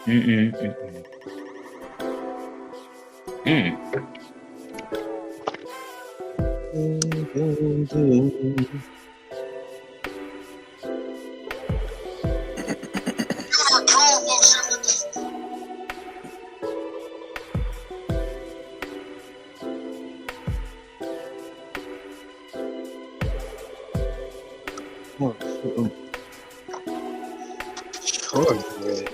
Mm-mm, mm-mm. Mm. Oh, shoot. Shortbread.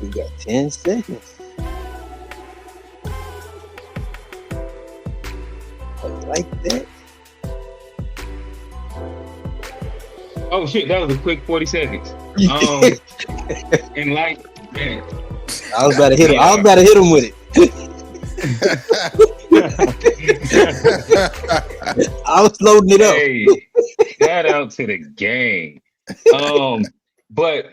We got 10 seconds. I like that. Oh shit, that was a quick 40 seconds. And like, man, I was about to hit him. we I was are. about to hit him with it. I was loading it up. Hey, shout out to the gang. But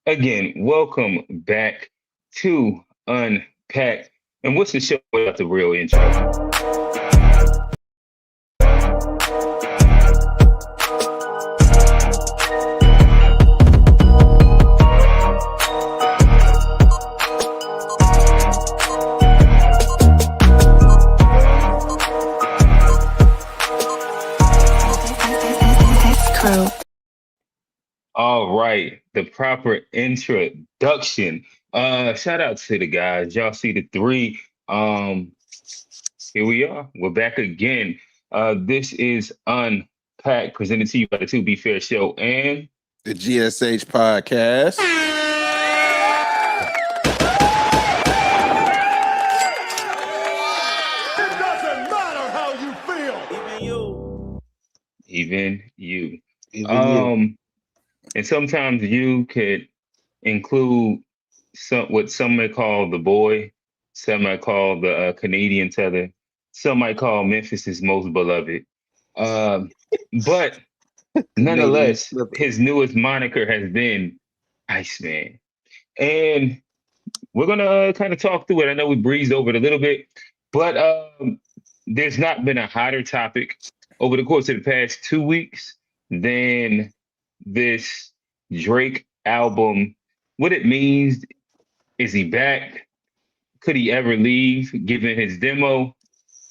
again, welcome back to Unpacked. And what's the show without the real intro? All right, the proper introduction. Shout out to the guys. Y'all see the three. Here we are. We're back again. This is Unpacked, presented to you by the To Be Fair Show and The GSH podcast. It doesn't matter how you feel. even you. Even you. And sometimes you could include what some may call the boy, some might call the Canadian tether, some might call Memphis's most beloved. Um, but Canadian nonetheless, flipper. his newest moniker has been Iceman. And we're gonna kind of talk through it. I know we breezed over it a little bit, but there's not been a hotter topic over the course of the past 2 weeks than this Drake album. What it means, is he back? Could he ever leave given his demo?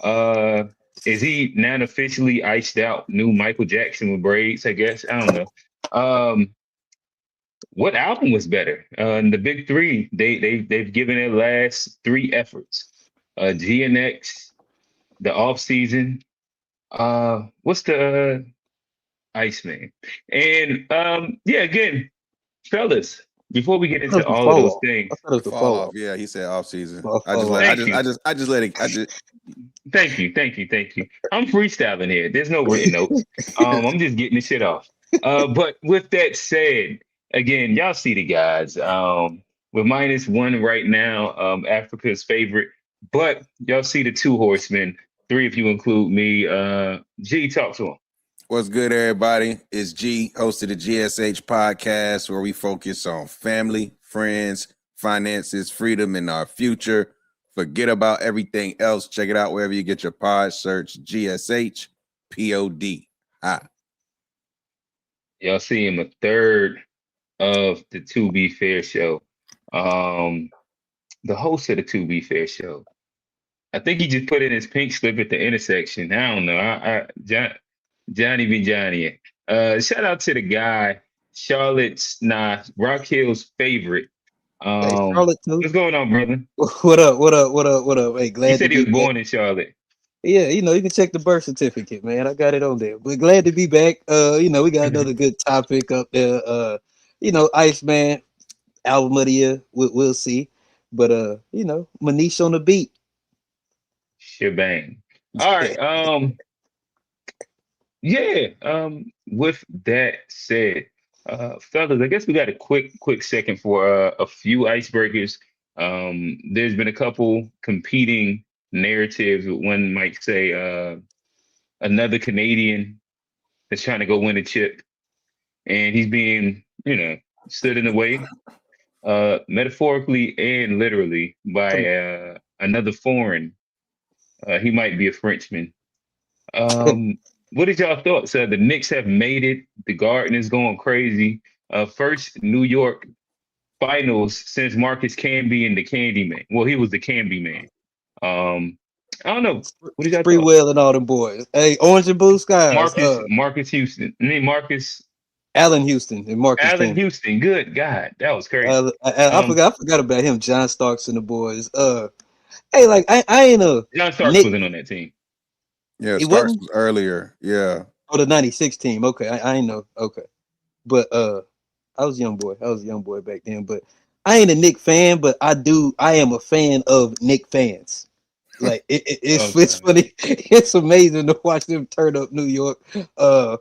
Uh, is he now officially iced out new Michael Jackson with braids? I guess I don't know. Um, what album was better? The big three. They've given their last three efforts. GNX, the off season. What's the Iceman? And yeah, again, fellas, before we get I thought into it was the all of fall those off. I things, thought it was the Fall fall off. off. Yeah, he said off season. Fall I just off. let thank you. I just let it I just Thank you. I'm freestyling here. There's no written notes. I'm just getting the shit off. But with that said, again, y'all see the guys. We're -1 right now. Africa's favorite. But y'all see the two horsemen, three if you include me. G, talk to him. What's good, everybody? It's G, host of the GSH podcast, where we focus on family, friends, finances, freedom, and our future. Forget about everything else. Check it out wherever you get your pod. Search GSH POD. Y'all see him a third of the To Be Fair show. Um, the host of the To Be Fair show. I think he just put in his pink slip at the intersection. I don't know. Johnny be Johnny. Shout out to the guy, Rock Hill's favorite. Hey, Charlotte too. What's going on, brother? What up? What up? What up? What up? Hey, He glad to said he be was back. born in Charlotte. Yeah, you can check the birth certificate, man. I got it on there. But glad to be back. We got another good topic up there. Iceman album of the year. We'll see. But Manish on the beat. Shebang. All right. Yeah. With that said, fellas, I guess we got a quick second for a few icebreakers. There's been a couple competing narratives. One might say another Canadian that's trying to go win a chip. and he's being, stood in the way, metaphorically and literally by another foreign. He might be a Frenchman. What is y'all thoughts? The Knicks have made it. The Garden is going crazy. First New York finals since Marcus Camby and the Candy Man. Well, he was the Camby Man. I don't know. What did y'all thought? Sprewell and all them boys. Hey, Orange and Blue Skies. Marcus Houston. Marcus Allen Houston and Marcus Allen Camby. Houston. Good God, that was crazy. I forgot about him. John Starks and the boys. Hey, like I ain't a John Starks wasn't on that team. Yeah, Starks was earlier. Yeah. Oh, the 96 team. Okay, I ain't know. Okay. But I was a young boy. I was a young boy back then. But I ain't a Knick fan, but I am a fan of Knick fans. Like it's funny. It's amazing to watch them turn up New York. I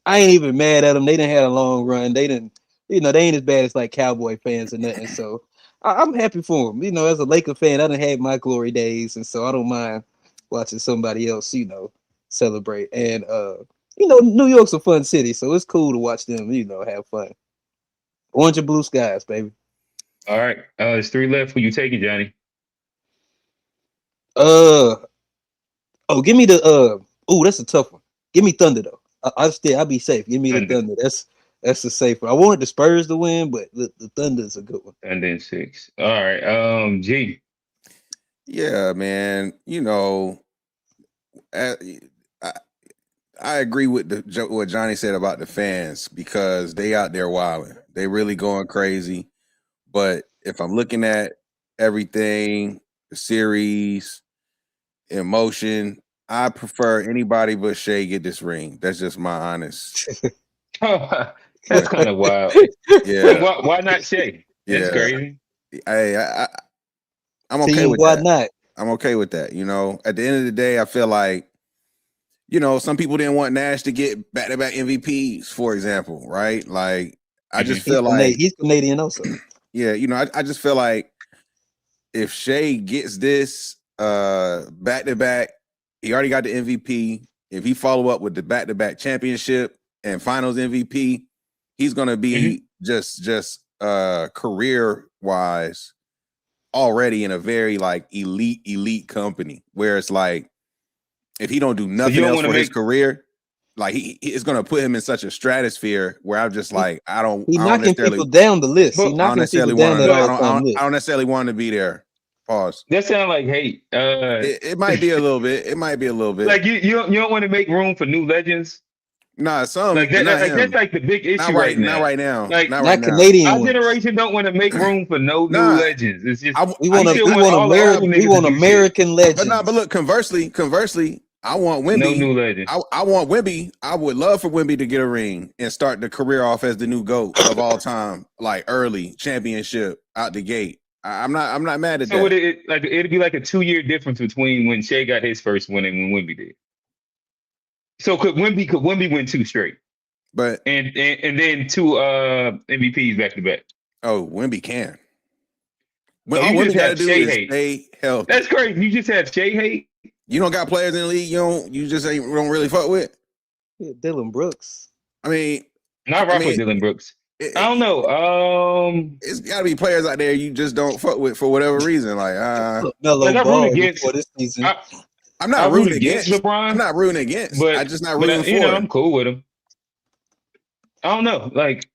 ain't even mad at them. They didn't have a long run. They didn't, they ain't as bad as like Cowboy fans or nothing. So I'm happy for them. As a Laker fan, I done had my glory days, and so I don't mind watching somebody else, celebrate. And New York's a fun city, so it's cool to watch them, have fun. Orange and Blue Skies, baby. All right. There's 3 left. Who you taking, Johnny? Give me the that's a tough one. Give me Thunder though. I'll be safe. Give me the Thunder. That's the safe one. I wanted the Spurs to win, but the Thunder is a good one. Thunder in 6. All right. G. Yeah, man. I agree with what Johnny said about the fans, because they out there wilding. They really going crazy. But if I'm looking at everything, the series, emotion, I prefer anybody but Shea get this ring. That's just my honest. That's kind of wild. Yeah. Why not Shea? That's crazy. I'm okay with that. Why not? I'm okay with that. At the end of the day, I feel like, some people didn't want Nash to get back-to-back MVPs, for example, right? Like, I just feel like he's Canadian also. Yeah, I just feel like if Shea gets this back-to-back, he already got the MVP. If he follow up with the back-to-back championship and finals MVP, he's gonna be just career-wise already in a very like elite company, where it's like if he don't do nothing else for his career, like it's gonna put him in such a stratosphere where I'm just like I don't necessarily people down the list. I don't necessarily want him to be there. Pause. That sounds like hate. It might be a little bit. It might be a little bit. Like you don't want to make room for new legends. Nah, some like that, that's like the big issue right now. Not right now. Like not right Canadian. Our generation don't want to make room for new legends. It's just we want American legends. But look, conversely, I want Wemby. No new legend. I want Wemby. I would love for Wemby to get a ring and start the career off as the new GOAT of all time, like early championship out the gate. I'm not mad at that. So it'd be like a 2-year difference between when Shea got his first win and when Wemby did. So could Wemby win 2 straight? But and then 2 MVPs back to back. Oh, Wemby can. So all Wemby got to do is hate. stay healthy. That's crazy. You just have Shea hate. You don't got players in the league you just don't really fuck with. Yeah, Dylan Brooks. I mean, not rock with Dylan Brooks. I don't know. It's got to be players out there you just don't fuck with for whatever reason. Like, this season. I'm not rooting against LeBron. I'm not rooting against, but I'm just not rooting for him. I'm cool with him. I don't know. Like,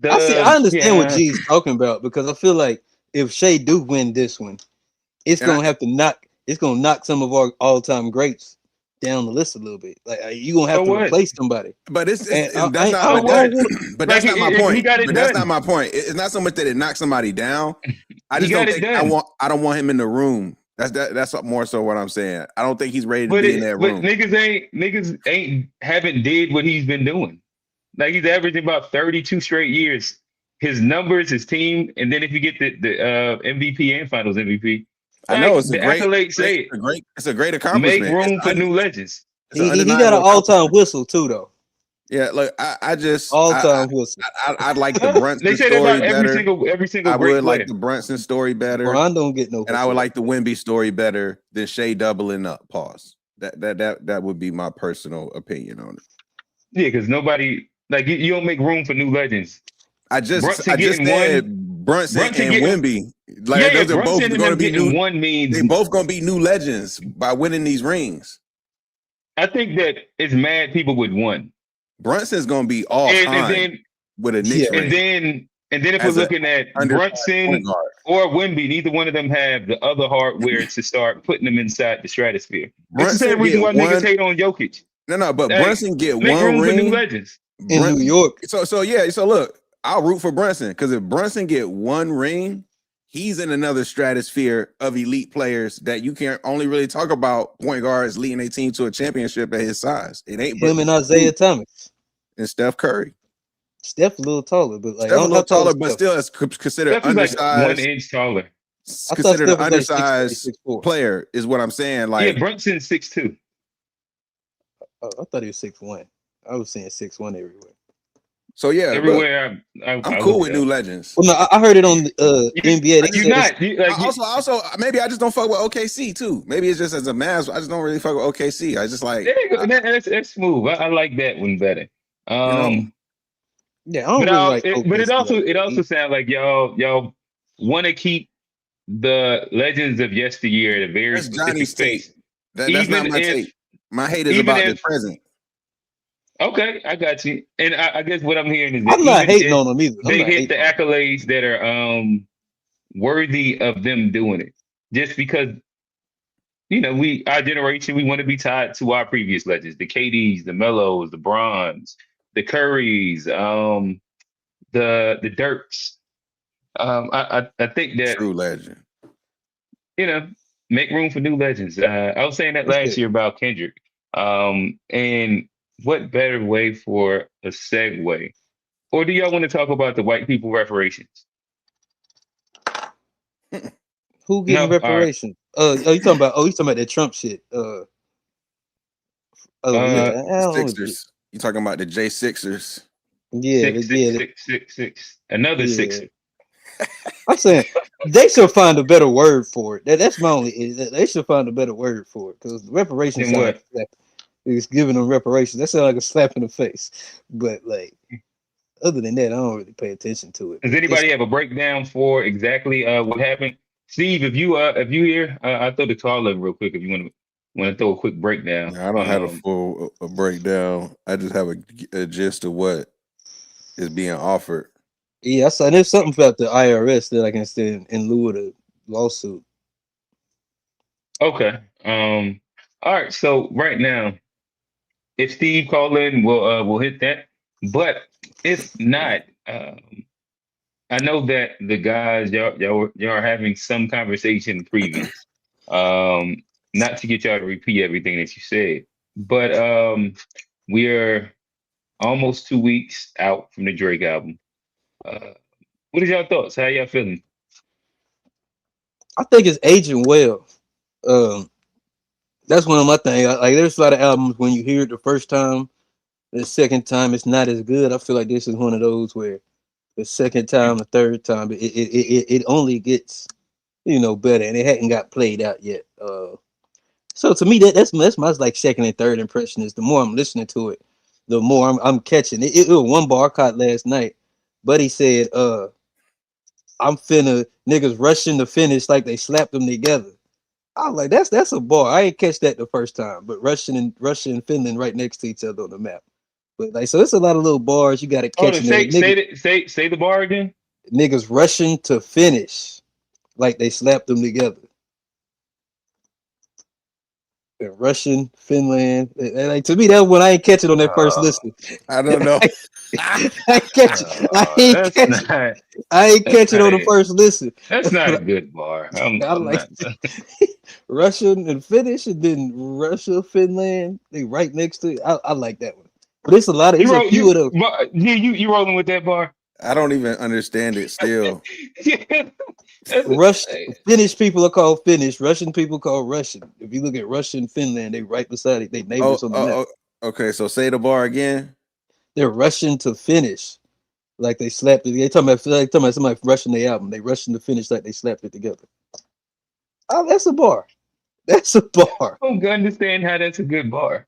I understand what G's talking about, because I feel like if Shea do win this one, it's gonna knock some of our all-time greats down the list a little bit. Like you gonna have to replace somebody. But that's not my point. But that's not my point. It's not so much that it knocks somebody down. I just don't think I don't want him in the room. That's more so what I'm saying. I don't think he's ready to be in that room. But niggas haven't did what he's been doing. Like he's averaging about 32 straight years. His numbers, his team, and then if you get the MVP and Finals MVP, I know it's a great accomplishment. Make room for new legends. He got an all-time whistle too, though. Yeah, look, I just all-time whistle. I'd like the Brunson story better. Every single. I would like the Brunson story better. Well, I don't get no. And I would like the Wemby story better than Shea doubling up. Pause. That would be my personal opinion on it. Yeah, because nobody Like you don't make room for new legends. I just Brunson getting said one. Brunson and Getting Wemby. Like yeah. those are both Brunson and going to them be getting new. one means They both going to be new legends by winning these rings. I think that it's mad people with one. Brunson's going to be all And time then with a Knicks ring. And then if we're As a looking at undersized point Brunson guard. or Wemby, neither one of them have the other hardware to start putting them inside the stratosphere. It's the same Brunson reason get why niggas one. hate on Jokic. No, but Like, Brunson get make one room for new ring legends. in New York. So yeah. So look, I'll root for Brunson because if Brunson get one ring, he's in another stratosphere of elite players that you can't only really talk about point guards leading a team to a championship at his size. It ain't Him and Isaiah Thomas. and Steph Curry. Steph a little taller, but like Steph a little taller, but Steph. still is considered Steph is like undersized. 1 inch taller. I thought Considered Steph an was like undersized 6'4". player is what I'm saying. Like Yeah, Brunson's 6'2". Oh, I thought he was 6'1". I was saying 6'1" everywhere. so, yeah. Look, Everywhere I'm I cool looked with at. new legends. Well, no, I heard it on NBA. They You're said not. You, like, Also, maybe I just don't fuck with OKC too. Maybe it's just as a Mavs. I just don't really fuck with OKC. I just like that's smooth. I like that one better. you know. Yeah, I don't really like OKC But it also like that. sounds like y'all want to keep the legends of yesteryear at a very That's specific Johnny's take. space. That's not my take. My hate is about the present. Okay, I got you. And I guess what I'm hearing is that I'm not even hating if on them either. they hit the accolades that are worthy of them doing it, just because our generation, we want to be tied to our previous legends, the KDs, the Melos, the Brons, the Currys, the Dirks. I think that True legend. Make room for new legends. I was saying that last year about Kendrick. And what better way for a segue? Or do y'all want to talk about the white people reparations? Who getting reparations? You talking about that Trump shit. Sixers. You talking about the J6ers? Yeah, six. Another Sixer. I'm saying they should find a better word for it. That's my only. They should find a better word for it because reparations is giving them reparations. That sounds like a slap in the face. But like, other than that, I don't really pay attention to it. Does anybody have a breakdown for exactly what happened? Steve, if you here, I'll throw the call in real quick if you want to throw a quick breakdown. I don't have a full breakdown. I just have a gist of what is being offered. Yeah, I saw there's something about the IRS that I can stand in lieu of the lawsuit. Okay. All right. So right now, if Steve called in, we'll hit that. But if not, I know that the guys y'all are having some conversation previous. Not to get y'all to repeat everything that you said, but we are almost 2 weeks out from the Drake album. What is y'all thoughts? How y'all feeling? I think it's aging well. That's one of my things. Like, there's a lot of albums when you hear it the first time, the second time it's not as good. I feel like this is one of those where the second time, the third time, it only gets better, and it hadn't got played out yet. So to me, that's my like second and third impression is the more I'm listening to it, the more I'm catching it. It was one bar I caught last night. Buddy said, I'm finna niggas rushing to finish like they slapped them together. I was like, that's a bar. I ain't catch that the first time, but Russia and Finland right next to each other on the map. But like, so it's a lot of little bars you got to catch. Say the bar again. Niggas rushing to finish like they slapped them together. Russian, Finland. Like, to me, that one I ain't catch it on that first listen. I don't know. I ain't catch it on the first listen. That's not a good bar. I'm like Russian and Finnish, and then Russia, Finland. They right next to it. I like that one. But it's a lot of a few of them. You rolling with that bar? I don't even understand it still. Finnish people are called Finnish. Russian people called Russian. If you look at Russian, Finland, they right beside it. They neighbors on the map. Okay, so say the bar again. They're Russian to finish, like they slapped it. They talking about somebody rushing the album. They rushing to finish like they slapped it together. Oh, that's a bar. That's a bar. I don't understand how that's a good bar.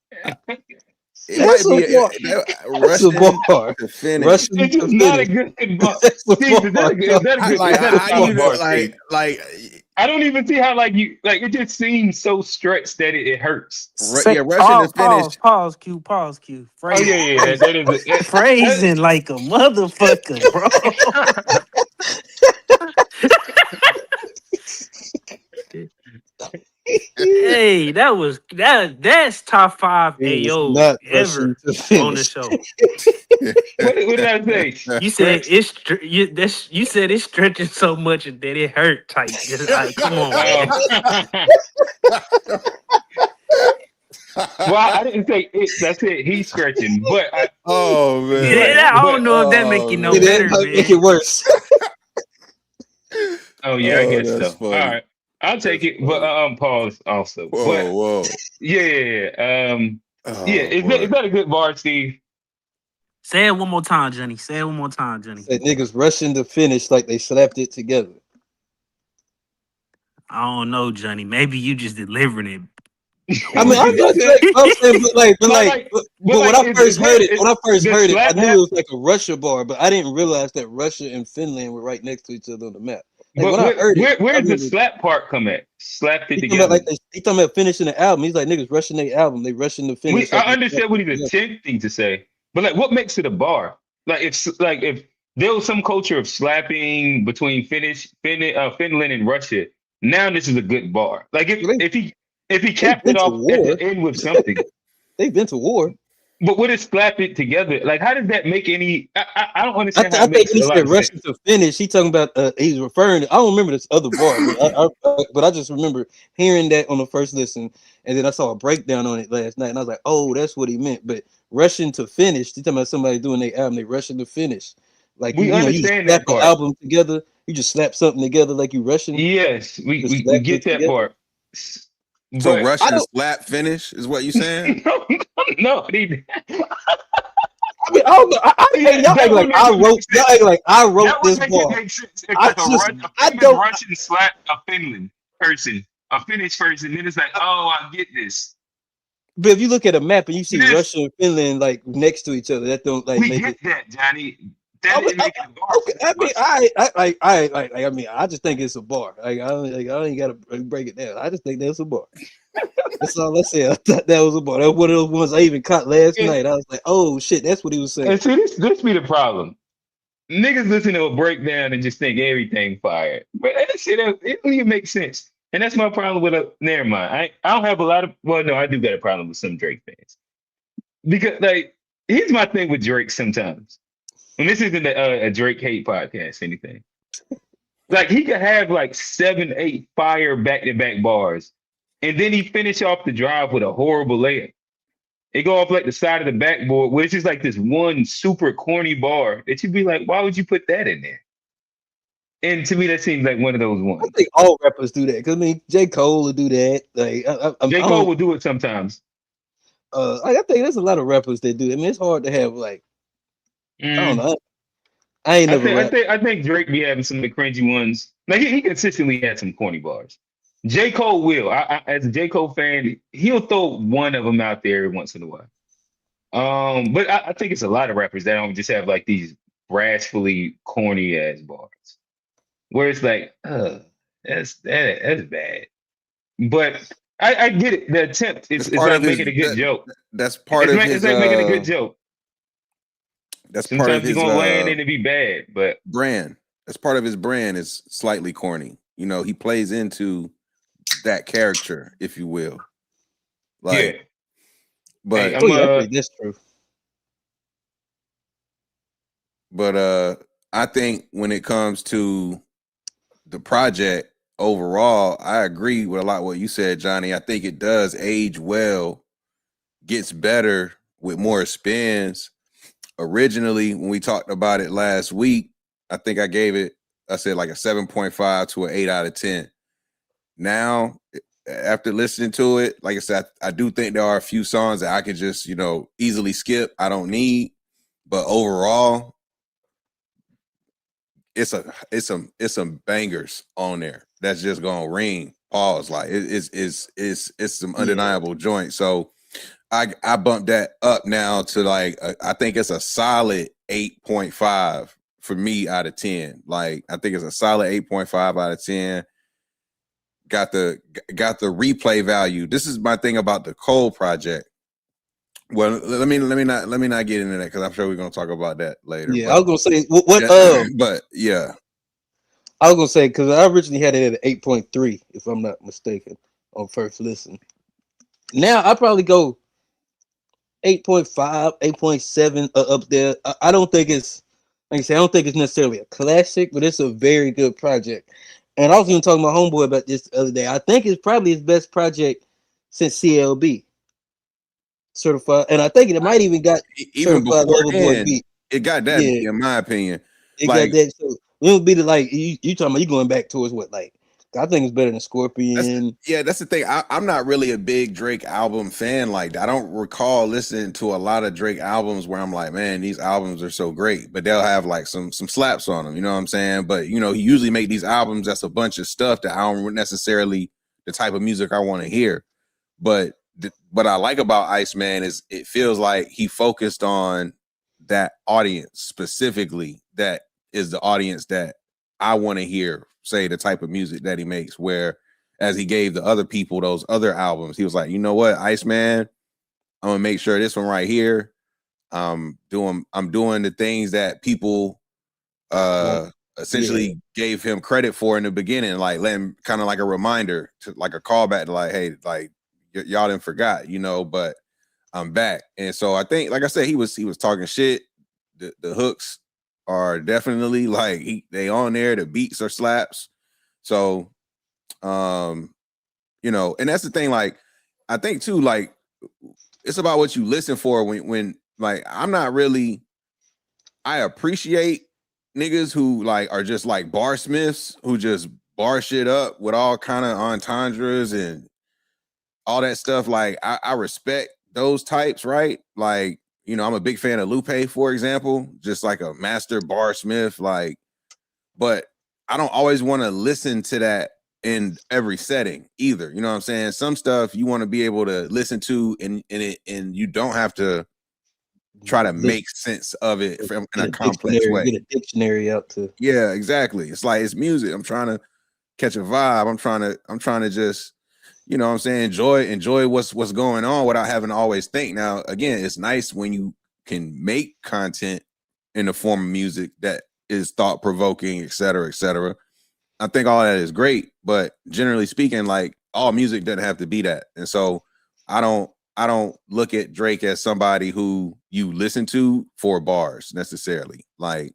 It That's might a be bar. That's a Russian bar. to finish. Russian It's to just not a finish. good bar. That's a Steve, is that bar. a good? Is that a good? Is that a How solid you bar, like Steve? I don't even see how like it just seems so stretched that it hurts. yeah, Russian to finish. Pause, Q. Oh yeah, that is Phrasing like a motherfucker, bro. Hey, that's top 5 It is AO not ever Russian to on the finish. show. what did I say? You said Stretch? you said it's stretching so much that it hurt type. Just like, come on, man. Well, I didn't say it. That's it. He's stretching, but Oh man. Yeah, I don't know if that make Oh, it no man. That better, might make man. it worse. oh yeah, I guess that's so. funny. All right, I'll take That's it. But funny. pause also. Whoa, But whoa. yeah. Oh, Is boy. that a good bar, Steve? Say it one more time, Johnny. Say it one more time, Johnny. That niggas rushing to finish like they slapped it together. I don't know, Johnny. Maybe you just delivering it. I mean, I'm not saying, but when I first heard it, I knew it was like a Russia bar, but I didn't realize that Russia and Finland were right next to each other on the map. Like But when I heard it, where's the slap part come at? Slapped it he talking about together. he talking about finishing the album. He's like niggas rushing their album. They rushing to finish. I understand what he's attempting to say, but like, what makes it a bar? If there was some culture of slapping between Finland and Russia, now this is a good bar. Like if he capped it off at the end with something, they've been to war. But would it slap it together? Like, how does that make any? I don't understand. I think he said rushing to finish. He talking about he's referring to, I don't remember this other bar, but I just remember hearing that on the first listen, and then I saw a breakdown on it last night, and I was like, oh, that's what he meant. But rushing to finish, he talking about somebody doing their album, they rushing to finish. Like we understand that part. Album together, you just slap something together like you rushing. Yes, we get that part. So Russian slap finish is what you saying? No, I mean, I don't know. Y'all act like I wrote this bar. I don't Russian slap a Finland person, a Finnish person, then it's like, oh, I get this. But if you look at a map and you see Russia and Finland like next to each other, that don't like make it that, Johnny. That didn't make it a bar. Okay, I mean, I just think it's a bar. Like I ain't gotta break it down. I just think that's a bar. That's all I said. I thought that was a bar. That was one of those ones I even caught last night. I was like, oh shit, that's what he was saying. And see, this be the problem. Niggas listen to a breakdown and just think everything fired. But that shit, it don't even make sense. And that's my problem with never mind. I don't have a lot of, well, no, I do got a problem with some Drake fans. Because, like, here's my thing with Drake sometimes. And this isn't a Drake hate podcast, anything. Like, he could have like 7, 8 fire back-to-back bars. And then he finish off the drive with a horrible layup. It go off like the side of the backboard, which is like this one super corny bar that you'd be like, why would you put that in there? And to me, that seems like one of those ones. I think all rappers do that. Because I mean, J. Cole will do that. Like J. Cole will do it sometimes. I think there's a lot of rappers that do it. I mean, it's hard to have like, I don't know. I think Drake be having some of the cringy ones. Like he consistently had some corny bars. J. Cole will. As a J. Cole fan, he'll throw one of them out there every once in a while. But I think it's a lot of rappers that don't just have like these brassfully corny ass bars. Where it's like, that's bad. But I get it. The attempt is like making a good joke. That's part of his. It's like making a good joke. That's sometimes part of his you're gonna land and it be bad, but brand. That's part of his brand is slightly corny. You know, he plays into that character, if you will. Like, yeah. But that's true. But I think when it comes to the project overall, I agree with a lot of what you said, Johnny. I think it does age well, gets better with more spins. Originally, when we talked about it last week, I think I said like a 7.5 to an 8 out of 10. Now, after listening to it, like I said, I do think there are a few songs that I could just, easily skip. I don't need, but overall, it's some bangers on there that's just gonna ring. Pause. Like it's some undeniable joint. So I bumped that up now to like I think it's a solid 8.5 for me out of 10. Like I think it's a solid 8.5 out of 10. Got the replay value. This is my thing about the Cole project. Well, let me not get into that because I'm sure we're gonna talk about that later. Yeah, but, I was gonna say what but yeah, I was gonna say because I originally had it at 8.3, if I'm not mistaken, on first listen. Now I probably go 8.5, 8.7 up there. I don't think it's like I say, I don't think it's necessarily a classic, but it's a very good project. And I was even talking to my homeboy about this the other day. I think it's probably his best project since CLB certified, and I think it might even got even certified before Lover Boy then, beat. it got that Yeah, in my opinion. it Like got that. So it would be the like you talking about you going back towards what like I think it's better than Scorpion. that's the thing. I'm not really a big Drake album fan like that. I don't recall listening to a lot of Drake albums where I'm like, man, these albums are so great, but they'll have like some slaps on them. You know what I'm saying? But you know, he usually make these albums that's a bunch of stuff that I don't necessarily the type of music I want to hear. But what I like about Iceman is it feels like he focused on that audience specifically. That is the audience that I want to hear say the type of music that he makes. Where as he gave the other people those other albums, he was like, you know what, Iceman, I'm gonna make sure this one right here. I'm doing the things that people essentially gave him credit for in the beginning, like let him kind of like a reminder to like a callback to like, hey, like y'all didn't forgot, you know, but I'm back. And so I think, like I said, he was talking shit. The hooks are definitely like they on there, the beats are slaps. So you know, and that's the thing, like I think too, like it's about what you listen for when like I'm not really I appreciate niggas who like are just like bar smiths who just bar shit up with all kind of entendres and all that stuff. Like I respect those types, right? Like, you know, I'm a big fan of Lupe, for example, just like a master bar smith, like, but I don't always want to listen to that in every setting either. You know what I'm saying? Some stuff you want to be able to listen to and you don't have to try to make sense of it in a complex way. Get a dictionary out to. Yeah, exactly. It's like it's music. I'm trying to catch a vibe. I'm trying to just, you know what I'm saying, enjoy what's going on without having to always think. Now, again, it's nice when you can make content in the form of music that is thought provoking, et cetera, et cetera. I think all that is great, but generally speaking, like all music doesn't have to be that. And so I don't look at Drake as somebody who you listen to for bars necessarily. Like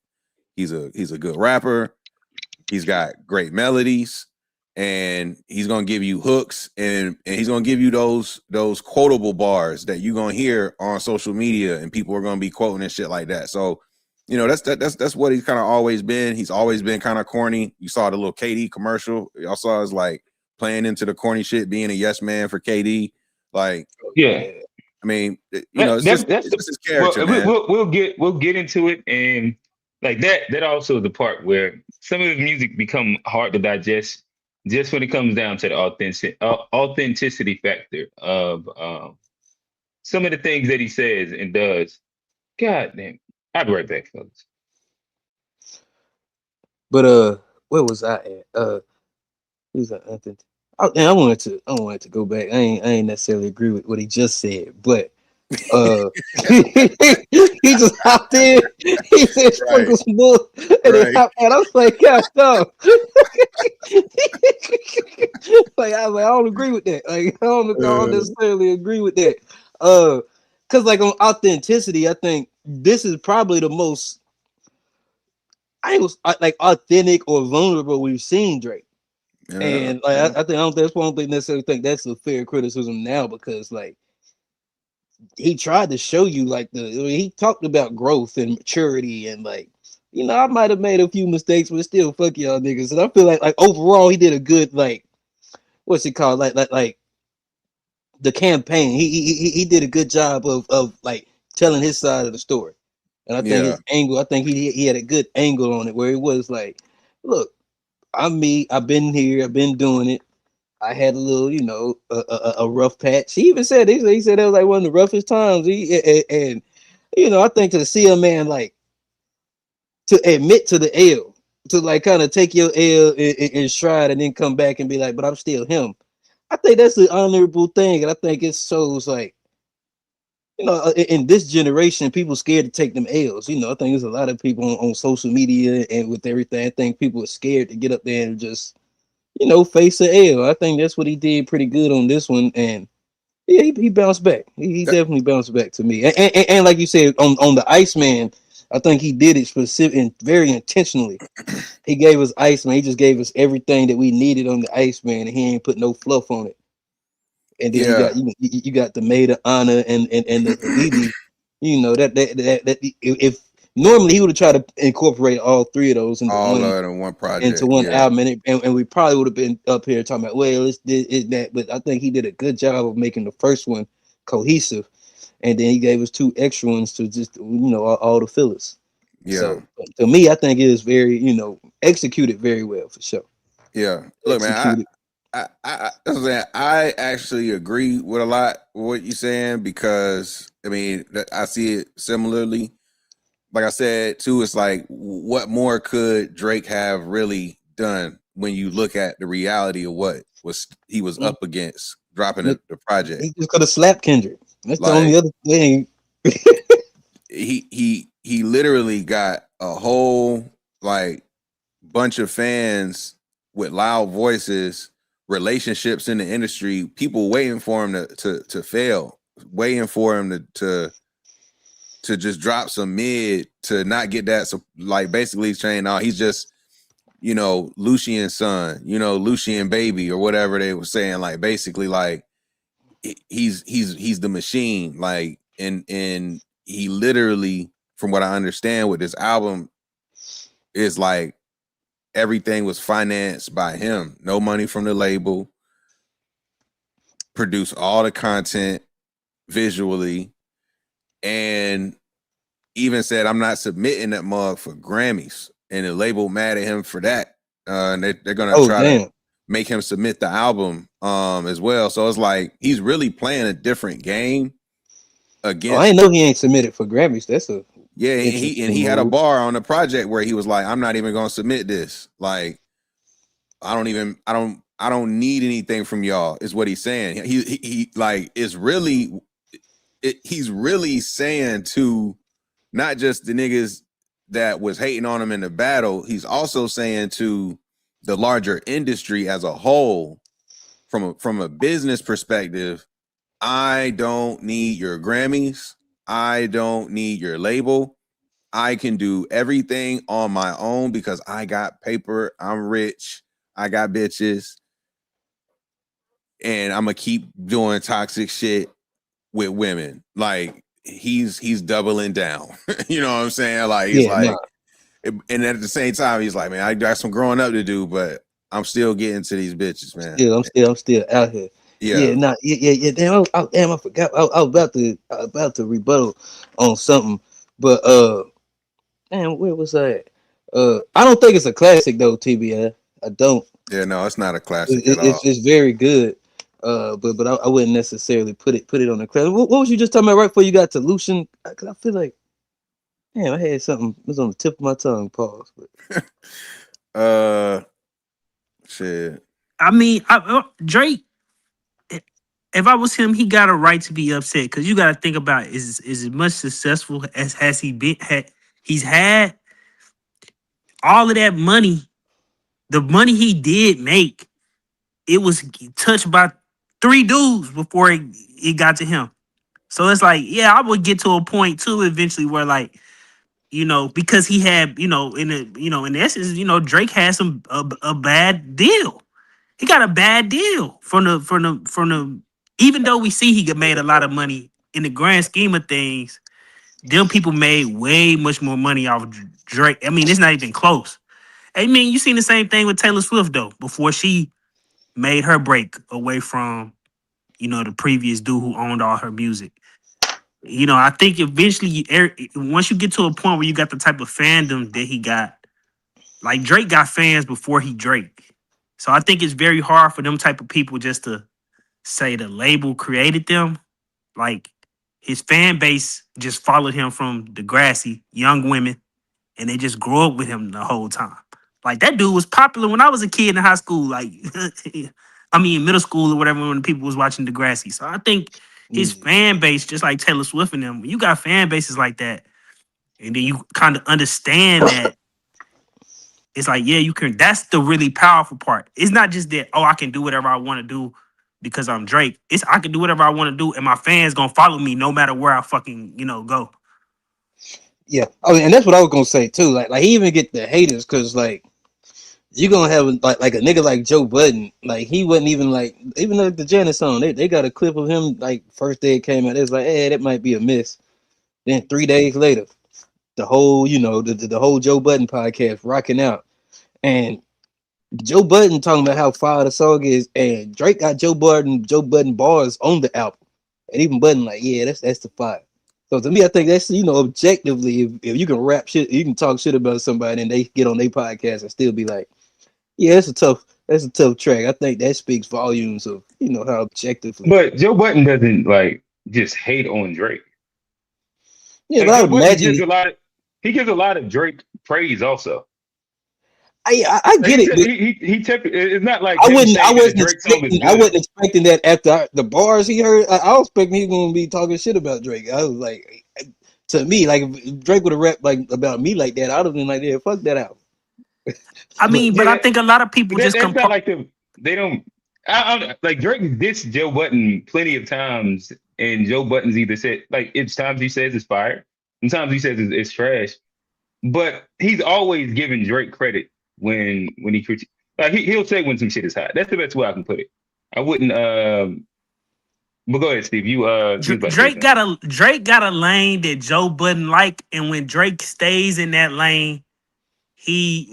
he's a good rapper. He's got great melodies, and he's gonna give you hooks, and he's gonna give you those quotable bars that you're gonna hear on social media, and people are gonna be quoting and shit like that. So, you know, that's what he's kind of always been. He's always been kind of corny. You saw the little KD commercial. Y'all saw his like playing into the corny shit, being a yes man for KD. Like, Yeah. I mean, you know, it's just his character, well, man. We'll get into it, and like that also is the part where some of the music become hard to digest, just when it comes down to the authenticity factor of some of the things that he says and does. God damn, I'll be right back, fellas. But where was I at? Who's that? I wanted to go back. I ain't necessarily agree with what he just said, but he just hopped in. He said sprinkle some bull, and then hopped out. I was like, God, no. Like I was like, I don't agree with that. Like I don't necessarily agree with that. Because like on authenticity, I think this is probably the most like authentic or vulnerable we've seen Drake. And like I don't necessarily think that's a fair criticism now, because like he tried to show you like he talked about growth and maturity, and like, you know, I might have made a few mistakes, but still fuck y'all niggas. And I feel like overall he did a good, like, what's it called, like the campaign. He did a good job of like telling his side of the story. And I think his angle, I think he had a good angle on it, where it was like, look, I'm me, I've been here, I've been doing it. I had a little, a rough patch. He even said, he said that was like one of the roughest times. And I think to see a man like to admit to the L, to like kind of take your L in stride and then come back and be like, but I'm still him. I think that's an honorable thing, and I think it shows like, in this generation, people scared to take them L's. I think there's a lot of people on social media and with everything. I think people are scared to get up there and just, face a L. I think that's what he did pretty good on this one, and yeah, he bounced back. He definitely bounced back to me. And like you said, on the Iceman, I think he did it specific and very intentionally. He gave us Iceman. He just gave us everything that we needed on the Iceman, and he ain't put no fluff on it. And then Yeah. you got the Maid of Honor and the Habibi. That if normally he would have tried to incorporate all three of those All of it in one project. into one album, and we probably would have been up here talking about, well, it's that, but I think he did a good job of making the first one cohesive, and then he gave us two extra ones to just all the fillers. Yeah. So to me, I think it is very executed very well for sure. Yeah. Look, man, I actually agree with a lot of what you're saying, because I mean I see it similarly. Like I said too, it's like, what more could Drake have really done when you look at the reality of what he was up against dropping the project? He just could have slapped Kendrick. That's Like, the only other thing. he literally got a whole like bunch of fans with loud voices, relationships in the industry, people waiting for him to fail, waiting for him to just drop some mid, to not get that. So like basically saying, oh, he's just, Lucian's son, Lucian baby, or whatever they were saying. Like basically like he's the machine. Like, and he literally, from what I understand with this album, is like everything was financed by him. No money from the label. Produce all the content visually, and even said, I'm not submitting that mug for Grammys. And the label mad at him for that. And they're gonna try to make him submit the album as well. So it's like he's really playing a different game against. I know he ain't submitted for Grammys. That's a he had a bar on the project where he was like, I'm not even gonna submit this. Like, I don't need anything from y'all, is what he's saying. He like is really he's really saying to not just the niggas that was hating on him in the battle, he's also saying to the larger industry as a whole, from a business perspective, I don't need your Grammys. I don't need your label. I can do everything on my own because I got paper. I'm rich. I got bitches. And I'm going to keep doing toxic shit with women. Like, he's doubling down. You know what I'm saying? Like, he's and at the same time, he's like, man, I got some growing up to do, but I'm still getting to these bitches, man. I'm still out here. Yeah. Damn, I forgot. I was about to rebuttal on something, but damn, where was I at? I don't think it's a classic though, TBI. I don't. Yeah, no, it's not a classic at all. It's very good. But I wouldn't necessarily put it on the classic. What was you just talking about right before you got to Lucian? Cause I feel like, damn, I had something. It was on the tip of my tongue. Pause. But. Shit. I mean, Drake. If I was him, he got a right to be upset, because you got to think about is as much successful as has he been. He's had all of that money. The money he did make, it was touched by 3 dudes before it got to him. So it's like, yeah, I would get to a point too eventually where, like, because he had, in essence, Drake had a bad deal. He got a bad deal from the. Even though we see he made a lot of money in the grand scheme of things, them people made way much more money off Drake. I mean, it's not even close. I mean, you seen the same thing with Taylor Swift though, before she made her break away from, the previous dude who owned all her music. I think eventually, once you get to a point where you got the type of fandom that he got, like Drake got fans before he Drake. So I think it's very hard for them type of people just to say the label created them. Like his fan base just followed him from Degrassi, young women, and they just grew up with him the whole time. Like that dude was popular when I was a kid in high school. Like, I mean, middle school or whatever when people was watching Degrassi. So I think his fan base, just like Taylor Swift and them, when you got fan bases like that, and then you kind of understand that it's like, yeah, you can. That's the really powerful part. It's not just that, oh, I can do whatever I want to do because I'm Drake. It's I can do whatever I want to do, and my fans gonna follow me no matter where I fucking go. Yeah. Oh, and that's what I was gonna say too. Like he even get the haters because like you gonna have like a nigga like Joe Budden. Like he wasn't even like even like the Janet song. They got a clip of him like first day it came out. It's like, hey, that might be a miss. Then 3 days later, the whole the whole Joe Budden podcast rocking out, and Joe Budden talking about how fire the song is, and Drake got Joe Budden bars on the album, and even Budden like, yeah, that's the fire. So to me, I think that's objectively, if you can rap shit, you can talk shit about somebody, and they get on their podcast and still be like, yeah, that's a tough track. I think that speaks volumes of how objectively. But Joe Budden doesn't like just hate on Drake. Yeah, Like but I Joe would Budden imagine gives a lot of Drake praise also. I Like get it. But it's not like I him wasn't. I saying that the wasn't Drake song is expecting. I good. wasn't expecting that after the bars he heard. I was expecting he was gonna be talking shit about Drake. I was like, to me, like if Drake would have rapped like about me like that, I'd have been like, yeah, fuck that out. I mean, but Yeah, I think a lot of people just that's not compare. like them. They don't. Like Drake dissed Joe Budden plenty of times, and Joe Budden's either said like it's times he says it's fire, and times he says it's trash. But he's always giving Drake credit when he critiques. Like he'll say when some shit is hot. That's the best way I can put it. I wouldn't. But go ahead, Steve. You was about to say Drake something. got a lane that Joe Budden like, and when Drake stays in that lane, he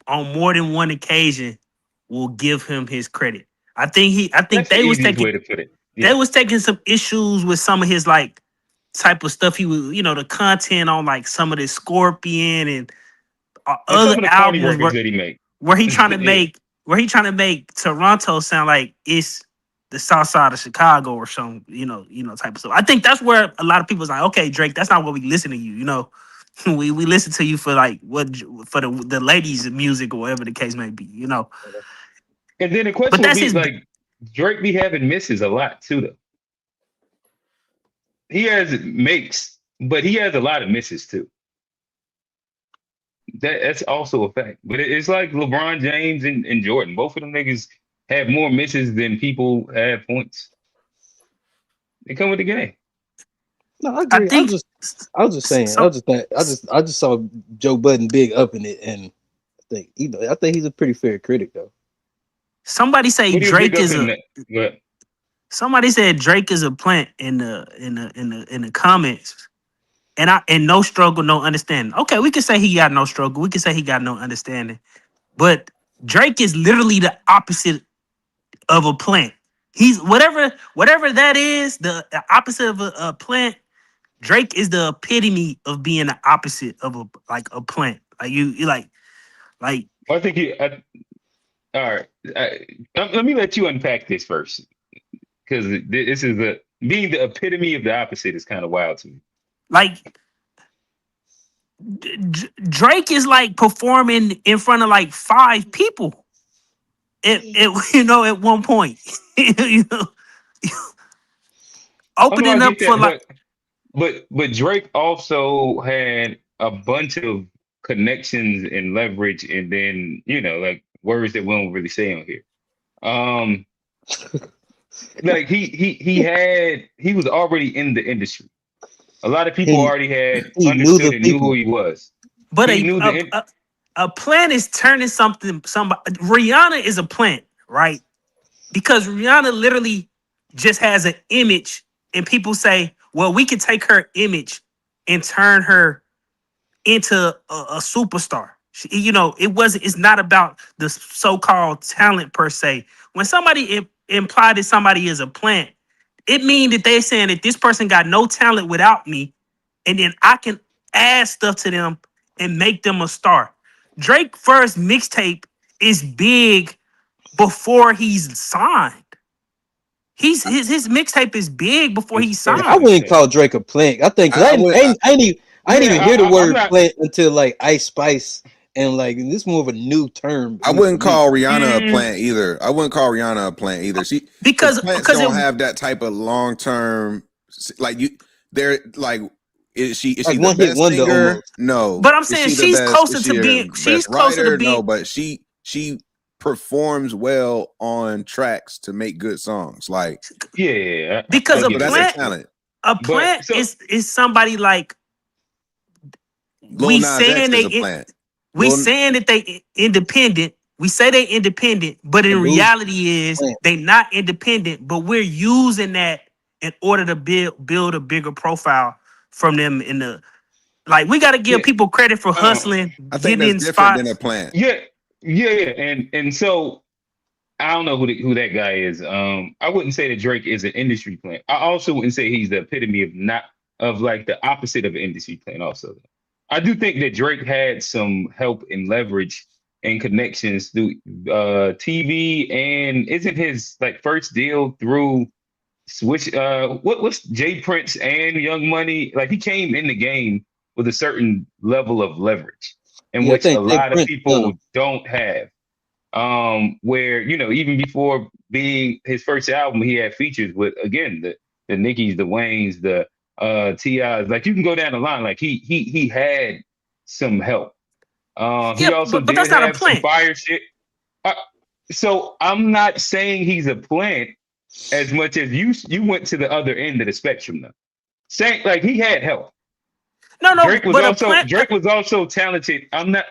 on more than one occasion will give him his credit. I think That's the they was easiest taking way to put it. they Yeah. was taking some issues with some of his like type of stuff he was, the content on like some of the Scorpion and And some other of the party albums records that he made. where he trying to Yeah. make Toronto sound like it's the South Side of Chicago or some type of stuff. I think that's where a lot of people's like, okay, Drake, that's not what we listen to you. We listen to you for like for the ladies' music or whatever the case may be. And then the question But would that's be his. like Drake be having misses a lot too though. He has makes, but he has a lot of misses too. That's also a fact. But it's like LeBron James and Jordan. Both of them niggas have more misses than people have points. They come with the game. No, I I agree. think I was just saying. so. I just saw Joe Budden big up in it, and I think he's a pretty fair critic though. Somebody say What do you Drake pick up is in a. that? But Somebody said Drake is a plant in the comments. And no struggle, no understanding. Okay, we can say he got no struggle. We can say he got no understanding. But Drake is literally the opposite of a plant. He's whatever that is, the opposite of a plant. Drake is the epitome of being the opposite of a plant. Like you like I think all right. Let me let you unpack this first, because this is being the epitome of the opposite is kind of wild to me. like Drake is like performing in front of like 5 people. At one point, Oh no, I opening get up for that, like but Drake also had a bunch of connections and leverage, and then like words that we don't really say on here. Like he was already in the industry. A lot of people He already had he knew understood the and knew who people. he was. but He knew a plant is turning something. Somebody Rihanna is a plant, right? Because Rihanna literally just has an image, and people say, "Well, we can take her image and turn her into a superstar." It's not about the so-called talent per se. When somebody imply that somebody is a plant, it means that they're saying that this person got no talent without me, and then I can add stuff to them and make them a star. Drake first mixtape is big before he's signed. His mixtape is big before His he's first I signed. wouldn't mixtape. call Drake a plant. I think 'cause I would. I didn't even hear the I'm word not. plant until like Ice Spice, and like this is more of a new term. I At least for wouldn't me. call Rihanna a Mm, plant either. I wouldn't call Rihanna a plant either. Because Because plants because don't it have that type of long term. Like you, they're like, is she Like the one hit best wonder singer? almost. No. but I'm Is saying she the she's best? closer Is to she a being best being writer? No, but she performs well on tracks to make good songs. Like, yeah, I because so get that's a that. talent. a But plant so is somebody like Lil we Nas X saying is a they plant. we Lil, saying that they independent. We say they independent, but A in dude reality is plant. they not independent. But we're using that in order to build a bigger profile from them in the like. We got to give yeah, people credit for um, hustling, I think getting that's in different than a spots. plant. yeah, yeah, and so I don't know who that guy is. I wouldn't say that Drake is an industry plant. I also wouldn't say he's the epitome of not of like the opposite of an industry plant. Also, I do think that Drake had some help and leverage and connections through TV, and isn't his like first deal through Switch? What's Jay Prince and Young Money? Like he came in the game with a certain level of leverage, in Yeah, I which a think Jay lot of Prince done him. people don't have. Where even before being his first album, he had features with again the Nickies, the Waynes, the Ti's. Like you can go down the line. Like he had some help. Yeah, He also but that's did not a have some plant. fire shit. Uh, so I'm not saying he's a plant as much as you went to the other end of the spectrum though. Saying like he had help. No, but a plant. Drake was also talented. I'm not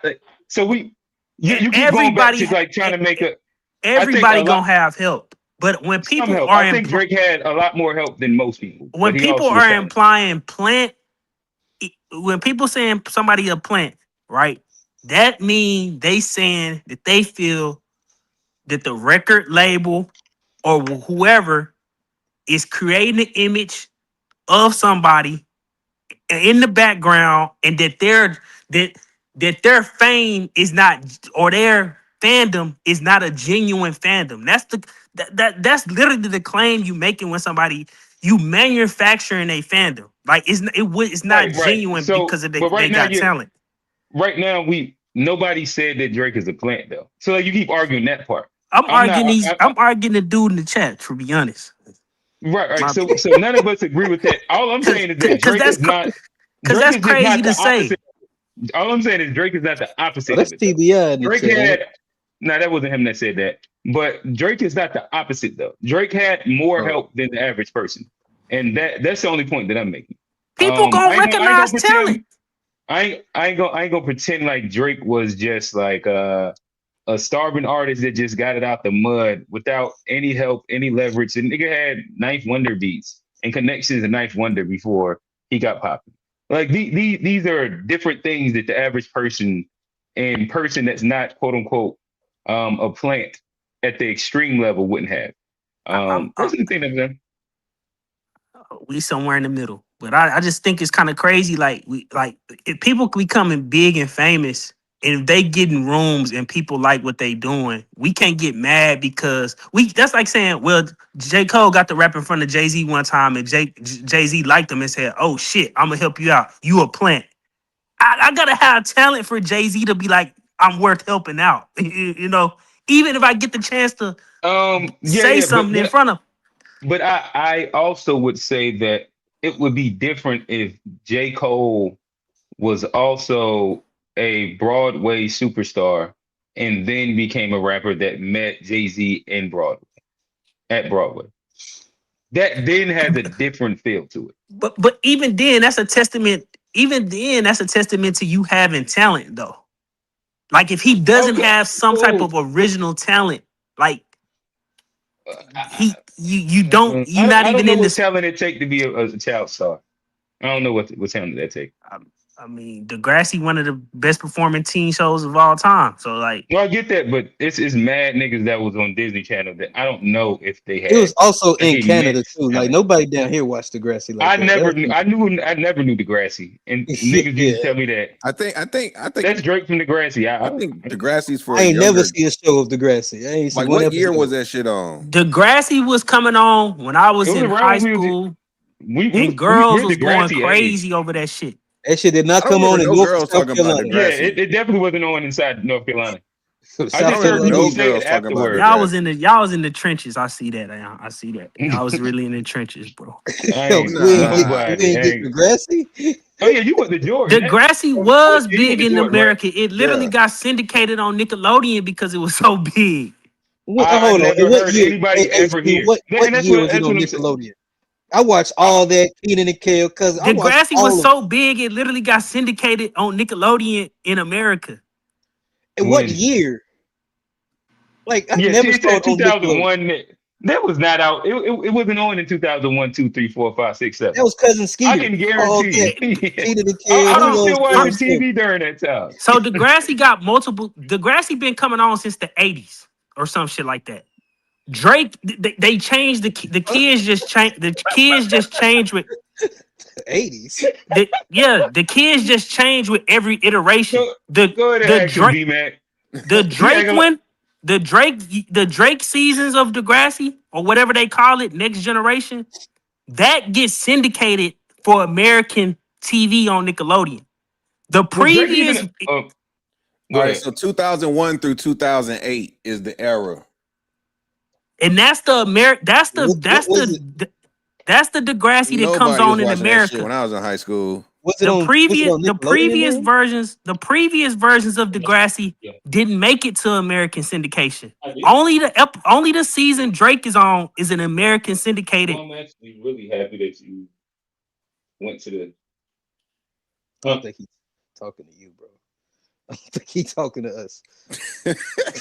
so we you keep going back Everybody, to like trying to make a I think a everybody lot gonna have help. But some help. I think Drake had a lot more help than most people, but when he people also was are talented. implying plant, when people saying somebody a plant, right? That mean they saying that they feel that the record label or whoever is creating an image of somebody in the background, and that that their fame is not, or their fandom is not a genuine fandom. That's literally the claim you making when somebody you manufacturing a fandom. Like it's not Right. genuine So, because of but they got talent. right now we nobody said that Drake is a plant though. So like, you keep arguing that part. I'm I'm not. arguing I'm arguing the dude in the chat, to be honest. Right. My So none of us agree with that. All I'm saying is that because Drake is not. Drake that's is just crazy not to the say. opposite. All I'm saying is Drake is not the Oh, opposite of that's it though. TBI in the Drake chat. had. No, that wasn't him that said that. But Drake is not the opposite though. Drake had more Oh, help than the average person, and that's the only point that I'm making. People gonna I ain't gonna recognize talent. pretend. I ain't gonna pretend like Drake was just like a starving artist that just got it out the mud without any help, any leverage. And nigga had Ninth Wonder beats and connections to Ninth Wonder before he got popular. Like these are different things that the average person and person that's not quote unquote a plant at the extreme level wouldn't have. I'm That's the thing that we somewhere in the middle. But I just think it's kind of crazy. Like if people becoming big and famous, and if they get in rooms and people like what they doing, we can't get mad because that's like saying, well, J. Cole got to rap in front of Jay-Z one time and Jay-Z liked him and said, oh shit, I'm gonna help you out. You a plant. I gotta have talent for Jay-Z to be like, I'm worth helping out. Even if I get the chance to say yeah, something in front of. but I also would say that it would be different if J. Cole was also a Broadway superstar and then became a rapper that met Jay-Z in Broadway at Broadway. That then has a different feel to it. But even then, that's a testament. Even then, that's a testament to you having talent, though. Like if he doesn't Okay, have some type cool. of original talent, like I, you're not I don't even know in what this. talent it take to be a child star. I don't know what talent that take. Um, I mean, Degrassi, one of the best performing teen shows of all time. So like, No, I get that, but it's mad niggas that was on Disney Channel that I don't know if they It was had also like in Canada immense too. Like talent. nobody down here watched Degrassi like I that. That never was knew. I never knew Degrassi, and niggas used to yeah. tell me that I think that's Drake from Degrassi. I think Degrassi's for I a ain't never younger. seen a show of Degrassi. I ain't seen Like, one what year was episode. that shit on? Degrassi was coming on when I It was was in around high when we was school, we and girls we're was going Degrassi age. crazy over that shit. That shit did I not don't come on remember in no North or girls South talking about Carolina. Yeah, Degrassi. it definitely wasn't on inside North Carolina. I I South don't just heard remember people no Carolina. say it girls talking about afterward. Degrassi. Y'all was in the trenches. I see that. I see that. Y'all was really in the trenches, bro. I Yo, ain't we Nah. nobody. ain't get Degrassi. Oh yeah, you went to Jordan. Degrassi Oh, was yeah, you went big to in Jordan, right? America. It literally Yeah. got syndicated on Nickelodeon because it was so big. I Hold on. never In what heard year? anybody Hey, ever HG, hear. what And year was it that's on what I'm saying. Nickelodeon? I watched all that Keenan and Kel because I watched Degrassi was all of. so big it literally got syndicated on Nickelodeon in America. In what When year? Like I yeah, see, never it saw said it on Nickelodeon. 2001. That was not out. It wasn't on in 2001, 2, 3, 4, 5, 6, That 7. was Cousin I Skeeter. can All guarantee. that. Yeah. Keenan and I Kel. Hold Who was on. knows? still watching First one. TV during that time. So Degrassi got multiple. Degrassi been coming on since the 80s or some shit like that. Drake, they changed the kids just changed. The kids just changed with 80s. the kids just change with every iteration. Go, go ahead The and ask him, Drake D Mac. the He Drake acting like one, the Drake seasons of Degrassi or whatever they call it, Next Generation, that gets syndicated for American TV on Nickelodeon. The was Drake even? previous Go All right, ahead. so 2001 through 2008 is the era. and that's the What was it? that's the Degrassi that comes Nobody was on in watching that shit America. when I was in high school. Was it on Nickelodeon then? The previous versions of Degrassi Yeah, didn't make it to American syndication. I did. Only the season Drake is on is an American syndicated. Well, I'm actually really happy that you went to the. I don't Huh? think he's talking to you, bro. I don't think he's talking to us. I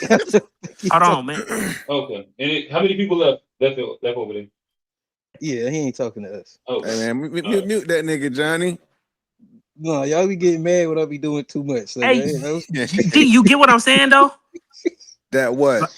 don't think he's Hold talk- on, man. Okay. And how many people left over there? Yeah, he ain't talking to us. Oh, Hey man, mute, all mute, right. mute that nigga Johnny. No, y'all be getting mad when I be doing too much. Like, Hey, That you get what I'm saying though? what?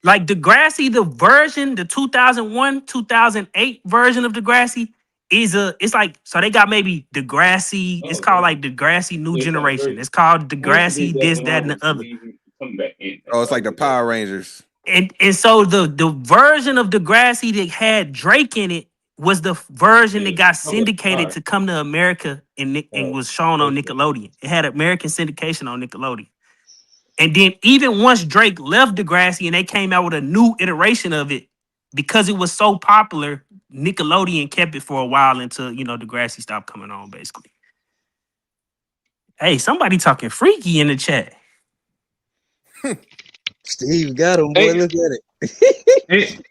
Like Degrassi, the 2001, 2008 version of Degrassi it's like, so they got maybe Degrassi, it's Oh, called damn. like Degrassi New Yeah, sounds Generation. great. It's called I used to Degrassi did that this, when I that, and the was other. leaving, coming back in. Oh, That's it's why I like the did that. Power Rangers. And so the version of Degrassi that had Drake in it was the version that Yeah. got Okay. All syndicated right. to come to America and All right. was shown on That's good. Nickelodeon. It had American syndication on Nickelodeon. And then even once Drake left Degrassi and they came out with a new iteration of it, because it was so popular, Nickelodeon kept it for a while until, Degrassi stopped coming on, basically. Hey, somebody talking freaky in the chat. Steve got him, boy. Ain't, Look at it.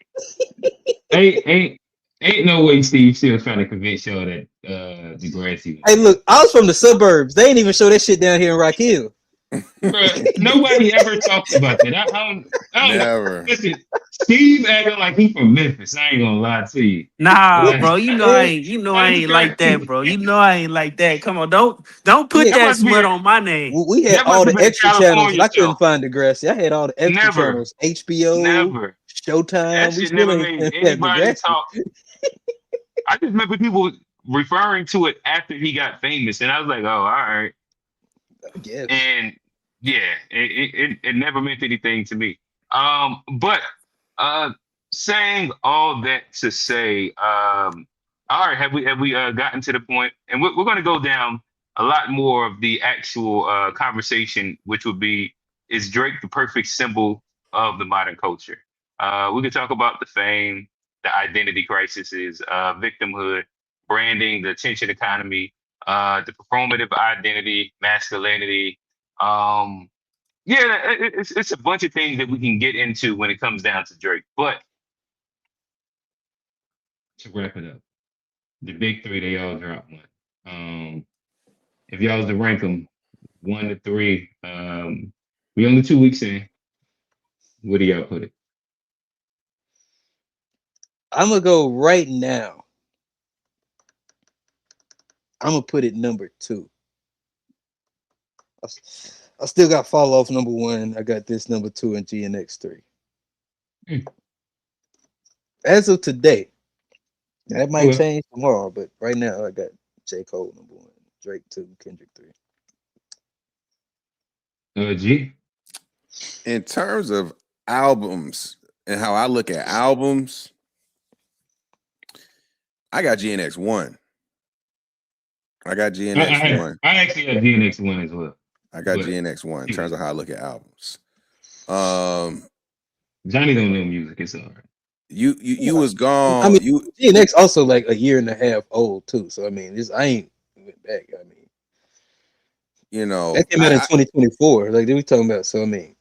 ain't, ain't no way Steve still trying to convince y'all that Degrassi was Hey, good. look, I was from the suburbs. They ain't even show that shit down here in Rock Hill. Bruh, nobody ever talks about that. I don't Never. listen. Steve acting like he from Memphis. I ain't gonna lie to you. Nah, Like, bro. I ain't like that, bro. I ain't like that. Come on, don't put Yeah, that that must be smut a on my name. we had that all must have the been a extra channels, and California I couldn't show. find Degrassi. I had all the extra Never, channels, HBO, never. That Showtime. We shit still never ain't made had anybody Degrassi. talk. I just remember people referring to it after he got famous, and I was like, oh, all right. I guess. And yeah, it never meant anything to me. But uh, saying all that to say, all right, have we gotten to the point? And we're going to go down a lot more of the actual conversation, which would be, is Drake the perfect symbol of the modern culture? We could talk about the fame, the identity crises, victimhood, branding, the attention economy, the performative identity, masculinity. Um, yeah, it's a bunch of things that we can get into when it comes down to Drake. But to wrap it up, the big three, they all dropped one. If y'all was to rank them 1 to 3, we only 2 weeks in. Where do y'all put it? I'm gonna go right now. I'm gonna put it number 2. I still got Fall Off number 1. I got this number 2 and GNX 3. Mm. As of today, that might Okay. change tomorrow, but right now I got J. Cole number 1, Drake 2, Kendrick 3. G. In terms of albums and how I look at albums, I got GNX 1. I got GNX 1. I actually have DNX 1 as well. I got But GNX 1 in terms of how I look at albums. Johnny don't know music. It's all right. You was gone. I mean, you GNX also like a year and a half old too. So I mean, I ain't went back. I mean, you know that came out in 2024. Like we talking about. So I mean,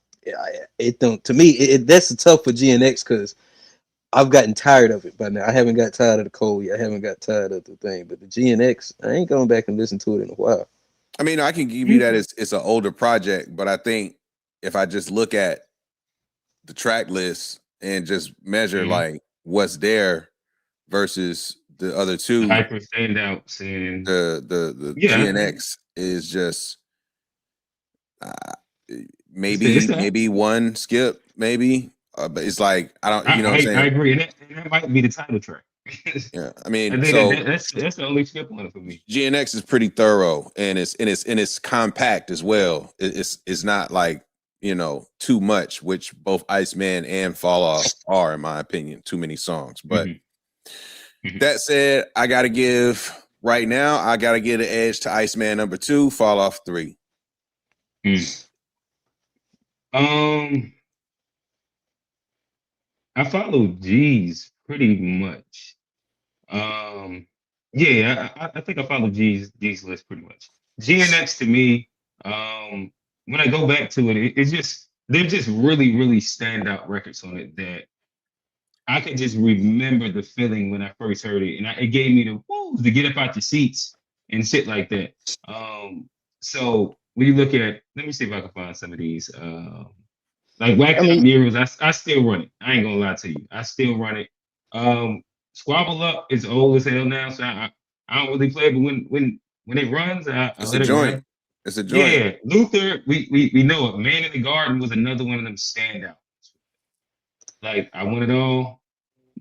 it don't to me. That's tough for GNX because I've gotten tired of it by now. I haven't got tired of the Cole yet. I haven't got tired of the thing. But the GNX, I ain't going back and listen to it in a while. I mean, I can give you that it's an older project, but I think if I just look at the track list and just measure like what's there versus the other two, hyper standouts and the GNX is just maybe one skip, maybe, but it's like I don't, you know what I'm saying? I agree, and that might be the title track. Yeah, I mean, I think so that's the only skip one for me. GNX is pretty thorough, and it's compact as well. It's not like, you know, too much, which both Iceman and Fall Off are, in my opinion, too many songs. But that said, I gotta give an edge to Iceman number 2, Fall Off 3. I follow G's pretty much. Yeah, I think I follow G's list pretty much. GNX to me, when I go back to it, it's just they're just really, really standout records on it that I could just remember the feeling when I first heard it, and it gave me the woos to get up out your seats and shit like that. So when you look at, let me see if I can find some of these. Like Whacked Out Murals, I still run it. I ain't gonna lie to you, I still run it. Squabble Up is old as hell now, so I don't really play it, but when it runs, I let it run. It's a joint. Yeah, Luther, we know it. Man in the Garden was another one of them standouts. Like I Want It All,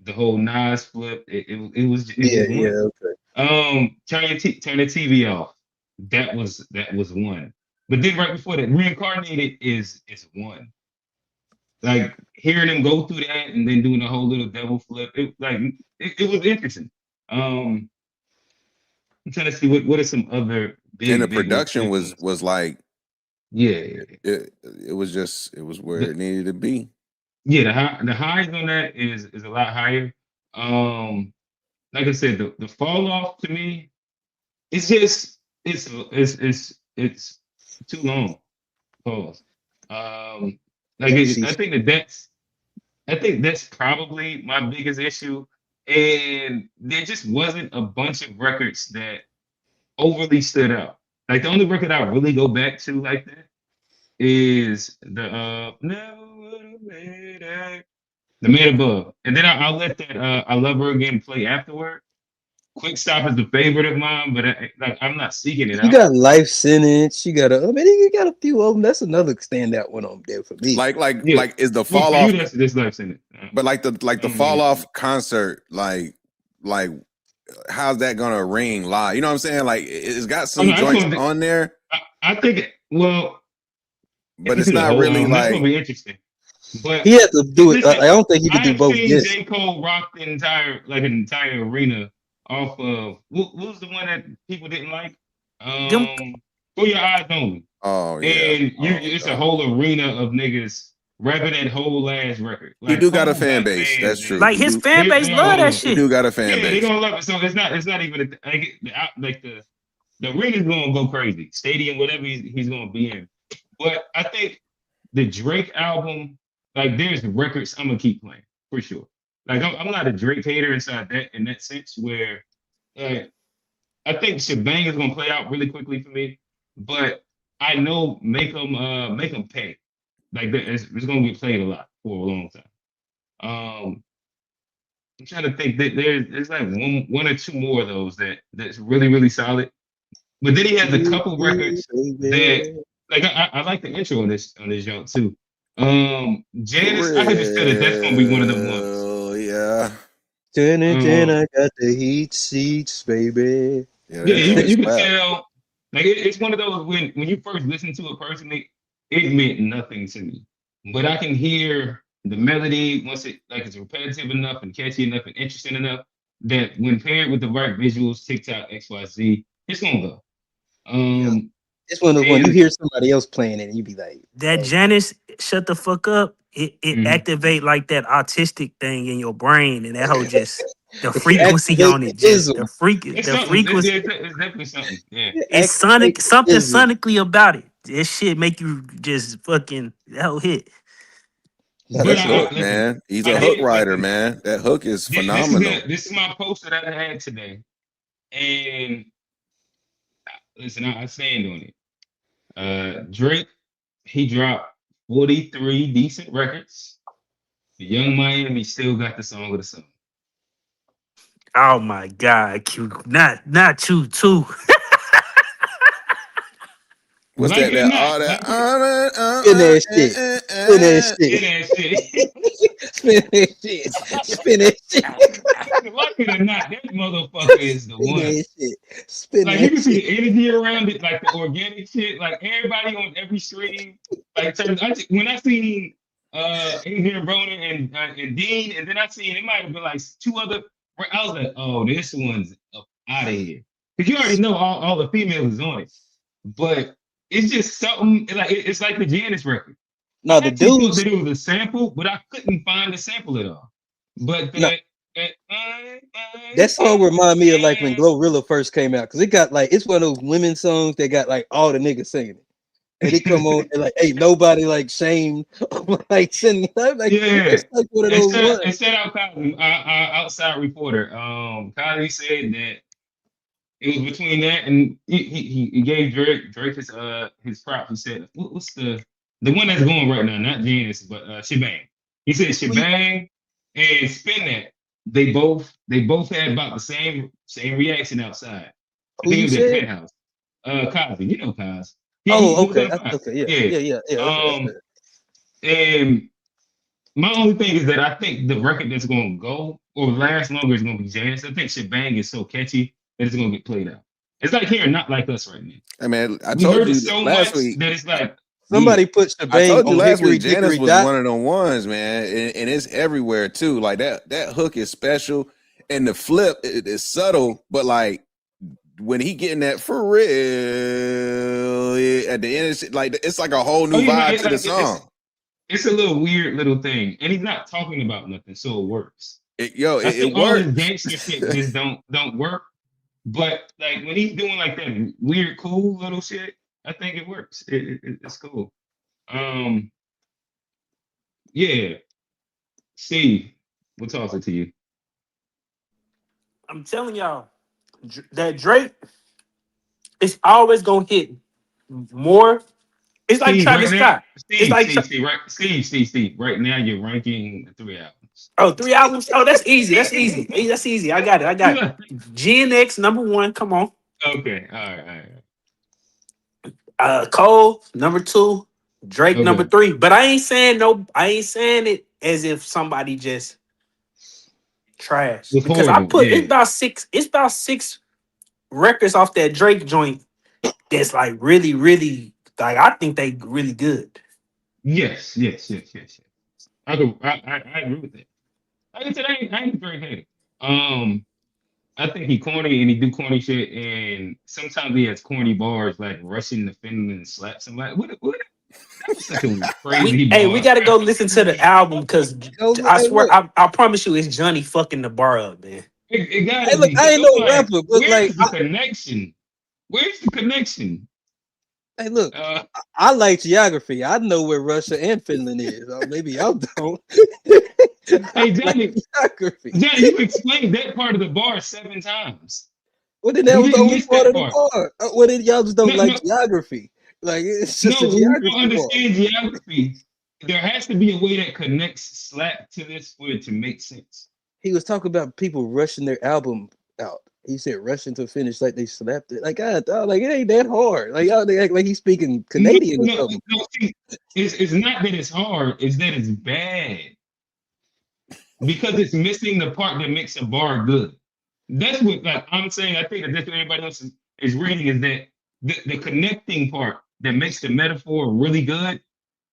the whole Nas flip, it was one. Okay. Turn the TV off. That was one. But then right before that, Reincarnated is one. Like hearing him go through that and then doing the whole little devil flip, it was interesting. I'm trying to see what are some other big. And the production was like, it was where it needed to be. Yeah, the highs on that is a lot higher. Like I said, the Fall Off to me, it's just it's too long. Pause. I think that's probably my biggest issue. And there just wasn't a bunch of records that overly stood out. Like the only record I really go back to like that is the Never Would Have Made It, The Man Above. And then I'll let that I Love Her Again play afterward. Quick Stop is the favorite of mine, but I'm not seeking it out. You got Life Sentence. You got you got a few of them. That's another standout one on there for me. Like is the Fall Off? This Life Sentence. But like the Fall Off concert, like how's that gonna ring live? You know what I'm saying? Like it's got some joints on there. I think but it's not really like that's gonna be interesting. But he had to do it. I don't think he could do both. Yes, J. Cole rocked the entire arena off of what was the one that people didn't like? For Your Eyes Only. Oh yeah. And it's a whole arena of niggas rapping that whole last record. Like, he do got a fan base. That's true. Like his fan base love that shit. He do got a fan base. They gonna love it. So it's not even the arena's gonna go crazy. Stadium, whatever he's gonna be in. But I think the Drake album, like there's records I'm gonna keep playing for sure. Like I'm not a Drake hater in that sense where I think Shebang is gonna play out really quickly for me, but I know make them pay. Like it's gonna get played a lot for a long time. I'm trying to think that there's like one or two more of those that's really, really solid. But then he has a couple records that Like I like the intro on this joint too. For Janice, I had just said that that's gonna be one of them ones. real, yeah. Dun, Um, I got the heat seats, baby. Yeah, yeah, that joint you can slap. tell. Like it's one of those when you first listen to it personally, it meant nothing to me, but I can hear the melody once it like it's repetitive enough and catchy enough and interesting enough that when paired with the right visuals, TikTok, XYZ, it's gonna go. Yeah. Um, It's one of the one you and hear somebody else playing it and you be like, That oh, Janice, shut the fuck up. It mhm. activate like that autistic thing in your brain, and that whole just the it frequency activate on the it, just ism. It's the something. frequency. It's definitely something. Yeah. It It's activate sonic, the something ism. sonically about it. This shit make you just fucking that whole hit. No, But that's That real. hook, listen. man. He's I a hook did writer, listen. man. That hook is phenomenal. This is my post that I had today, and listen, I stand on it. Drake, he dropped 43 decent records. The Young Miami still got the song of the song. Oh my god, Q, not you too. What's Like that? it or That not, all that. like it, Spin that shit. Spin that it shit. that shit. Spin that shit. Spin that shit. Like it or not, that motherfucker is the Spin one. that shit. Spin Like you that can see shit. the energy around it, like the organic shit. Like everybody on every stream. Like when I seen Adrian Broner and Dean, and then I seen it might have been like two other. I was like, oh, this one's up out of here because you already know all the females is on it, but it's just something like it's like the Janice record. I No, the actually thought dudes. that it was a sample, but I couldn't find the sample at all. But No, that that song remind me of like when Glorilla first came out because it got like it's one of those women songs that got like all the niggas singing it. And it come on and like ain't nobody like shamed like singing. I'm like yeah, it's like one of those and ones. shout out Cosby, our outside reporter. Cosby said that it was between that and he gave Drake his prop. He said, what's the one that's going right now? Not Janice, but Shebang. He said Shebang and Spin That. They both had about the same reaction outside. I Who think it you was at said? Penthouse. Cosby, you know Cos. Oh, He was okay. unpopular. Okay, yeah, Yeah. yeah, yeah, yeah. That's Um, fair. and my only thing is that I think the record that's going to go or last longer is going to be Janice. I think Shebang is so catchy that it's going to get played out. It's like hearing Not Like Us right now. Hey man, I We told heard it you so last much week. that it's like, yeah. Somebody put I Shebang told you on last Hickory week. Janice Dickory was Dock. one of them ones, man, and it's everywhere too. Like that hook is special, and the flip is subtle, but like when he getting that for real at the end, like it's like a whole Oh, new yeah, no, vibe to the song. it's a little weird little thing. And he's not talking about nothing, so it works. I It think all his works. gangster shit just don't work. But like when he's doing like that weird, cool little shit, I think it works. It's cool. Um, yeah. Steve, we'll toss it to you. I'm telling y'all that Drake is always gonna hit more. It's like Steve, right Travis now, Scott. It's like Steve. Right now, you're ranking the three albums. oh 3 albums. Oh, that's easy. That's easy. That's easy. I got it. I got it. GNX #1. Come on. Okay, all right. Cole #2. Drake Okay, #3. But I ain't saying no. I ain't saying it as if somebody just trash it's because I horrible. put Yeah. it's about six records off that Drake joint that's like really like I think they really good. Yes. I agree with that. Like I said, I ain't very hater. Um, I think he corny and he do corny shit, and sometimes he has corny bars like rushing the Finland and slap somebody. What? That was such a crazy We bar. gotta go listen to the album because Go I hey swear look, I promise you it's Johnny fucking the bar up, man. It hey gotta look, be I because ain't I'm no like, rapper, but like where's the connection? Where's the connection? hey look, Uh, I like geography. I know where Russia and Finland is. Or maybe y'all don't. I hey like Johnny, geography. you explained that part of the bar 7 times. Well, then that We was the didn't only miss part that of the part. bar. Well, then y'all just don't No, like no, geography. Like it's just a no. When you don't geography bar. understand geography, there has to be a way that connects slap to this for it to make sense. He was talking about people rushing their album out. He said rushing to finish like they slapped it. Like God, dog, like it ain't that hard. Like y'all they act like he's speaking Canadian or something. See, it's not that it's hard, it's that it's bad. Because it's missing the part that makes a bar good. That's what like I'm saying. I think that that's what everybody else is reading is that the connecting part that makes the metaphor really good,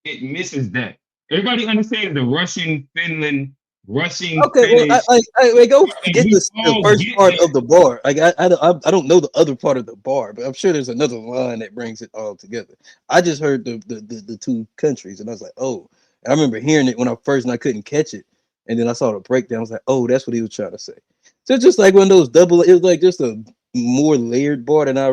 it misses that. Everybody understands the Russian, Finland, Russian, Okay, well, Finnish. I go Like get we the all first get part that. of the bar. Like I don't know the other part of the bar, but I'm sure there's another line that brings it all together. I just heard the two countries, and I was like, oh. And I remember hearing it when I first, and I couldn't catch it, and then I saw the breakdown. I was like, oh, that's what he was trying to say. So it's just like one of those double. It was like just a more layered bar than I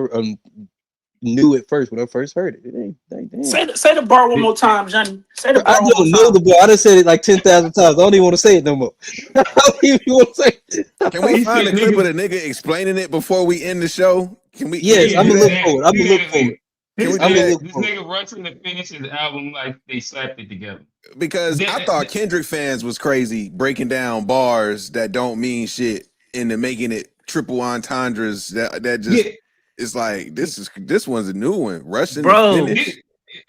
knew at first when I first heard it. It ain't like damn. Say the bar one more time, Johnny. Say the I bar one more don't know the time. bar. I done said it like 10,000 times. I don't even want to say it no more. I don't even want to say it. Can we He find said, a clip of nigga, the nigga explaining it before we end the show? Can we Yes, yeah, can we I'm do gonna do look that? that. for it. I'm Do gonna look that for it. Can we This do I'm gonna that? nigga, look this for it. nigga Russian to finish his album like they slapped it together. Because I thought That, Kendrick fans was crazy breaking down bars that don't mean shit into making it triple entendres that just yeah, it's like this one's a new one. Russian to Bro, finish.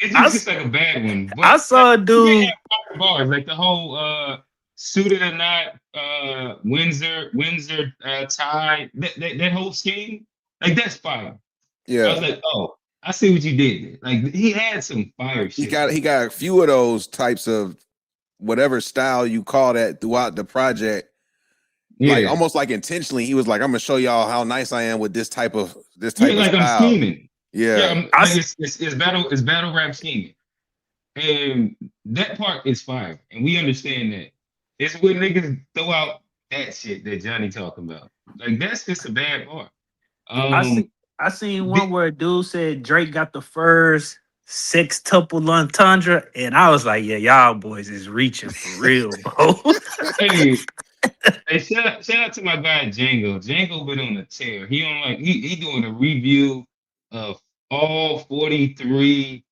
it I, just s- gets like a bad one. I But like saw a you can't dude. have five bars. Like the whole suited or not, Windsor tie, that whole scheme, like that's fire. I was Yeah. like, oh, I see what you did there. Like he had some fire He shit got there. he got a few of those types of whatever style you call that throughout the project. Like Yeah. almost like intentionally, he was like, "I'm gonna show y'all how nice I am with this Yeah, type of like I'm style." scheming. Yeah, Yeah, I like s- it's battle rap scheming. And that part is fire. And we understand that. It's when niggas throw out that shit that Johnny talking about. Like that's just a bad part. I see. Um I seen one the- where a dude said Drake got the first sextuple entendre, and I was like, "Yeah, y'all boys is reaching for real, bro." hey, shout out to my guy Django. Django been on the tear. He on like he doing a review of all 43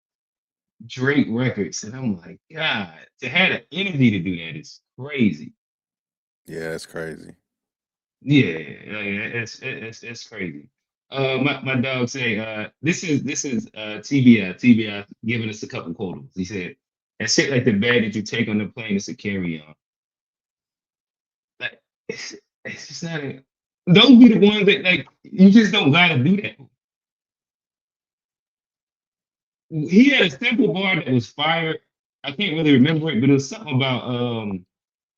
Drake records. And I'm like, God, to have the energy to do that is crazy. yeah, that's crazy. Yeah, like, it's crazy. My dog say, this is TBI giving us a couple quotes. He said, that shit like the bag that you take on the plane is a carry on. Like it's just not a, those be the ones that like you just don't gotta do that. He had a simple bar that was fire. I can't really remember it, but it was something about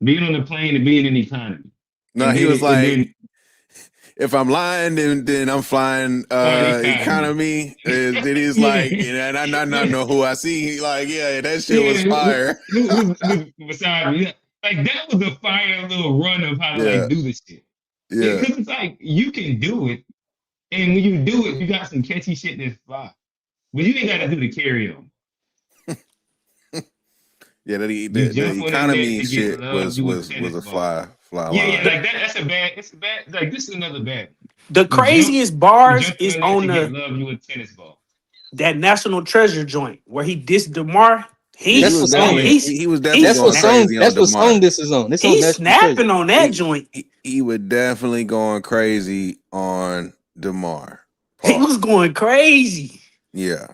being on the plane and being in economy. No, he was And like, then if I'm lying, then I'm flying flying economy. economy. Then he's like, Yeah. and I not know who I see. He like, yeah, that shit was Yeah, fire. who's beside me? Yeah. Like that was a fire little run of how to Yeah, like do this shit. yeah, Because it's like you can do it, and when you do it, you got some catchy shit that's fly. But you ain't got to do the carry on. yeah. You The jump on the net economy to get shit love you a tennis was a ball. fly Yeah, line. like that. That's a bad. It's a bad. Like this is another bad. The You jump, craziest you bars jump on is the net on to get the love you a tennis ball. that National Treasure joint where he dissed Demar. Yeah, He he That's was what snap. song. Yeah, definitely he was definitely That's what going song. crazy on That's what song Demar. this is on. It's on He's National Treasure. snapping on that joint. He was definitely going crazy on Demar. He was Pause. going crazy. Yeah,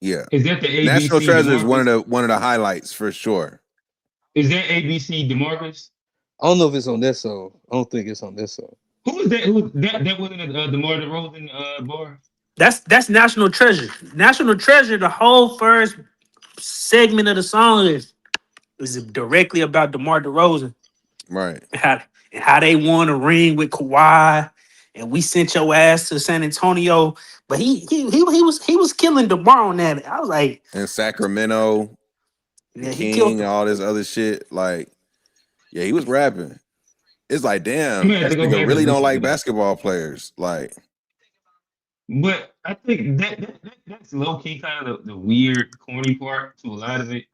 yeah. is that the National ABC Treasure is Demarcus? one of the highlights for sure. Is that ABC Demarcus? I don't know if it's on that song. I don't think it's on that song. Who was that? Who that wasn't a DeMar DeRozan bar? That's National Treasure. National Treasure. The whole first segment of the song is directly about DeMar DeRozan Right. and how they won a ring with Kawhi, and we sent your ass to San Antonio. But he was killing DeMar on that. I was like, And Sacramento, the yeah, he killed King, him. all this other shit. Like, yeah, he was rapping. It's like, I'm damn, gonna have to this go nigga back and really don't listen to like that. basketball players. Like, But I think that's low key kind of the weird, corny part to a lot of it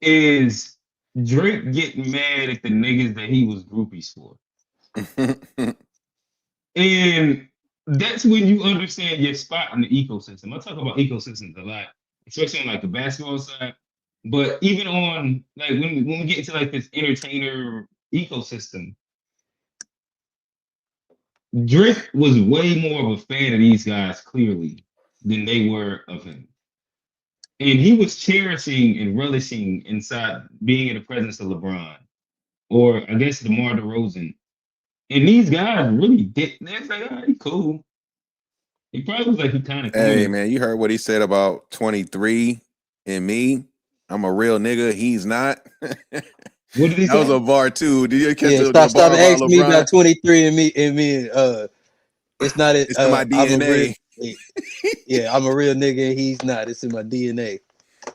is Drake getting mad at the niggas that he was groupies for. And that's when you understand your spot in the ecosystem. I talk about ecosystems a lot, especially on like the basketball side. But even on like when we get into like this entertainer ecosystem, Drake was way more of a fan of these guys, clearly, than they were of him. And he was cherishing and relishing inside being in the presence of LeBron or against DeMar DeRozan. And these guys really did. They're like, he cool. He probably was like, he kind of cool. Hey, man, you heard what he said about 23 and me? I'm a real nigga. He's not. What did he say? That was a bar too. Did you catch stop asking me about 23 and me it's not it. It's in my DNA. Yeah, I'm a real nigga and he's not. It's in my DNA.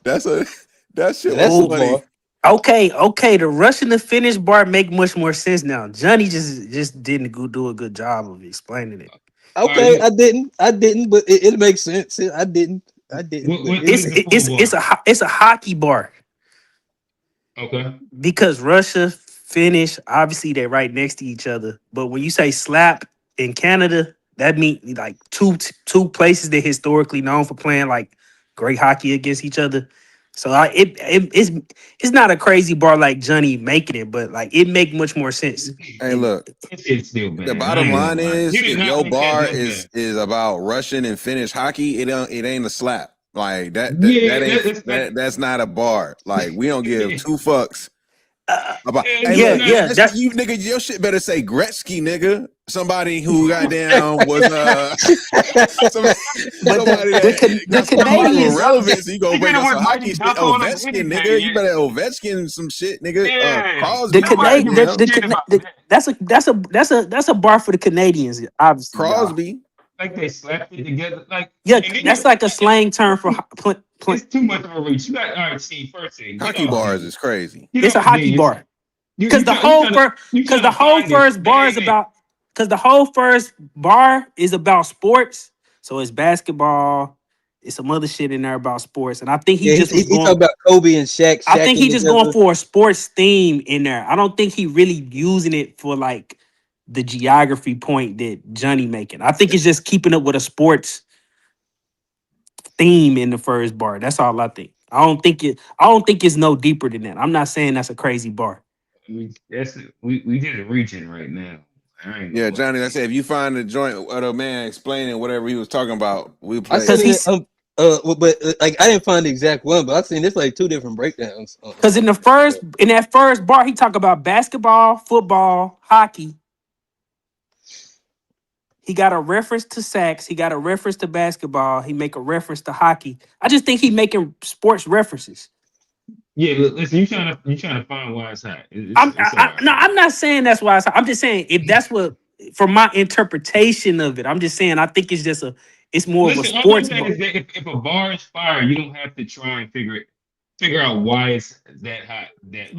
That's shit. That's was funny. Okay. The Russian to finish bar make much more sense now. Johnny just didn't do a good job of explaining it. Okay, I didn't, but it makes sense. I didn't. It's a hockey bar. Okay. Because Russia, Finnish, obviously they're right next to each other. But when you say slap in Canada, that means like two places that historically known for playing like great hockey against each other. So it's not a crazy bar like Johnny making it, but like it make much more sense. Hey, look, it's still bad. The bottom line is if your bar is about Russian and Finnish hockey, it ain't a slap. Like that's not a bar. Like we don't give two fucks about. You nigga, your shit better say Gretzky, nigga. Somebody who goddamn was the Canadians relevance. You go bring us some hockey shit. Ovechkin, nigga. You better Ovechkin some shit, nigga. Crosby, that's a bar for the Canadians, obviously. Crosby. Like they slapped it together, like that's like a slang term for. It's too much of a reach. You got all right. See, first thing, hockey bars is crazy. It's a hockey bar because the whole first bar is about. Because the whole first bar is about sports, so it's basketball. It's some other shit in there about sports, and I think he talking about Kobe and Shaq. I think he just going for a sports theme in there. I don't think he really using it for like the geography point that Johnny making. I think it's just keeping up with a sports theme in the first bar. That's all I think. I don't think it's no deeper than that. I'm not saying that's a crazy bar. We did a region right now. Yeah, Johnny. I said if you find the joint of the man explaining whatever he was talking about, we play. But like I didn't find the exact one, but I've seen this like two different breakdowns. Because in that first bar, he talk about basketball, football, hockey. He got a reference to sax. He got a reference to basketball. He make a reference to hockey. I just think he making sports references. Yeah, listen, you trying to find why it's hot. I'm not saying that's why it's hot. I'm just saying if that's what, from my interpretation of it, I'm just saying I think it's just it's more of a sports bar. If a bar is fire, you don't have to try and figure out why it's that hot.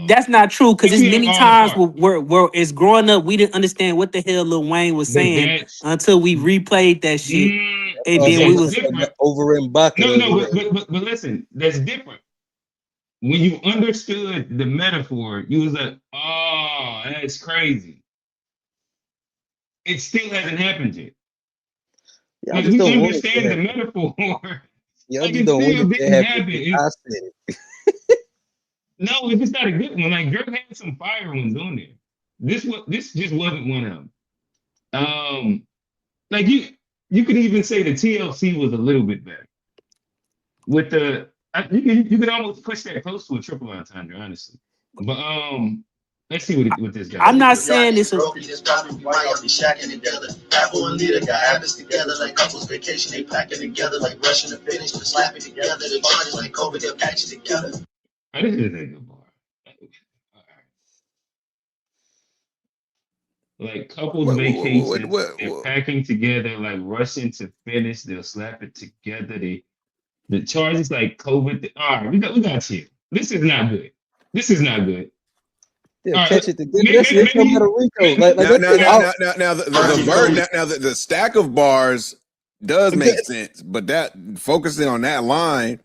That's not true because there's many times where it's growing up, we didn't understand what the hell Lil Wayne was saying until we replayed that shit, and then we was over in Baca. No, but listen, that's different. When you understood the metaphor, you was like, "Oh, that's crazy." It still hasn't happened yet. Yeah, like, you understand the metaphor. Yeah, I just don't want it to happen. I said it. No, if it's not a good one, like Dirk had some fire ones on there. This just wasn't one of them. Like you could even say the TLC was a little bit better. With the you could almost push that close to a triple entendre, honestly. But let's see what this guy. I'm not saying this is. This probably why y'all be shacking together. Apple and Lita got habits together like couples vacation. They packing together like Russian to finish, just slapping together. They party like COVID, they'll catch it together. This is a good bar. Like couples vacation, they're packing together like Russian to finish. They'll slap it together. The charges like COVID. All right, we got chill. This is not good. Yeah, catch it together. That's no matter Rico. The stack of bars does make sense, but that focusing on that line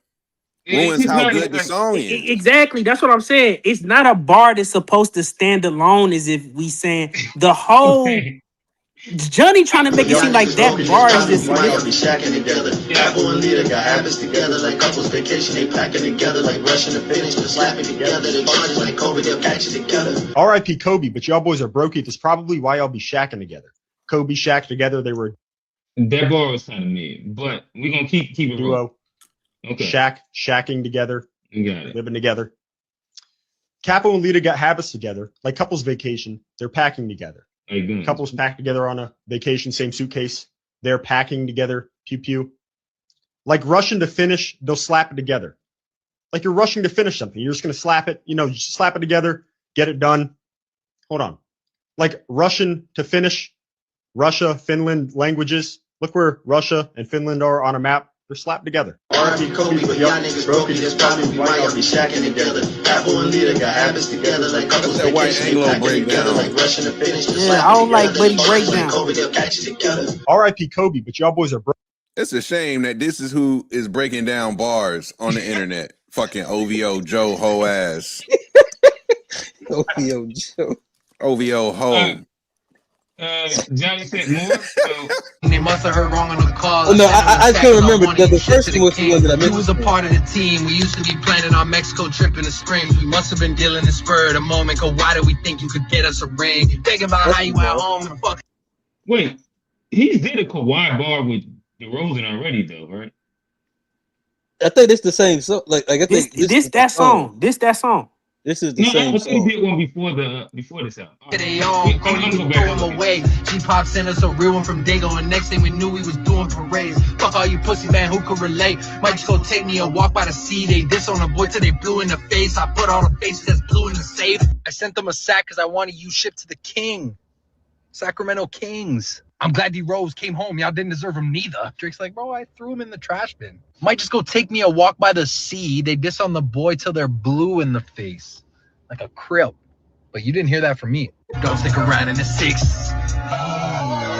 ruins how good the song is. Exactly, that's what I'm saying. It's not a bar that's supposed to stand alone. As if we saying the whole. Johnny trying to make it seem like that bar is just. Y'all be shacking together. Apple and Lita got habits together like couples vacation. They packing together like Russian to finish, just slapping together. They party like COVID, they'll catch it together. R.I.P. Kobe, but y'all boys are broke. That's probably why y'all be shacking together. Kobe, Shaq together. They were That bar was kind of mid, but we're gonna keep a it rolling. duo. Okay, Shaqing together, you got it. living together. Capo and Lita got habits together, like couples vacation. They're packing together. Like guns. Couples pack together on a vacation, same suitcase. They're packing together, pew pew. Like rushing to finish, they'll slap it together. Like you're rushing to finish something. You're just going to slap it, just slap it together, get it done. Hold on. Like Russian to finish, Russia, Finland languages. Look where Russia and Finland are on a map. They're slapped together. R.I.P. Kobe, but y'all niggas broken. That's probably why y'all be shacking together. Capo and Lita got habits together like couples That white vacation. They Anglo packing together breakdown. like Russian to finish. Yeah, I don't like Buddy breakdown. Kobe, they'll catch you together. R.I.P. Kobe, but y'all boys are broken. It's a shame that this is who is breaking down bars on the internet. Fucking OVO Joe ho ass. OVO Joe. OVO ho. Johnny said more. So They must have heard wrong on the call. Oh, no, I couldn't remember. The first one was the one that I He mentioned. was a part of the team. We used to be planning our Mexico trip in the spring. We must have been dealing the spur of the moment. Cause why did we think you could get us a ring? Thinking about how you went home and fuck. wait, he did a Kawhi bar with DeRozan already, though, right? I think it's the same song. Like I think This that song. This that song. This is the No, same I thought he song. did one before this album. All right. They all I'm Cody gonna go threw back. him away. G-Pop sent us a real one from Dago, and next thing we knew we was doing parades. Fuck all you pussy man who could relate. Might just go take me a walk by the sea. They diss on the boy till they blue in the face. I put all the faces that's blue in the safe. I sent them a sack because I wanted you shipped to the king. Sacramento Kings. I'm glad D-Rose came home. Y'all didn't deserve him neither. Drake's like, bro, I threw him in the trash bin. Might just go take me a walk by the sea. They diss on the boy till they're blue in the face. Like a crip. But you didn't hear that from me. Don't stick around in the six.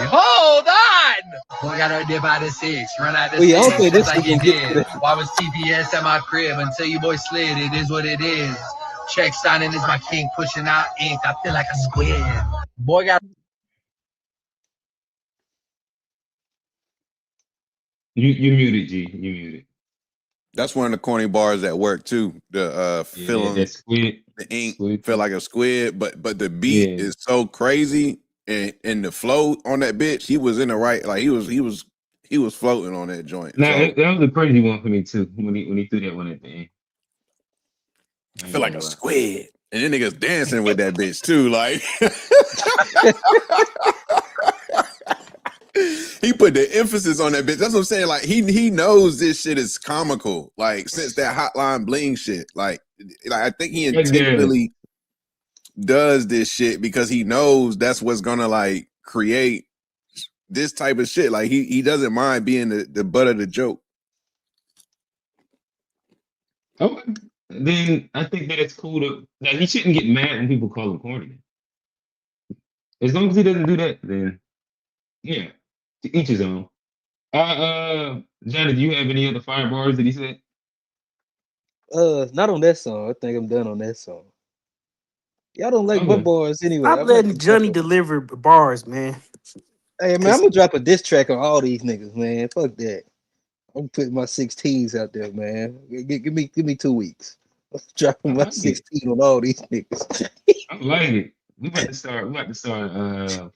Hold on! Boy got her dip by the six. Run out the Well, yeah, I don't six. think this Just like is you gonna get to did. that. Why was TPS at my crib until you boy slid? It is what it is. Check signing is my king pushing out ink. I feel like a squid. Boy got You muted, G. You muted. That's one of the corny bars at work too. The Yeah, feeling that's squid. the ink Squid. feel like a squid, but the beat Yeah. is so crazy and the flow on that bitch. He was in the right, like he was floating on that joint. Now So that was a crazy one for me too when he threw that one at the end. I feel like a squid, and then niggas dancing with that bitch too. Like he put the emphasis on that bitch. That's what I'm saying. Like he knows this shit is comical. Like since that Hotline Bling shit. Like I think he intentionally does this shit because he knows that's what's gonna like create this type of shit. Like he doesn't mind being the butt of the joke. Okay. Then I think that it's cool to that he shouldn't get mad when people call him corny. As long as he doesn't do that, then yeah, to each his own. Johnny, do you have any other fire bars that he said? Not on that song. I think I'm done on that song. Y'all don't like my Okay. bars anyway. Stop I'm letting not- Johnny deliver bars, man. Hey man, I'm gonna drop a diss track on all these niggas, man. Fuck that. I'm putting my 16s out there, man. Give me 2 weeks. I'm dropping my like it. 16 on all these niggas. I like it. We about to start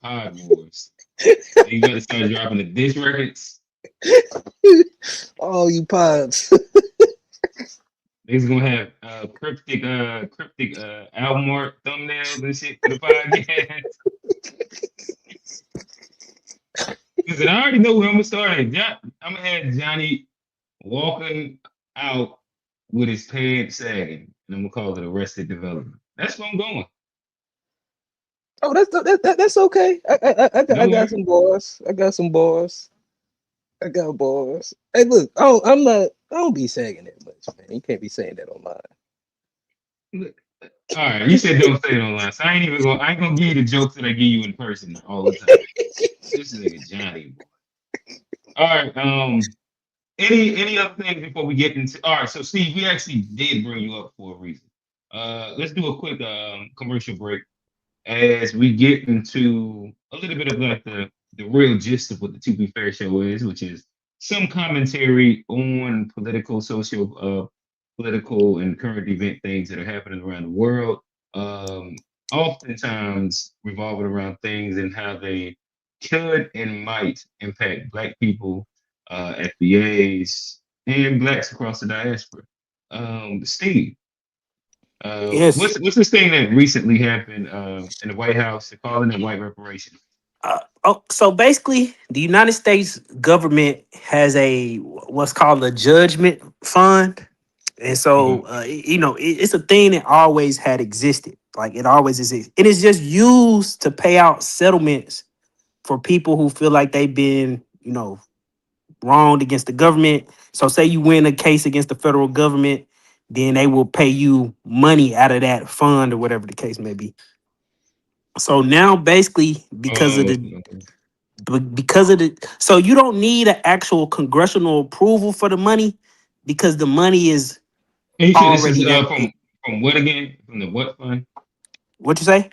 pod wars. You got to start dropping the diss records. All you pods. Niggas gonna have cryptic album art thumbnails and shit for the podcast. Listen, I already know where I'm gonna start at. I'm gonna have Johnny walking out with his pants sagging, and I'm gonna call it Arrested Development. That's where I'm going. Oh, that's okay. I got some bars. I got bars. Hey, look, I don't be saying that much, man. You can't be saying that online. All right, you said don't say it online, so I ain't gonna give you the jokes that I give you in person all the time. This is nigga Johnny. All right, any other things before we get into? All right, so Steve, we actually did bring you up for a reason. Let's do a quick commercial break as we get into a little bit of like the real gist of what the To Be Fair show is, which is some commentary on political, political and current event things that are happening around the world. Oftentimes revolving around things and how they could and might impact Black people, FBAs, and Blacks across the diaspora. Steve, Yes. what's this thing that recently happened in the White House? They're calling it white reparations. So basically, the United States government has a what's called a judgment fund, and so Okay. it's a thing that always had existed. Like it always exists. It is just used to pay out settlements for people who feel like they've been wronged against the government. So say you win a case against the federal government, then they will pay you money out of that fund or whatever the case may be. So now basically Okay. because of the so you don't need an actual congressional approval for the money because the money is And you said this is already there. from what again? From the what fund? What you say?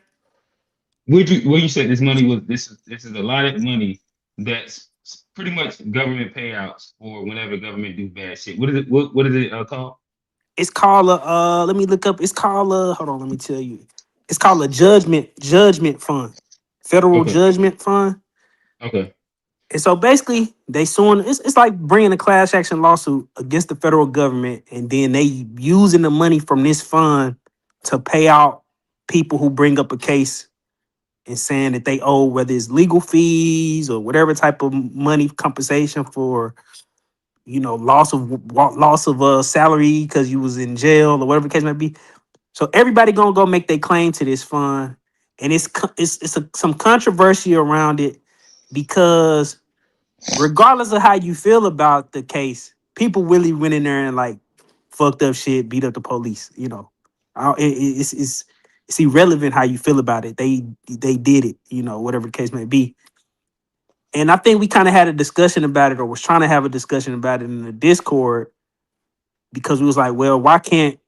Where you said this money was this is a lot of money that's pretty much government payouts for whenever government do bad shit. What is it? What is it called? It's called a let me look up. It's called a hold on, let me tell you. It's called a judgment fund. Federal Okay. judgment fund. Okay. And so basically, they suing. It's like bringing a class action lawsuit against the federal government, and then they using the money from this fund to pay out people who bring up a case and saying that they owe whether it's legal fees or whatever type of money compensation for loss of salary because you was in jail or whatever the case may be. So everybody gonna go make their claim to this fund, and some controversy around it because regardless of how you feel about the case, people really went in there and like fucked up shit, beat up the police. It's irrelevant how you feel about it. They did it. Whatever the case may be. And I think we kind of had a discussion about it, or was trying to have a discussion about it in the Discord because we was like, well, why can't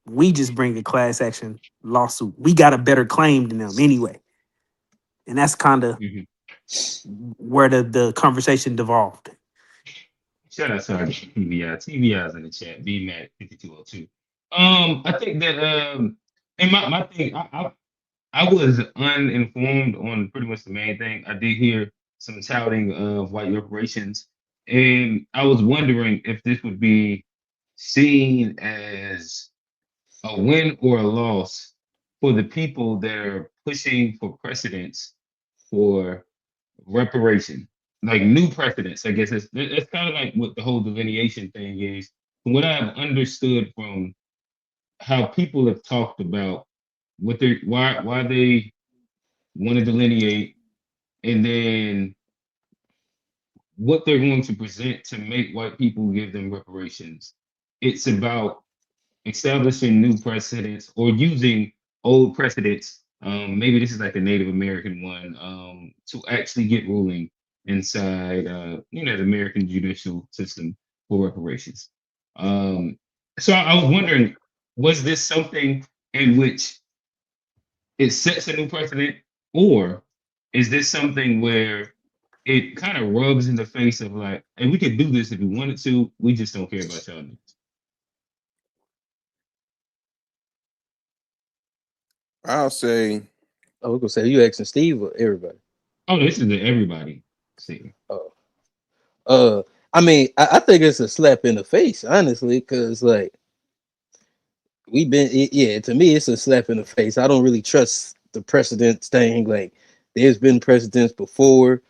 we just bring a class action lawsuit? We got a better claim than them anyway, and that's kind of Hmm. where the conversation devolved. Shout out to our TVI. TVI's in the chat. BMAC 5202. I think that and my thing, I was uninformed on pretty much the main thing. I did hear some touting of white reparations, and I was wondering if this would be seen as a win or a loss for the people that are pushing for precedents for reparation, like new precedents. I guess it's kind of like what the whole delineation thing is. From what I've understood from how people have talked about what they why they want to delineate, and then what they're going to present to make white people give them reparations. It's about establishing new precedents or using old precedents. Maybe this is like the Native American one, to actually get ruling inside, the American judicial system for reparations. Um, so I was wondering, was this something in which it sets a new precedent, or is this something where it kind of rubs in the face of like, and we could do this if we wanted to, we just don't care about y'all niggas. I'll say, I was gonna say you asking Steve or everybody. Oh, this is the everybody scene. Oh, uh, I mean, I think it's a slap in the face, honestly, because like yeah. To me, it's a slap in the face. I don't really trust the precedent thing. Like, there's been precedents before.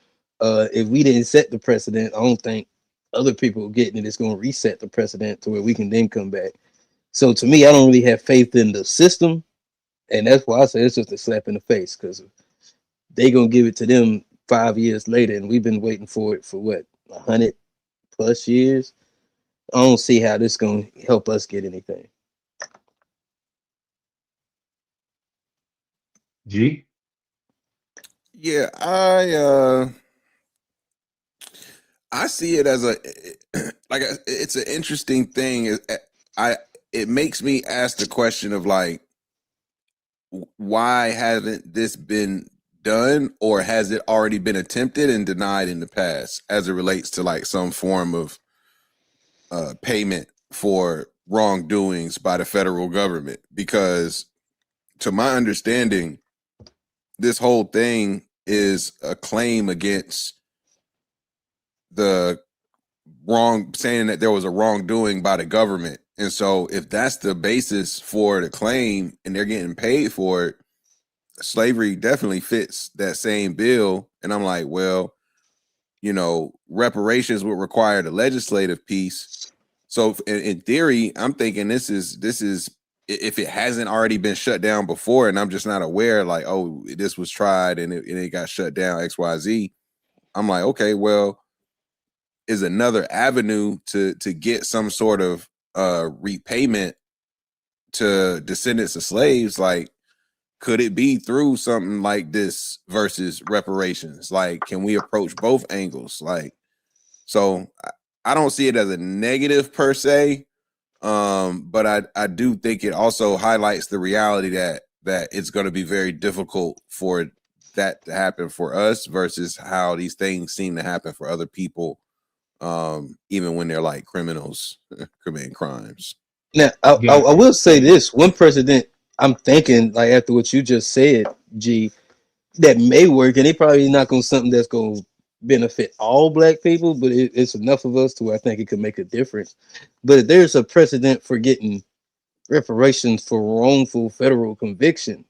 If we didn't set the precedent, I don't think other people getting it is going to reset the precedent to where we can then come back. So to me, I don't really have faith in the system, and that's why I say it's just a slap in the face because they gonna give it to them 5 years later, and we've been waiting for it for what 100+ years. I don't see how this gonna help us get anything. G. yeah, I see it as a it's an interesting thing. It makes me ask the question of like, why hasn't this been done, or has it already been attempted and denied in the past as it relates to like some form of payment for wrongdoings by the federal government? Because to my understanding, this whole thing is a claim against the wrong, saying that there was a wrongdoing by the government. And so if that's the basis for the claim and they're getting paid for it, slavery definitely fits that same bill. And I'm like, well, reparations would require the legislative piece. So in theory, I'm thinking this is if it hasn't already been shut down before, and I'm just not aware, like, oh, this was tried and it got shut down, XYZ. I'm like, okay, well, is another avenue to get some sort of repayment to descendants of slaves. Like, could it be through something like this versus reparations? Like, can we approach both angles? Like, so I don't see it as a negative per se, but I do think it also highlights the reality that it's going to be very difficult for that to happen for us versus how these things seem to happen for other people, even when they're like criminals committing crimes. Now, I will say this: one precedent I'm thinking, like after what you just said, G, that may work, and it probably not gonna something that's gonna benefit all black people, but it's enough of us to where I think it could make a difference. But if there's a precedent for getting reparations for wrongful federal conviction,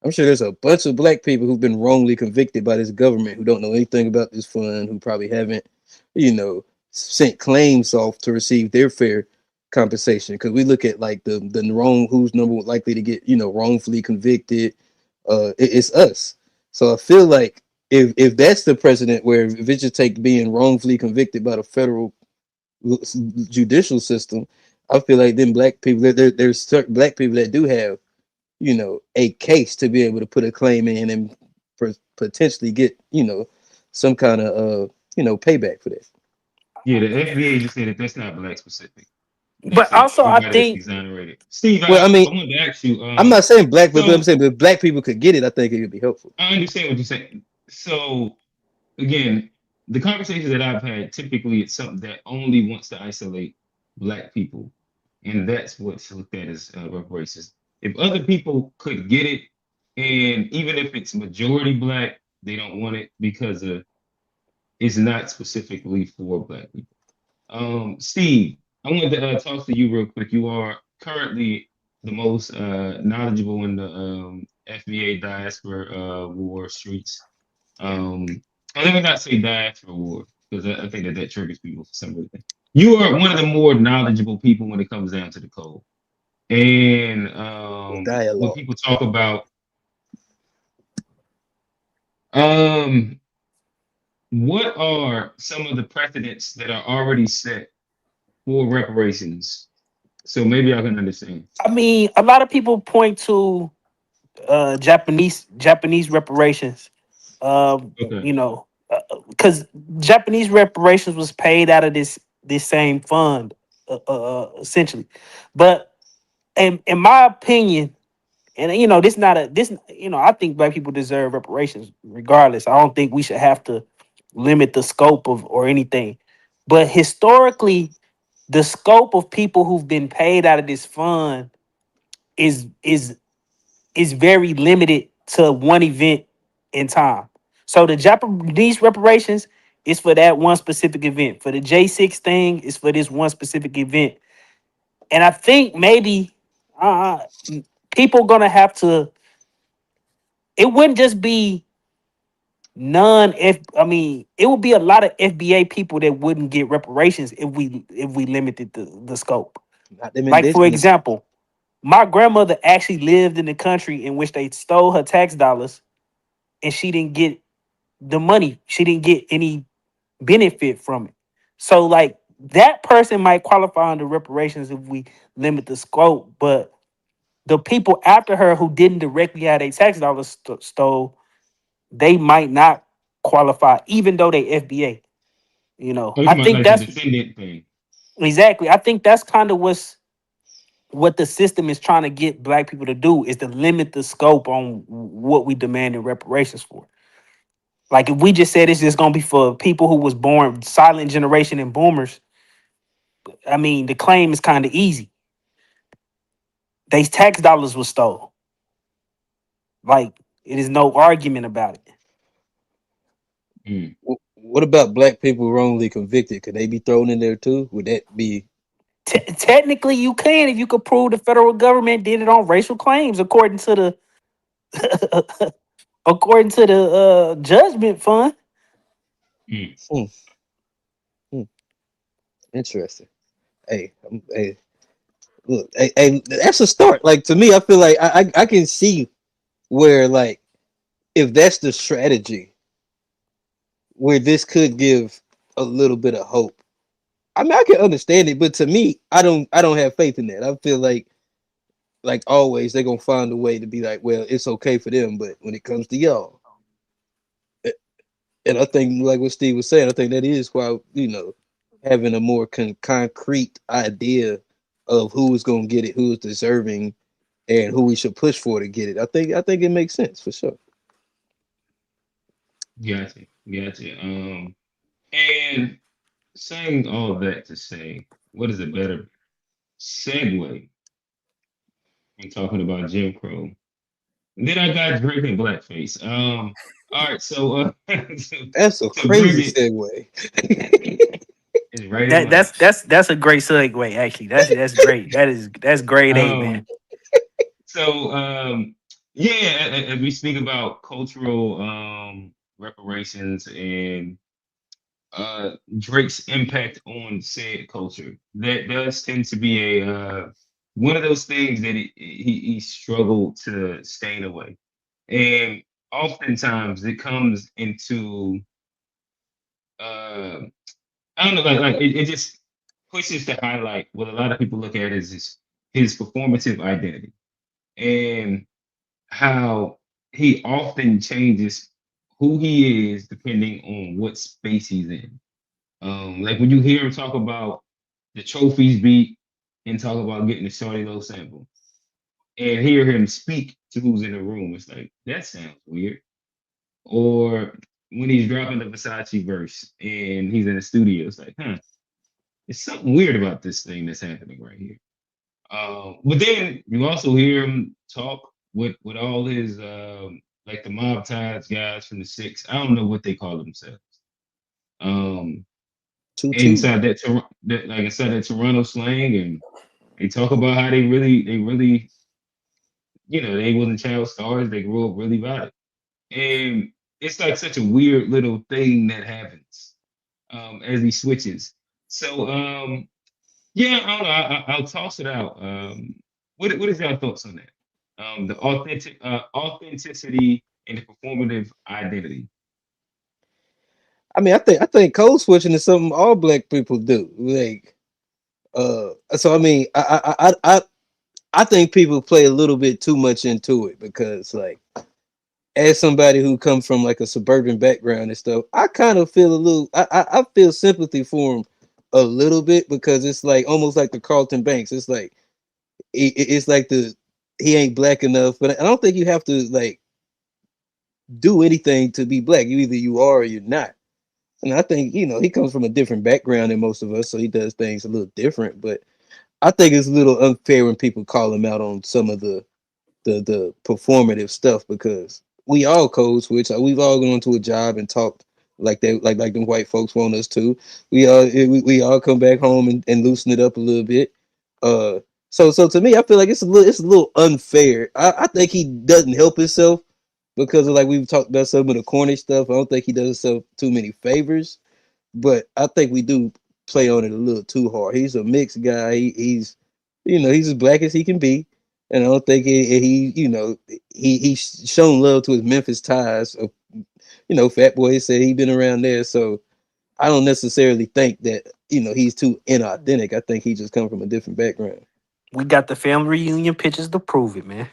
I'm sure there's a bunch of black people who've been wrongly convicted by this government who don't know anything about this fund, who probably haven't, sent claims off to receive their fair compensation. Because we look at like the wrong who's number likely to get wrongfully convicted. It's us. So I feel like if that's the precedent, where if it just take being wrongfully convicted by the federal judicial system, I feel like then black people, there's certain black people that do have a case to be able to put a claim in and potentially get some kind of payback for that. Yeah, the FBA just said that that's not black specific. They But said also, I everybody that's think exonerated. Steve, Well, I I mean, wanted to ask you. I'm not saying black, but I'm So saying if black people could get it, I think it would be helpful. I understand what you're saying. So again, the conversations that I've had, typically it's something that only wants to isolate black people, and that's what's looked at as reparations. If other people could get it, and even if it's majority black, they don't want it because it's not specifically for black people. Steve, I wanted to talk to you real quick. You are currently the most knowledgeable in the FBA diaspora war streets. Um, let me not say diaspora war, because I think that triggers people for some reason. You are one of the more knowledgeable people when it comes down to the code. And when Dialogue. people talk about um, what are some of the precedents that are already set for reparations, so maybe I can understand. I mean, a lot of people point to Japanese reparations. Okay. You know, because Japanese reparations was paid out of this same fund, essentially. But in my opinion, and this not a this I think black people deserve reparations regardless. I don't think we should have to limit the scope of or anything. But historically, the scope of people who've been paid out of this fund is is is very limited to one event in time. So the Japanese reparations is for that one specific event. For the J6 thing, is for this one specific event. And I think maybe uh, people gonna have to. It wouldn't just be none. If I mean, it would be a lot of FBA people that wouldn't get reparations if we limited the scope. Not them Like for indigenous. example, my grandmother actually lived in the country in which they stole her tax dollars, and she didn't get the money. She didn't get any benefit from it. So like that person might qualify under reparations if we limit the scope, but the people after her who didn't directly have their tax dollars stole, they might not qualify, even though they FBA. Oh, you I talking about think like the that's descendant thing? exactly. I think that's kind of what the system is trying to get black people to do is to limit the scope on what we demand in reparations for. Like if we just said it's just gonna be for people who was born silent generation and boomers, I mean the claim is kind of easy. They tax dollars was stole. Like it is no argument about it. Mm. What about black people wrongly convicted? Could they be thrown in there too? Would that be Technically, you can if you could prove the federal government did it on racial claims, according to the according to the judgment fund. Mm. hmm, hmm, interesting? Hey, look, hey, that's a start. Like to me, I feel like I can see where like if that's the strategy, where this could give a little bit of hope. I mean, I can understand it, but to me, I don't have faith in that. I feel like always they're gonna find a way to be like, well, it's okay for them, but when it comes to y'all, a- and I think like what Steve was saying, I think that is why having a more concrete idea of who is gonna get it, who is deserving, and who we should push for to get it. I think it makes sense for sure. Gotcha. Gotcha. And saying all that to say, what is a better segue when talking about Jim Crow? And then I got Drake and blackface. All right, so That's a to bring crazy it, segue. it's right in That line. that's a great segue. Actually, that's great. That's grade A, man. Um, so yeah, as we speak about cultural reparations and Drake's impact on said culture, that does tend to be a one of those things that he struggled to stay away, and oftentimes it comes into uh, I don't know, like it just pushes to highlight what a lot of people look at as his performative identity and how he often changes who he is depending on what space he's in. Like when you hear him talk about the trophies beat and talk about getting the shorty low sample and hear him speak to who's in the room, it's like that sounds weird. Or when he's dropping the Versace verse and he's in the studio, it's like, there's something weird about this thing that's happening right here. But then you also hear him talk with all his like the mob ties guys from the six. I don't know what they call themselves. Um, Tutu. inside that like inside that Toronto slang, and they talk about how they really, they wasn't child stars. They grew up really violent, and it's like such a weird little thing that happens as he switches. So yeah, I don't know. I'll toss it out. What is your thoughts on that? The authenticity and the performative identity. I mean, I think code switching is something all black people do. Like, so I mean, I think people play a little bit too much into it because, like, as somebody who comes from like a suburban background and stuff, I kind of feel a little. I feel sympathy for him a little bit because it's like almost like the Carlton Banks. It's like it's like he ain't black enough, but I don't think you have to like do anything to be black. You are or you're not. And I think he comes from a different background than most of us, so he does things a little different. But I think it's a little unfair when people call him out on some of the performative stuff because we all code switch. We've all gone to a job and talked like they like them white folks want us to. We all come back home and loosen it up a little bit. Uh, so to me, I feel like it's a little unfair. I think he doesn't help himself because of like we've talked about some of the corny stuff. I don't think he does himself too many favors, but I think we do play on it a little too hard. He's a mixed guy. He's as black as he can be, and I don't think he's shown love to his Memphis ties. Fat Boy said he been around there, so I don't necessarily think that he's too inauthentic. I think he just come from a different background. We got the family reunion pictures to prove it, man.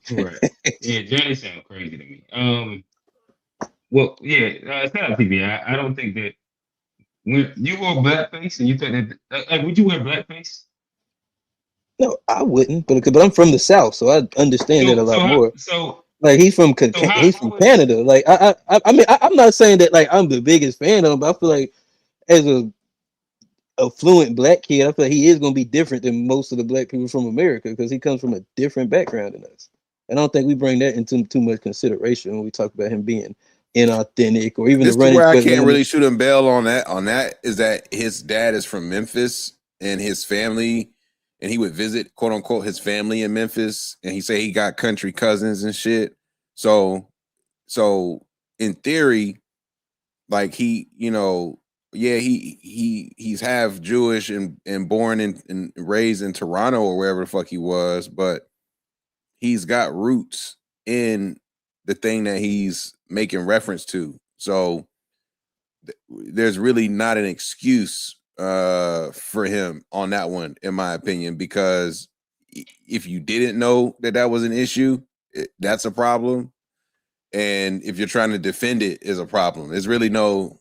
Correct. Yeah, Johnny sounds crazy to me. Well, yeah, it's not a TV. I don't think that when you wore blackface and you thought that, like, would you wear blackface? No, I wouldn't, but I'm from the South, so I understand it a So so lot how more. so Like so he's how from would Canada. Like I mean I'm not saying that like I'm the biggest fan of him, but I feel like as a fluent black kid, I feel like he is gonna be different than most of the black people from America because he comes from a different background than us. And I don't think we bring that into too much consideration when we talk about him being inauthentic or even This the is running. where I can't really shoot him bail on that. On that is that his dad is from Memphis and his family, and he would visit quote unquote his family in Memphis, and he say he got country cousins and shit. So in theory, like he, yeah, he's half Jewish and born and raised in Toronto or wherever the fuck he was, but he's got roots in the thing that he's making reference to. So there's really not an excuse for him on that one, in my opinion, because if you didn't know that was an issue, that's a problem. And if you're trying to defend it, is a problem. There's really no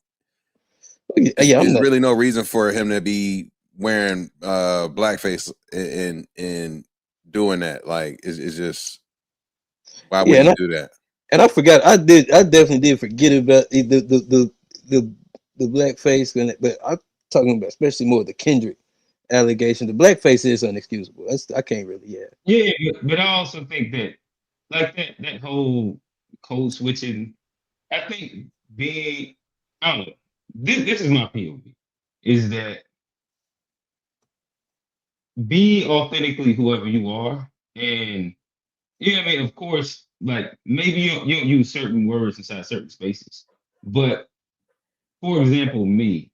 really no reason for him to be wearing blackface and doing that. Like it's just, why would you do that? And I forgot, I definitely did forget about the blackface, but I'm talking about especially more the Kendrick allegation. The blackface is unexcusable. I can't really, Yeah, but I also think that like that whole code switching, I think I don't know. This is my POV, is that be authentically whoever you are. And yeah, I mean, of course, like maybe you don't use certain words inside certain spaces. But for example, me,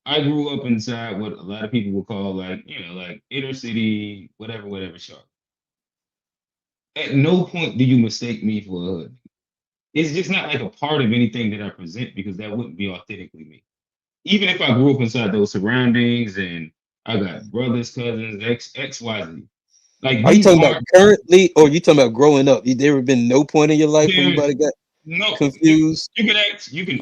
I grew up inside what a lot of people would call like inner city, whatever, Charlotte. At no point do you mistake me for a hood. It's just not like a part of anything that I present, because that wouldn't be authentically me. Even if I grew up inside those surroundings and I got brothers, cousins, X, Y, Z. Like Are you talking about currently, or are you talking about growing up? There ever been no point in your life where anybody got confused? You can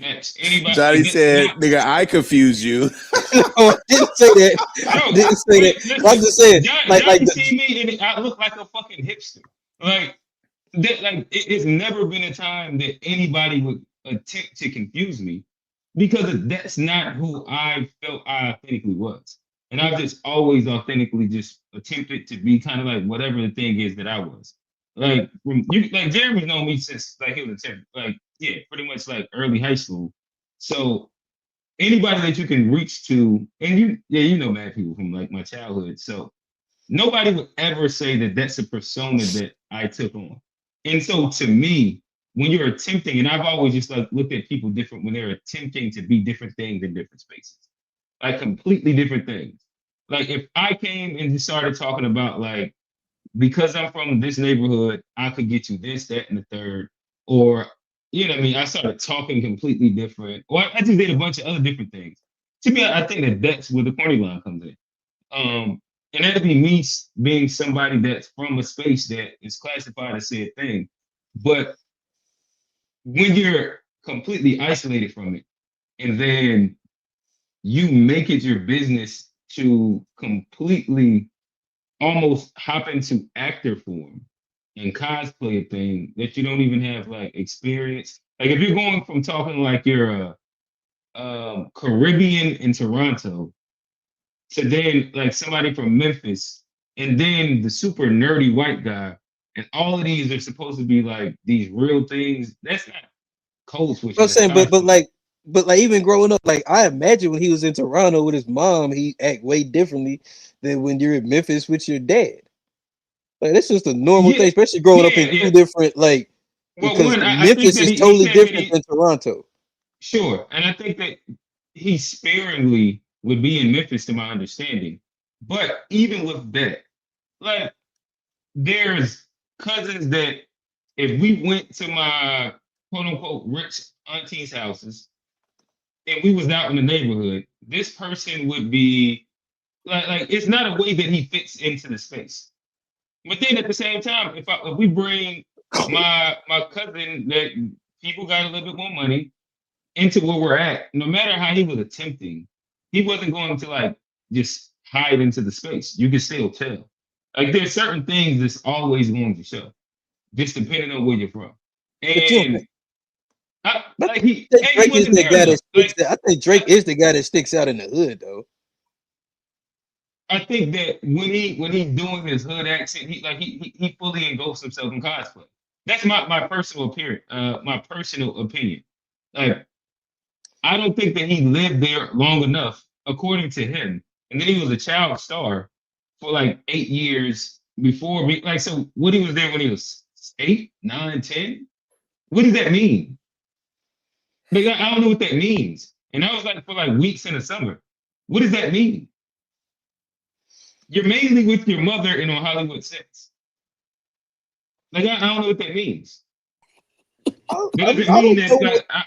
ask anybody. Johnny said, "Nigga, I confuse you." No, I didn't say that. I didn't say that. Listen, I'm just saying, Johnny see me and I look like a fucking hipster. Like that. Like it's never been a time that anybody would attempt to confuse me, because that's not who I felt I authentically was. And I've just always authentically just attempted to be kind of like whatever the thing is that I was. Like like Jeremy's known me since like he was pretty much like early high school. So anybody that you can reach to, and you know mad people from like my childhood. So nobody would ever say that that's a persona that I took on. And so to me, when you're attempting, and I've always just like looked at people different when they're attempting to be different things in different spaces, like completely different things. Like if I came and just started talking about like, because I'm from this neighborhood, I could get you this, that, and the third, or you know what I mean, I started talking completely different, or I just did a bunch of other different things. To me, I think that's where the corny line comes in. And that'd be me being somebody that's from a space that is classified as said thing. But when you're completely isolated from it, and then you make it your business to completely almost hop into actor form and cosplay a thing that you don't even have like experience. Like if you're going from talking like you're a Caribbean in Toronto to then like somebody from Memphis, and then the super nerdy white guy, and all of these are supposed to be like these real things. That's not code switching. I'm saying, but like even growing up, like I imagine when he was in Toronto with his mom, he act way differently than when you're in Memphis with your dad. Like that's just a normal thing, especially growing up in two different because Memphis is totally different than Toronto. Sure, and I think that he sparingly would be in Memphis, to my understanding. But even with that, like there's cousins that if we went to my quote unquote rich auntie's houses and we was out in the neighborhood, this person would be like it's not a way that he fits into the space. But then at the same time, if we bring my cousin that people got a little bit more money into where we're at, no matter how he was attempting, he wasn't going to like just hide into the space. You can still tell. Like there's certain things that's always going to show, just depending on where you're from. And I think Drake is the guy that sticks out in the hood, though. I think that when he's doing his hood accent, he fully engulfs himself in cosplay. That's my personal appearance, my personal opinion. Like I don't think that he lived there long enough, according to him. And then he was a child star for like 8 years before me. Like so, Woody was there when he was 8, 9, 10. What does that mean? Like, I don't know what that means. And that was like for like weeks in the summer. What does that mean? You're mainly with your mother and on Hollywood sets. Like I don't know what that means. That I doesn't mean don't that. know.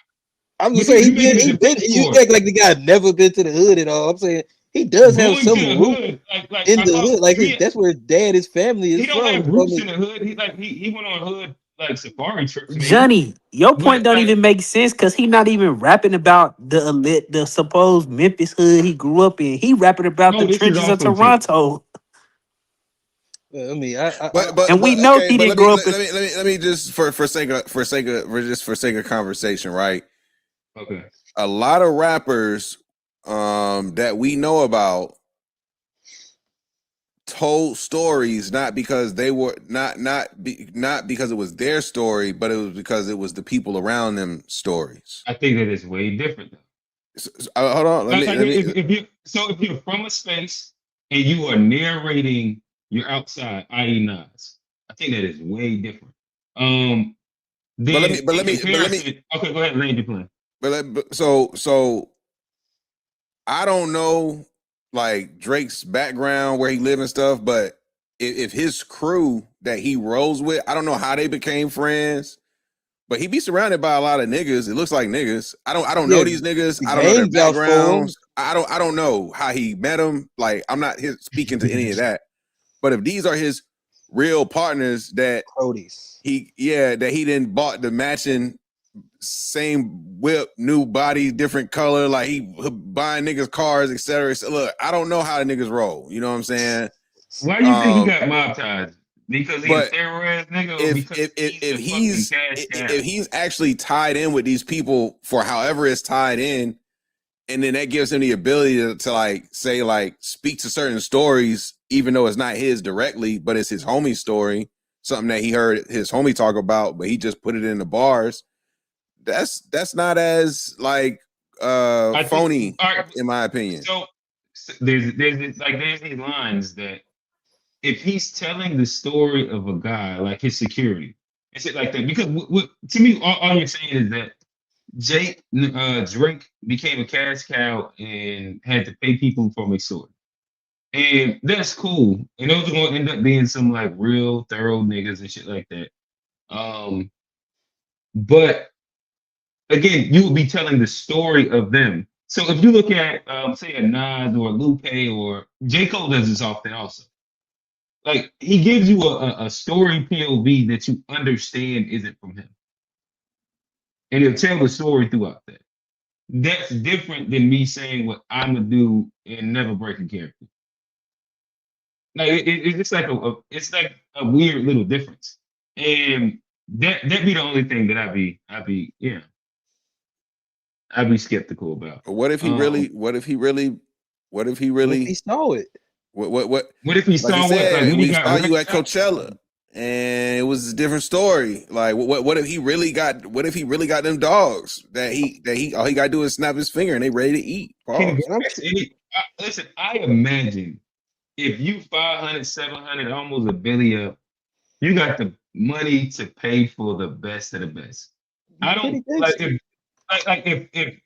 I'm just But saying you making a he been. defense You for it. act like the guy never been to the hood at all. I'm saying he does have Going to some the root hood, like in I the thought hood. Like he that's where his dad, his family he is don't from. have From roots his, in the hood. He went on hood like safari trips maybe, Johnny, your point but don't like even make sense because he not even rapping about the supposed Memphis hood he grew up in. He rapping about the no, this is trenches of also true. Toronto. I mean, And we know okay, he but didn't grow up in. let me just for sake of conversation, right? Okay, A lot of rappers that we know about told stories not because they were not because it was their story, but it was because it was the people around them stories. I think that is way different though. Hold on, Like if you're from a space and you are narrating your outside, i.e. Nas, I think that is way different. Then in comparison, okay, go ahead, land your plan. So I don't know like Drake's background, where he live and stuff, but if his crew that he rolls with, I don't know how they became friends, but he be surrounded by a lot of niggas. It looks like niggas. I don't know yeah, these niggas. he I don't know their hangs out for him. backgrounds. I don't know how he met them. Like I'm not here speaking to any of that. But if these are his real partners that Produce. he didn't bought the matching same whip, new body, different color, like he buying niggas cars, etc. So look, I don't know how the niggas roll. You know what I'm saying? Why do you think he got mob ties? Because he's a But terrorist nigga, or because he's a fucking cash cow? if he's actually tied in with these people for however it's tied in, and then that gives him the ability to like say like speak to certain stories, even though it's not his directly, but it's his homie's story, something that he heard his homie talk about, but he just put it in the bars. That's not as like I think. phony, All right, in my opinion. so there's these lines that if he's telling the story of a guy like his security and shit like that, because to me, all you're saying is that Drake became a cash cow and had to pay people from his sword. And that's cool. And those are gonna end up being some like real thorough niggas and shit like that. But again, you would be telling the story of them. So if you look at say a Nas or a Lupe or J. Cole does this often also. Like he gives you a story POV that you understand isn't from him. And he'll tell the story throughout that. That's different than me saying what I'm gonna do and never break a character. Like it's just like it's like a weird little difference. And that be the only thing that I'd be skeptical about. But what if he really? What if he really? What if he What if really? he saw it? What? What if he Like he saw what? Like said, when he we got saw you at wrecked up? Coachella, and it was a different story. Like what if he really got? What if he really got them dogs that he all he got to do is snap his finger and they ready to eat? Can Pause. listen, I imagine if you 500, 700, almost a billion up, you got the money to pay for the best of the best. I Pretty don't like gangster.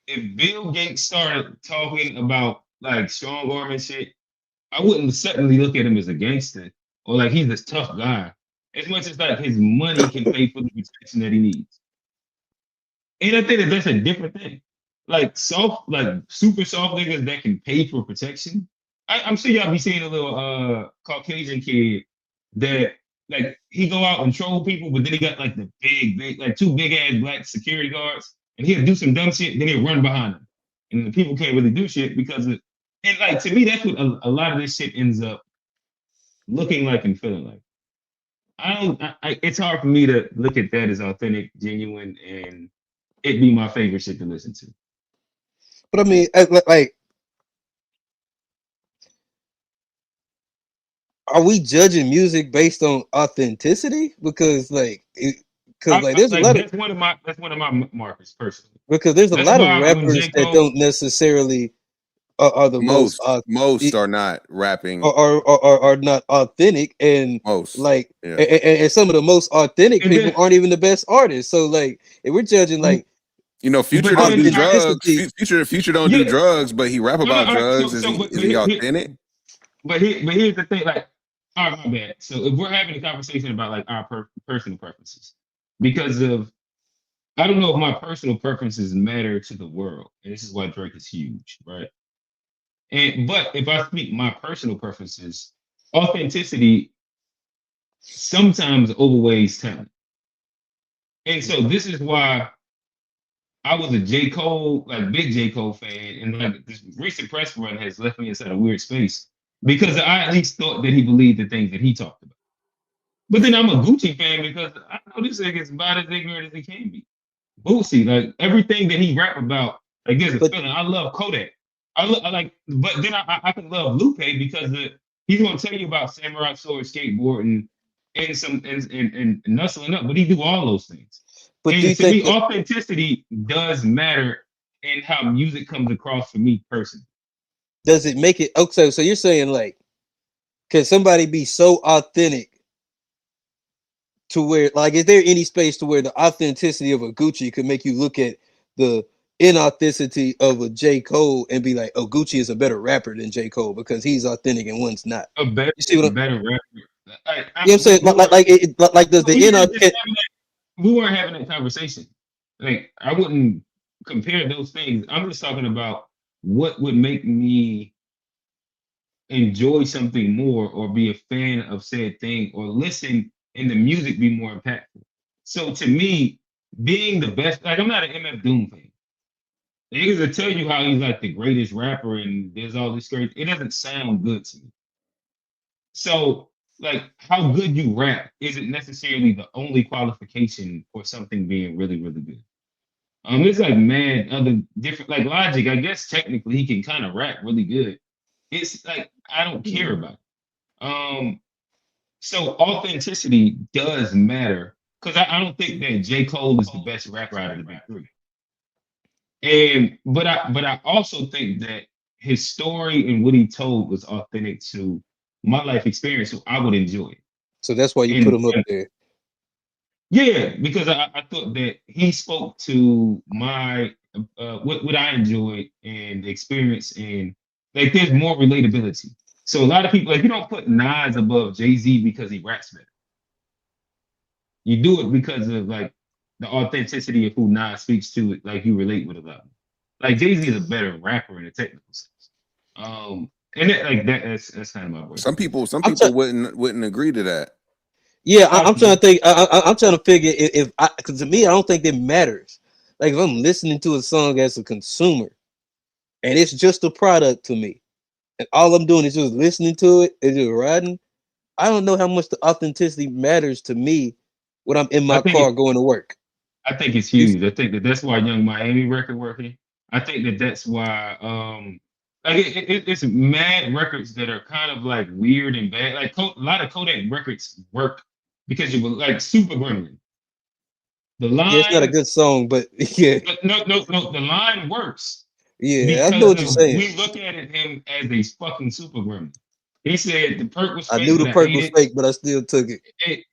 if Bill Gates started talking about like strong arm and shit, I wouldn't suddenly look at him as a gangster or like he's this tough guy. As much as like his money can pay for the protection that he needs. And I think that's a different thing. Like soft, like super soft niggas that can pay for protection. I'm sure y'all be seeing a little Caucasian kid that like he go out and troll people, but then he got like the big, like two big ass black security guards, and he'll do some dumb shit, then he'll run behind them. And the people can't really do shit because of and like to me, that's what a lot of this shit ends up looking like and feeling like. I don't it's hard for me to look at that as authentic, genuine, and it'd be my favorite shit to listen to. But I mean, like are we judging music based on authenticity? Because there's a lot of that's one of my markers personally. because there's a That's lot of why when rappers J. that Cole, don't necessarily are the most Most are not rapping. are not authentic, and Most, like yeah. and some of the most authentic and people then, aren't even the best artists. So like if we're jujudging like You know, Future but don't then do I, drugs. authenticity, Future don't do yeah, drugs, but he rap no, no, about all right, drugs. Is he but authentic? but here's the thing, like, all right, my bad. So if we're having a conversation about like our personal preferences, because of I don't know if my personal preferences matter to the world, and this is why Drake is huge, right? And but if I speak my personal preferences, authenticity sometimes overweighs talent. And so this is why I was a J. Cole, like big J. Cole fan, and like this recent press run has left me inside a weird space because I at least thought that he believed the things that he talked about. But then I'm a Gucci fan because I know this nigga's about as ignorant as he can be. Boosie, like everything that he rap about, like there's a but feeling. I love Kodak. I like, but then I can love Lupe because he's gonna tell you about samurai sword, skateboarding, and some and nuzzling up, but he do all those things. but do And you to think me, that authenticity does matter in how music comes across for me personally. does it make it okay? So you're saying like can somebody be so authentic to where like is there any space to where the authenticity of a Gucci could make you look at the inauthenticity of a J. Cole and be like, oh, Gucci is a better rapper than J. Cole because he's authentic and one's not. A better, You see what better rapper. you know what I'm saying? Like does the We weren't just inauthentic having we weren't having that conversation. Like I wouldn't compare those things. I'm just talking about what would make me enjoy something more or be a fan of said thing or listen and the music be more impactful. So to me, being the best, like I'm not an MF Doom fan. Niggas will tell you how he's like the greatest rapper and there's all this great. It doesn't sound good to me. So like how good you rap isn't necessarily the only qualification for something being really, really good. There's like mad other different like Logic. I guess technically he can kind of rap really good. It's like I don't care about it. So authenticity does matter because I don't think that J. Cole is the best rapper out of the big three. And but I also think that his story and what he told was authentic to my life experience, so I would enjoy it. so that's why you put And him up there. yeah, because I thought that he spoke to my what I enjoyed and experience, and like there's more relatability. So a lot of people like you don't put Nas above Jay-Z because he raps better. You do it because of like the authenticity of who Nas speaks to. Like you relate with a lot. Like Jay-Z is a better rapper in a technical sense. And that's kind of my voice. Some people I'm trying wouldn't agree to that. yeah, I'm trying to think. I'm trying to figure if I because to me I don't think it matters. Like if I'm listening to a song as a consumer and it's just a product to me, and all I'm doing is just listening to it and just riding. I don't know how much the authenticity matters to me when I'm in I my think car going to work. I think it's It's, huge. I think that's why Young Miami record working. I think that's why like it's mad records that are kind of like weird and bad. Like a lot of Kodak records work because you were like Super Gremlin. The yeah, it's not a line, good song, but yeah, no, the line works yeah, I know because what you're of saying. we look at him as a fucking Super Gremlin. He said the perk was I fake, knew but the I perk ate was it. fake, but I still took it.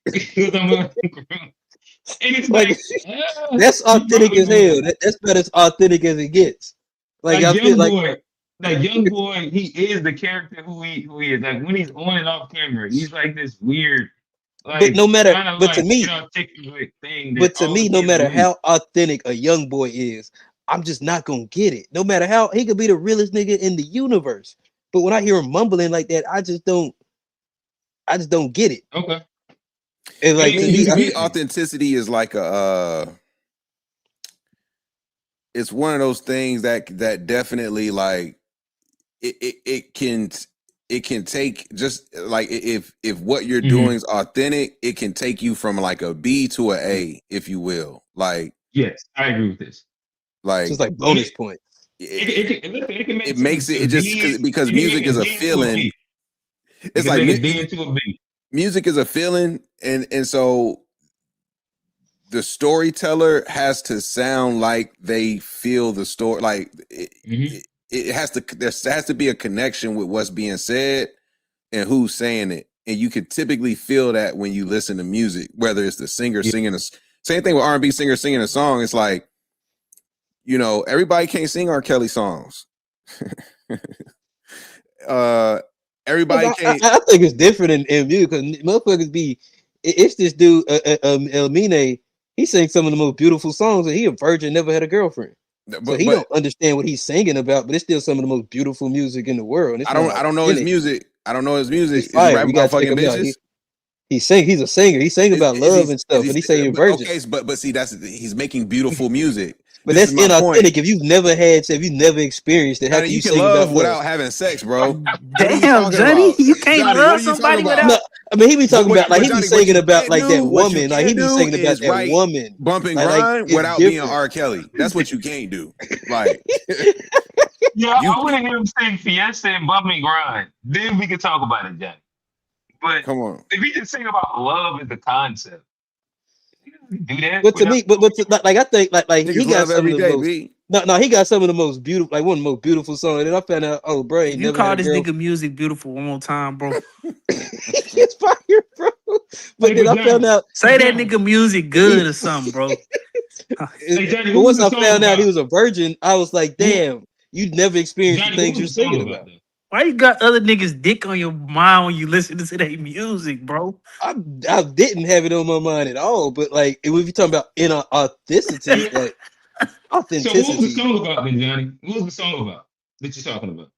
Because I'm a and it's Like like, that's you authentic probably as hell. would. That's about as authentic as it gets. Like Like I feel young boy, he is the character who he is. Like when he's on and off camera, he's like this weird, but like kind of but to like me, inarticulate thing that all the no kids matter relate. how authentic a young boy is, I'm just not gonna get it. No matter how he could be the realest nigga in the universe. But when I hear him mumbling like that, I just don't get it. Okay, And I like mean, to Me, me, he's to I, me, good. authenticity is like it's one of those things that definitely like it can take just like if what you're Hmm. doing is authentic, it can take you from like a B to a A, if you will. Yes, I agree with this. just Like like And bonus points. it, listen, it can make it makes some it just D's. because It can music make a is a D to a feeling. B. it's can like make a D into a B. music is a feeling, and so the storyteller has to sound like they feel the story. Like it has to. There has to be a connection with what's being said and who's saying it, and you can typically feel that when you listen to music, whether it's the singer singing a same thing with R&B singer singing a song. It's like, you know, everybody can't sing R. Kelly songs. Everybody can't. I think it's different in music because motherfuckers be. It's this dude, Elmine. He sings some of the most beautiful songs, and he a virgin, never had a girlfriend. So he don't understand what he's singing about, but it's still some of the most beautiful music in the world. And I don't know his music. I don't know his music. Is he rap about fucking bitches? He's a singer. He sing about love and stuff, and he say you're virgin. Okay, but see, he's making beautiful music. But that's inauthentic. If you've never experienced it, how can you can love without having sex, bro? Damn, Johnny, you can't love somebody without. No, I mean, he be talking about like he be singing about like that woman, like he be singing about that woman, bump and grind without being R. Kelly. That's what you can't do. Like, yeah, I want to hear him sing Fiesta and bump and grind. Then we can talk about it, Johnny. But come on, if he just sing about love as the concept. Do that, but to me, like I think like he got some of the most, he got some of the most beautiful, like one of the most beautiful songs. And then I found out, oh, bro, you call this nigga music beautiful one more time, bro. It's fire, bro. But then I found out, say that nigga music good or something, bro. But once I found out he was a virgin, I was like, damn, you never experienced the things you're singing about. Why you got other niggas' dick on your mind when you listen to that music, bro? I didn't have it on my mind at all, but like if you're talking about authenticity, like authenticity. So what was the song about then, Johnny? What was the song about that you're talking about?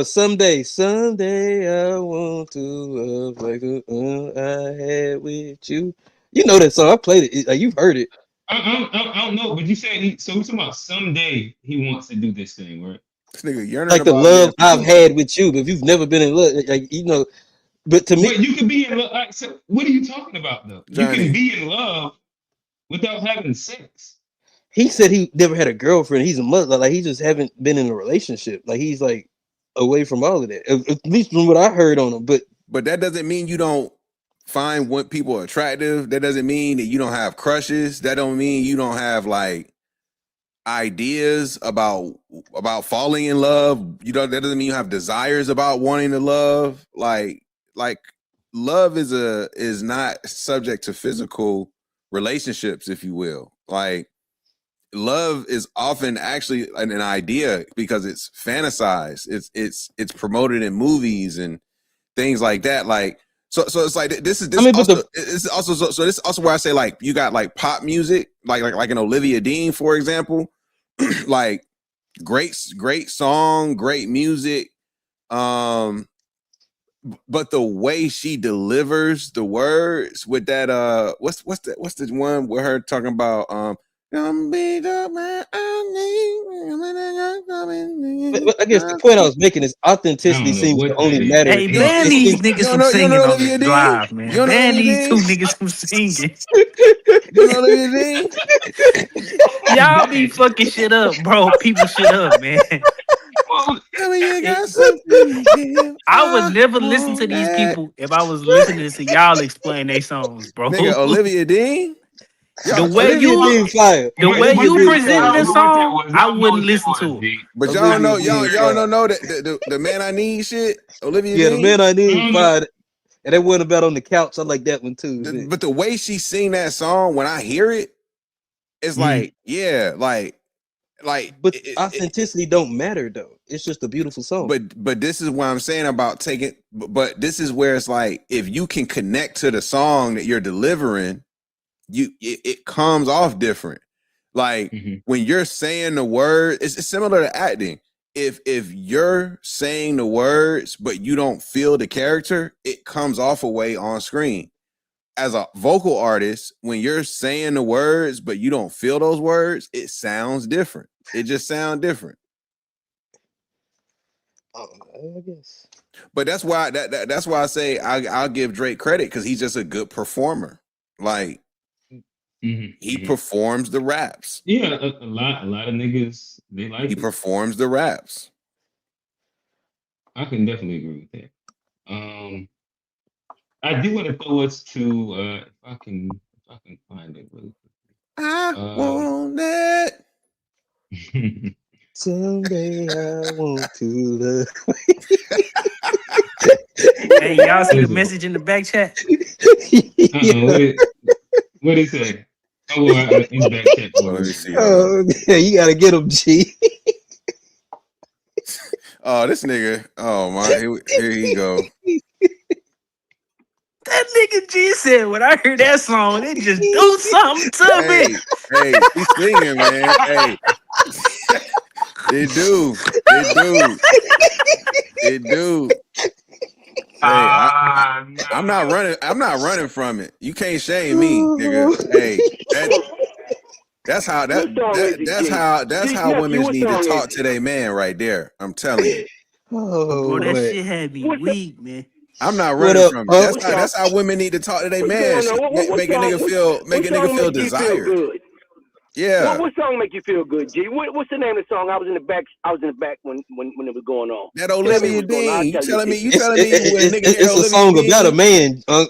Someday I want to love like the I had with you. You know that song. I played it. Like you've heard it. I don't know, but you said he's talking about someday he wants to do this thing, right? This nigga yearning like the love I've had with you, but if you've never been in love, like you know. But to me, but you can be in love. Like, so what are you talking about, though? Johnny. You can be in love without having sex. He said he never had a girlfriend. He's a mother. Like he just haven't been in a relationship. Like he's like away from all of that. At least from what I heard on him. But that doesn't mean you don't find what people attractive. That doesn't mean that you don't have crushes. That don't mean you don't have like ideas about falling in love. You know, that doesn't mean you have desires about wanting to love. Like love is not subject to physical relationships, if you will. Like love is often actually an idea because it's fantasized. It's promoted in movies and things like that. Like so it's like this is also where I say like you got like pop music, like an Olivia Dean, for example. Like great song, great music. But the way she delivers the words with that what's the one with her talking about But I guess the point I was making is authenticity seems to only matter. Hey, ban these niggas from singing on the drive, man. Ban these two niggas from singing. You know Olivia Dean? Y'all be fucking shit up, bro. People shit up, man. I would never listen to these people if I was listening to y'all explain their songs, bro. Nigga, Olivia Dean? The way you presented the song, I wouldn't listen to it. But y'all don't know that the Man I Need shit. Olivia Dean? The Man I Need fine. And that one about on the couch. I like that one too. But the way she sing that song, when I hear it, it's like, yeah, like. But authenticity don't matter though. It's just a beautiful song. But this is what I'm saying about taking. But this is where it's like, if you can connect to the song that you're delivering, it comes off different. Like when you're saying the word, it's similar to acting. If you're saying the words but you don't feel the character, it comes off a way on screen. As a vocal artist, when you're saying the words but you don't feel those words, it sounds different. It just sounds different. I guess. But that's why that's why I say I'll give Drake credit because he's just a good performer. Like he performs the raps. Yeah, a lot of niggas they like. He performs the raps. I can definitely agree with that. I do want to throw us to if I can find it really I quick. want it. Someday I want to love. Hey, y'all see the Listen, message in the back chat? Yeah. what did it say? Oh, well, in the back chat Oh, for let me real. see. Hold on. Oh, yeah, you gotta get him, G. Oh, this nigga. Oh my, here he go. That nigga G said when I heard that song, it just do something to me. Hey, he's singing, man. Hey, it do. Hey, I'm not No. running. I'm not running from it. You can't shame me, nigga. Hey, that's how What song is it, that's G? how Nephew, women what need to song is talk it? to their man right there. I'm telling you. Bro, Oh that man. shit had me What weak, man. I'm not What running up, from it. Unc? what song? That's how women need to talk to their What's man. going on? Make a nigga feel Make you feel desired. good? Yeah. What song make you feel good, G? What's the name of the song? I was in the back when it was going on. That Tell me Olivia what's going on. I'll Dean. You tell you telling if me It's when a nigga hear it's a Olivia song about a Dean? man, Unc.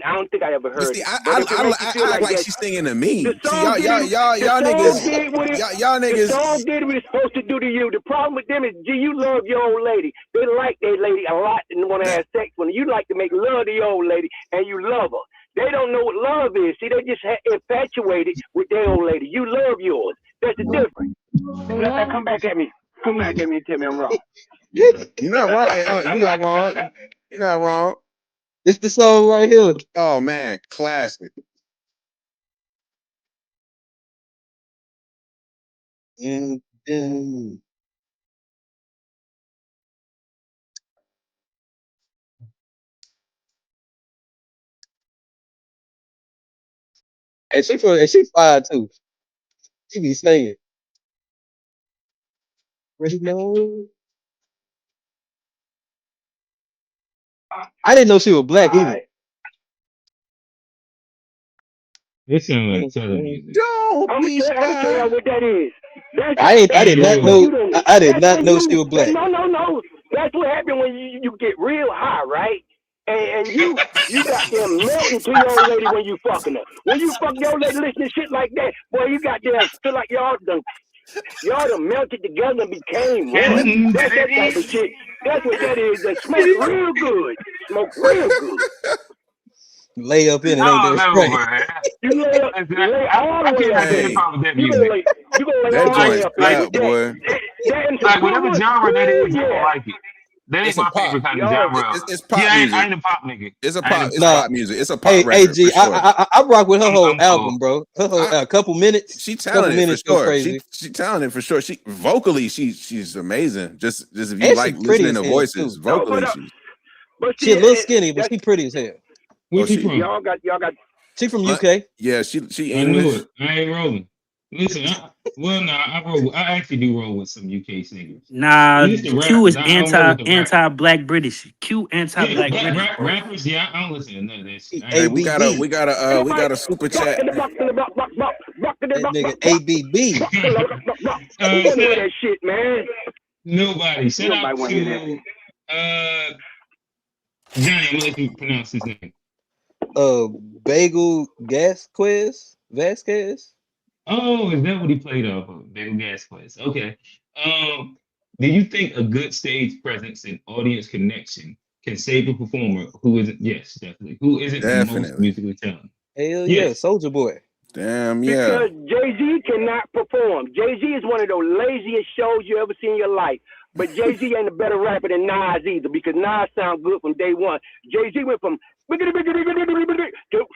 I don't think I ever But heard see, it. But if it makes you feel I act like like that, she's singing to the me. See, song did y'all niggas, y'all the song niggas. did what it's supposed to do to you. The problem with them is, G, you love your old lady. They like their lady a lot and want to That, have sex with her. You like to make love to your old lady and you love her. They don't know what love is. See, they just infatuated with their old lady. You love yours. That's the difference. Come back at me. Come back at me and tell me I'm wrong. you're not wrong. You're not wrong. You're not wrong. It's the song right here. Oh man, classic. And and she fine too. She be singing. Ready now? I didn't know she was black All either. right. It sounds like Southern music. Don't I'm be gonna tell shy. y'all what that is. That's I did not when Hey, know you don't. I did That's not when know she was black. no. That's what happened when you get real high, right? And you got them melting to your old lady when you fucking her. When you fuck your old lady listening to shit like that, boy, you got them feel like y'all done melted together and became one. That's that type of shit. That's what that is. That smoke real good. Smoke real good. Lay up in it, ain't oh that no, right? man. You lay all the I way can't up have in any it. Hey, problem with that You gonna music. lay you gonna lay that all the way joint up in it Like, with slap, that. boy. That and some like whatever good. genre that Ooh is, I don't yeah. like it. That ain't It's a my pop. favorite kind of Y'all genre. It's Yeah, pop music. I ain't a pop nigga. It's a I ain't pop. a It's pop. Nah, pop music. It's a pop hey record for G, sure. I rock with her whole I'm album, cool. bro. Her whole I, couple minutes, she couple talented for minutes go sure. crazy, She talented for sure. She vocally, she's amazing. Just if you and she like pretty listening as to hell voices, too. No, vocally she's. but She see a little skinny, but that's she pretty as hell. Oh, Where's he she. from? y'all got She from Uh, UK. yeah, she I knew English. it. I ain't rolling. Listen, I actually do roll with some UK singers. Nah, It's just the Q rappers. is I don't roll with the rappers. anti-black British. Q Yeah, anti-black British, bro. rappers. Yeah, I don't listen to none of that shit. I ain't Hey, gonna lie. ABB. we got a super chat. That nigga ABB. Who wanna Shout hear out, that shit, man? nobody. Shout out Nobody wanna hear that. to uh Johnny. I'm gonna let you pronounce his name. Bagel Vasquez. Oh, is that what he played off of? Bagel Gas Place. Okay. Um, do you think a good stage presence and audience connection can save a performer who isn't? Yes, definitely. Who isn't the most Definitely. musically talented? Hell yeah, Yes. Soldier Boy. Damn yeah. Because Jay-Z cannot perform. Jay-Z is one of the laziest shows you ever seen in your life. But Jay-Z ain't a better rapper than Nas either, because Nas sound good from day one. Jay-Z went from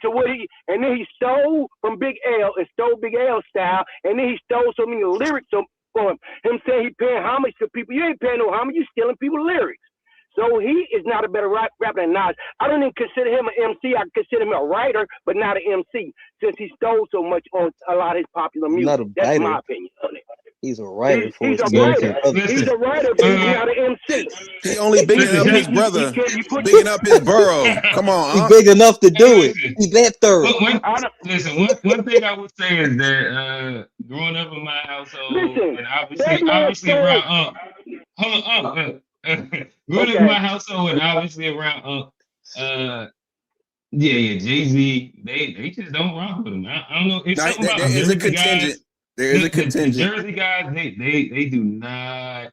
to what he, and then he stole from Big L and stole Big L style, and then he stole so many lyrics from him saying he paying homage to people. You ain't paying no homage, you stealing people's lyrics. So he is not a better rapper than Nas. I don't even consider him an MC. I consider him a writer, but not an MC, since he stole so much on a lot of his popular Not music. a That's my writer. opinion on it. He's a writer for He's his a writer. significant other. He's Listen, a writer, but he's uh, not an MC. He only bigging listen, up his He brother, can't. You put. bigging up his borough. Come He on, big enough to do it. listen. He that thorough. I don't, Listen, one thing I would say is that growing up in my household listen. and That obviously motherfucker. around hold on, growing up in my household and obviously around Jay-Z, they just don't rock with him. I don't know. It's Now, something about there is a Jersey contingent. guys. There is a The contingent. Jersey guys, they do not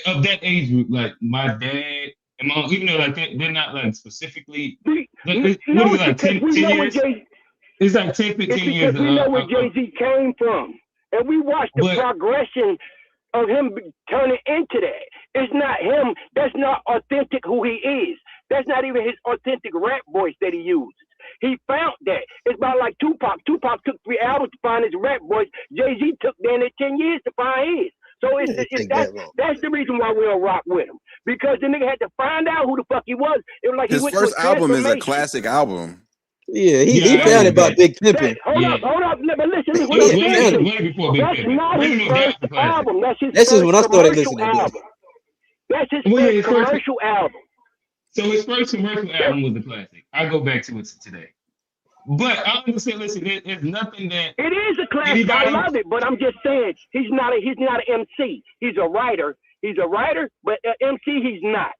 of that age group. Like my dad and mom, even though like they're not like specifically. Like, what is it like 10 years? It's like 10, 15 It's years. because we know where Jay-Z came from. And we watched the progression of him turning into that. It's not him. That's not authentic who he is. That's not even his authentic rap voice that he uses. He found that. It's about like Tupac. Tupac took 3 albums to find his rap voice. Jay-Z took then 10 years to find his. So that's the reason why we don't rock with him. Because the nigga had to find out who the fuck he was. It was like his he went first to a album is a classic album. Yeah, he found it about Big Pimpin'. Hold up. But listen, what That's not his first album. That's his This is first when I started commercial listening to album. That's his first commercial album. So his first commercial album was a classic. I go back to it today. But I understand. Listen, there's nothing that it is a classic. I love it, but I'm just saying he's not an MC. He's a writer. But MC he's not.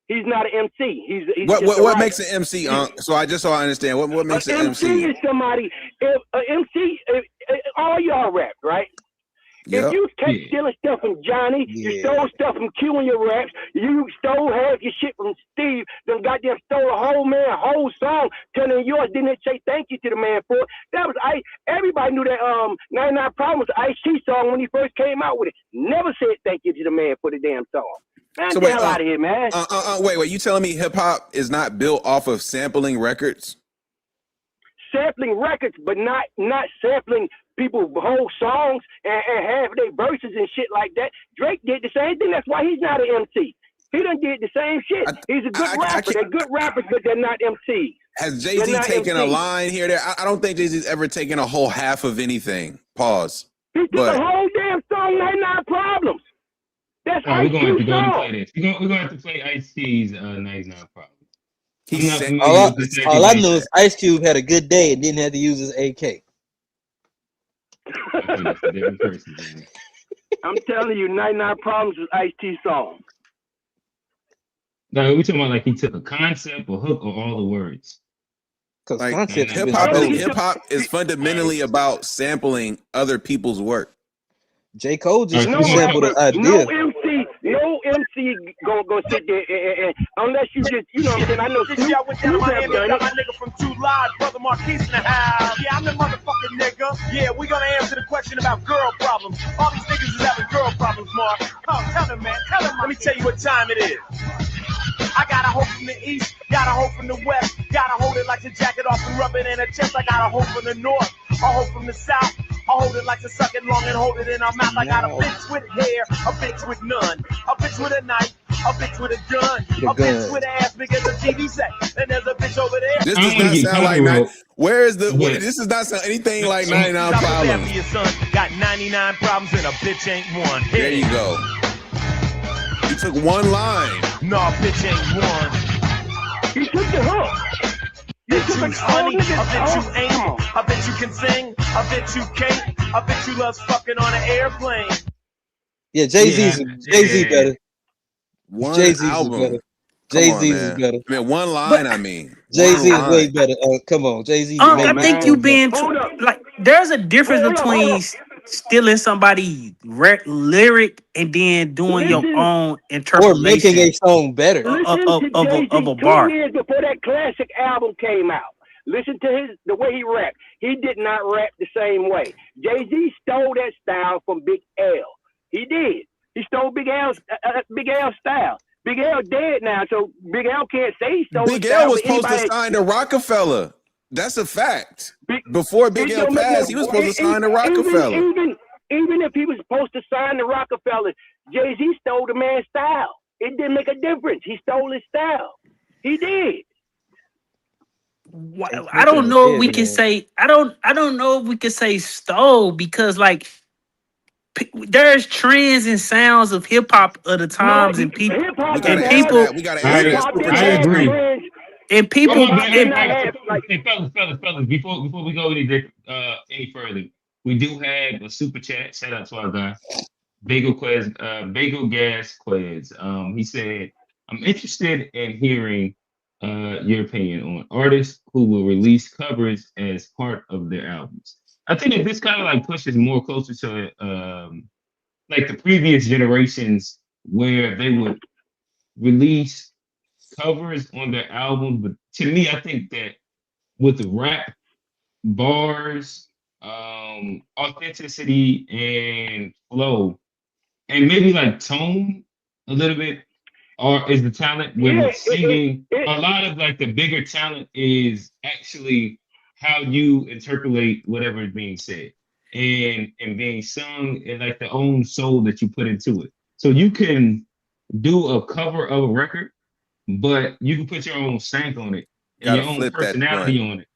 He's not an MC. He's what makes an MC? So I understand what makes an MC. MC is somebody. MC, all y'all rap, right? Yep. If you kept stealing stuff from Johnny, you stole stuff from Q in your raps, you stole half your shit from Steve, then goddamn stole a whole song, turning yours, didn't say thank you to the man for it. That was everybody knew that 99 Problems Ice-T song when he first came out with it. Never said thank you to the man for the damn song. Man, So get the hell out of here, man. Wait, you telling me hip hop is not built off of sampling records? Sampling records, but not sampling people's whole songs and half their verses and shit like that. Drake did the same thing. That's why he's not an MC. He done did the same shit. He's a good rapper. They're good rappers, but they're not MCs. Has Jay-Z taken a line here? There, I don't think Jay-Z's ever taken a whole half of anything. Pause. He took a whole damn song, 99 Problems. That's we're going to have to go and play this. We're going to have to play Ice-T's 99 Problems. All I know is Ice Cube had a good day and didn't have to use his AK. I'm telling you, 99 Problems was Ice-T song. No, we're talking about like he took a concept or hook or all the words. Like hip hop is fundamentally about sampling other people's work. J. Cole just sampled an idea. No MC go sit there and unless you just, you know what I'm saying? I know I went down to Miami, got my nigga from 2 Live, brother Marquise in the house. Yeah, I'm the motherfucking nigga. Yeah, we gonna answer the question about girl problems. All these niggas is having girl problems, Mark. Oh, tell them, man. Tell them. Let me tell you what time it is. I got a hoe from the east, got a hoe from the west. Gotta hold it like to jack it off and rub it in her chest. I got a hoe from the north, a hoe from the south. I hold it like to suck it long and hold it in our mouth. I got a bitch with hair, a bitch with none, a bitch with a knife, a bitch with a gun, a bitch with an ass big as a TV set. And there's a bitch over there. This does not sound like this does not sound anything like 99 Problems. Your son got 99 problems and a bitch ain't one. There you go. You took one line. No, bitch ain't one. He took the hook. Bitch you funny, a bitch you ain't, a bitch you can sing, a bitch you can't, a bitch you loves fucking on an airplane. Yeah, Jay-Z better. Jay-Z's album. Better. Jay-Z's is better. I mean, one line, Jay-Z is way better. Come on, Jay-Z. I think you being like, there's a difference between stealing somebody's lyric and then doing your own interpretation. Or making a song better. Of a bar. 2 years before that classic album came out. Listen to the way he rapped. He did not rap the same way. Jay-Z stole that style from Big L. He did. He stole Big L's style. Big L dead now, so Big L can't say he stole Big L was supposed to sign to Rockefeller. That's a fact. Before Big L passed, he was supposed to sign to Rockefeller. Even if he was supposed to sign to Rockefeller, Jay-Z stole the man's style. It didn't make a difference. He stole his style. He did. I don't know if we can say. I don't know if we can say stole, because like there's trends and sounds of hip hop of the times and people we gotta I agree. And people, hey, fellas, before we go any further, we do have a super chat. Shout out to our guy, Bagel Gas Quiz. He said, I'm interested in hearing your opinion on artists who will release covers as part of their albums. I think that this kind of like pushes more closer to like the previous generations where they would release covers on their albums. But to me, I think that with the rap, bars, authenticity, and flow, and maybe like tone a little bit, or is the talent Yeah, with singing. A lot of like the bigger talent is actually how you interpolate whatever is being said and being sung, and like the own soul that you put into it. So you can do a cover of a record, but you can put your own stank on it and Gotta your own flip that joint. personality on it.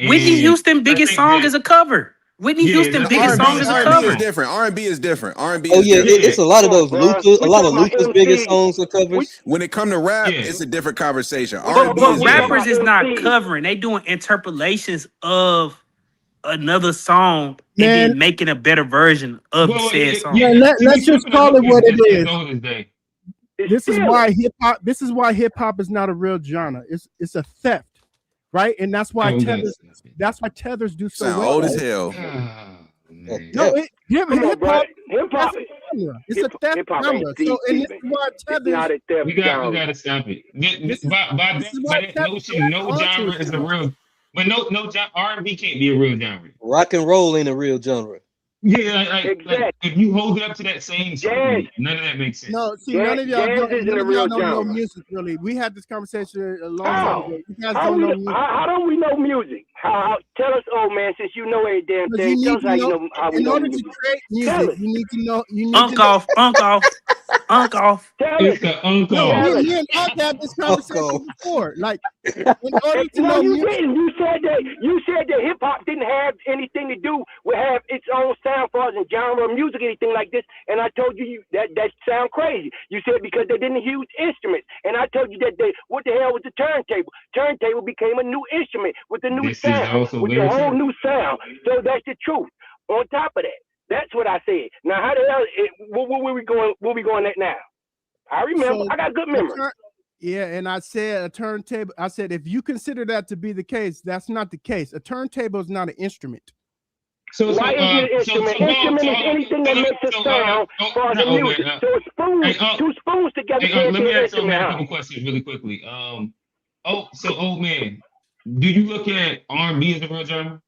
Whitney And Houston I biggest think song that is a cover. Whitney yeah, Houston it's biggest R&B, song is a R&B is cover. different. R&B is different. R&B Oh is yeah, different. it's a lot of those Come on, Luther, a we lot of talking about Luther's biggest MC. songs are covers. When it come to rap, yeah, it's a different conversation. But R&B But is we talking different. rappers about is not MC. covering. They doing interpolations of another song and Man, then making a better version of well, said song. yeah, man, to me, let's just flipping a call hook it what it is is. old as day. It's This is stealing. why hip hop. This is why hip hop is not a real genre. It's a theft, right? And that's why Oh, tethers. That's why tethers do so Sound well. old as hell. Oh, man. No, hip Come on, hop. bro. Hip hop. That's a genre. It's a theft Hip hop genre. ain't So, and this thieving. is why It's tethers. not a theft We genre. gotta stop it. This is, By this is why that tethers notion, no onto genre is a it. real. But no R&B can't be a real genre. Rock and roll ain't a real genre. Yeah, like Exactly. if you hold it up to that same scrutiny, none of that makes sense. No, see, Jazz- none of y'all jazz don't, isn't none a of y'all real don't know genre. music really. We had this conversation a long time How? ago. You guys How, don't we, know music. how don't we know music? How tell us, old man, since you know every damn Because thing. you Tell need us to how know, you know how we in know order to music. create Tell music, us. you need to know. You need Unk to know. off, unk off, unk off. Tell us. It's the No, uncle. Tell us. me and Unk had this conversation Uncle. before. Like, in order to No, know you music, didn't. You said that hip hop didn't have anything to do with have its own sound for us and genre of music, anything like this. And I told you that sound crazy. You said because they didn't use instruments, and I told you that what the hell was the turntable? Turntable became a new instrument with a new This is sound, also with a very whole true. new sound. So that's the truth. On top of that, that's what I said. Now, how the hell? Where we going? Where we going at now? I remember. so I got good a memory. yeah, and I said a turntable. I said if you consider that to be the case, that's not the case. A turntable is not an instrument. Why isn't it an instrument? Instrument is anything that makes a sound for the music. So a spoon, two spoons together can't let be me an ask old man a instrument. couple questions really quickly. So old man, do you look at R&B as a real genre?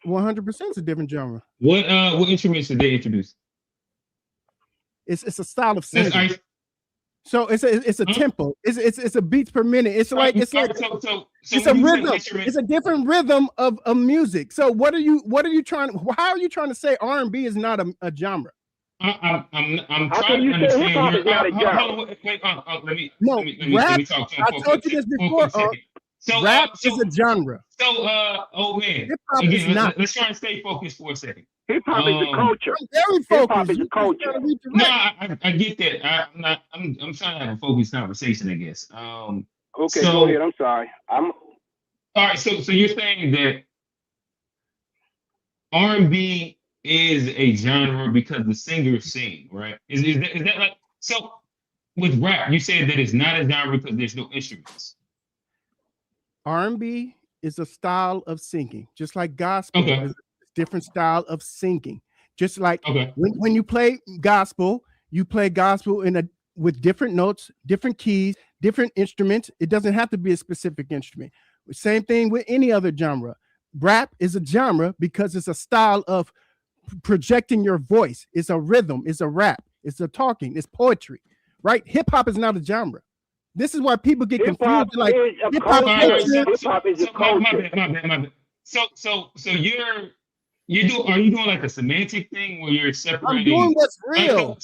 100% is a different genre. What instruments did they introduce? It's a style of That's singing. ice. So it's a tempo. It's a beats per minute. It's like So it's a when you say rhythm. instrument, It's a different rhythm of music. So what are you trying? How are you trying to say R&B is not a genre? I'm How trying can you to say understand hip hop your. is not a genre? Hold on, wait, No, let rap. me talk to him I for a told quick you this second. before. So Rap is a genre. old man, Hip hop is again, not. let's try and stay focused for a second. Hip hop is a culture. I'm very Hip hop focused. is a You just culture. gotta read the No, rap. I get that. I'm trying to have a focused conversation, I guess. Okay, so go ahead. I'm sorry. all right. So you're saying that R&B is a genre because the singers sing, right? Is that like so? With rap, you said that it's not a genre because there's no instruments. R&B is a style of singing, just like gospel Okay. is a different style of singing. Just like Okay. when you play gospel with different notes, different keys, different instruments. It doesn't have to be a specific instrument. Same thing with any other genre. Rap is a genre because it's a style of projecting your voice. It's a rhythm. It's a rap. It's a talking. It's poetry, right? Hip hop is not a genre. This is why people get Hip hop confused. Like is a hip hop culture. culture. Hip hop is a culture. My bad. So are you doing like a semantic thing where you're I'm separating? doing what's real.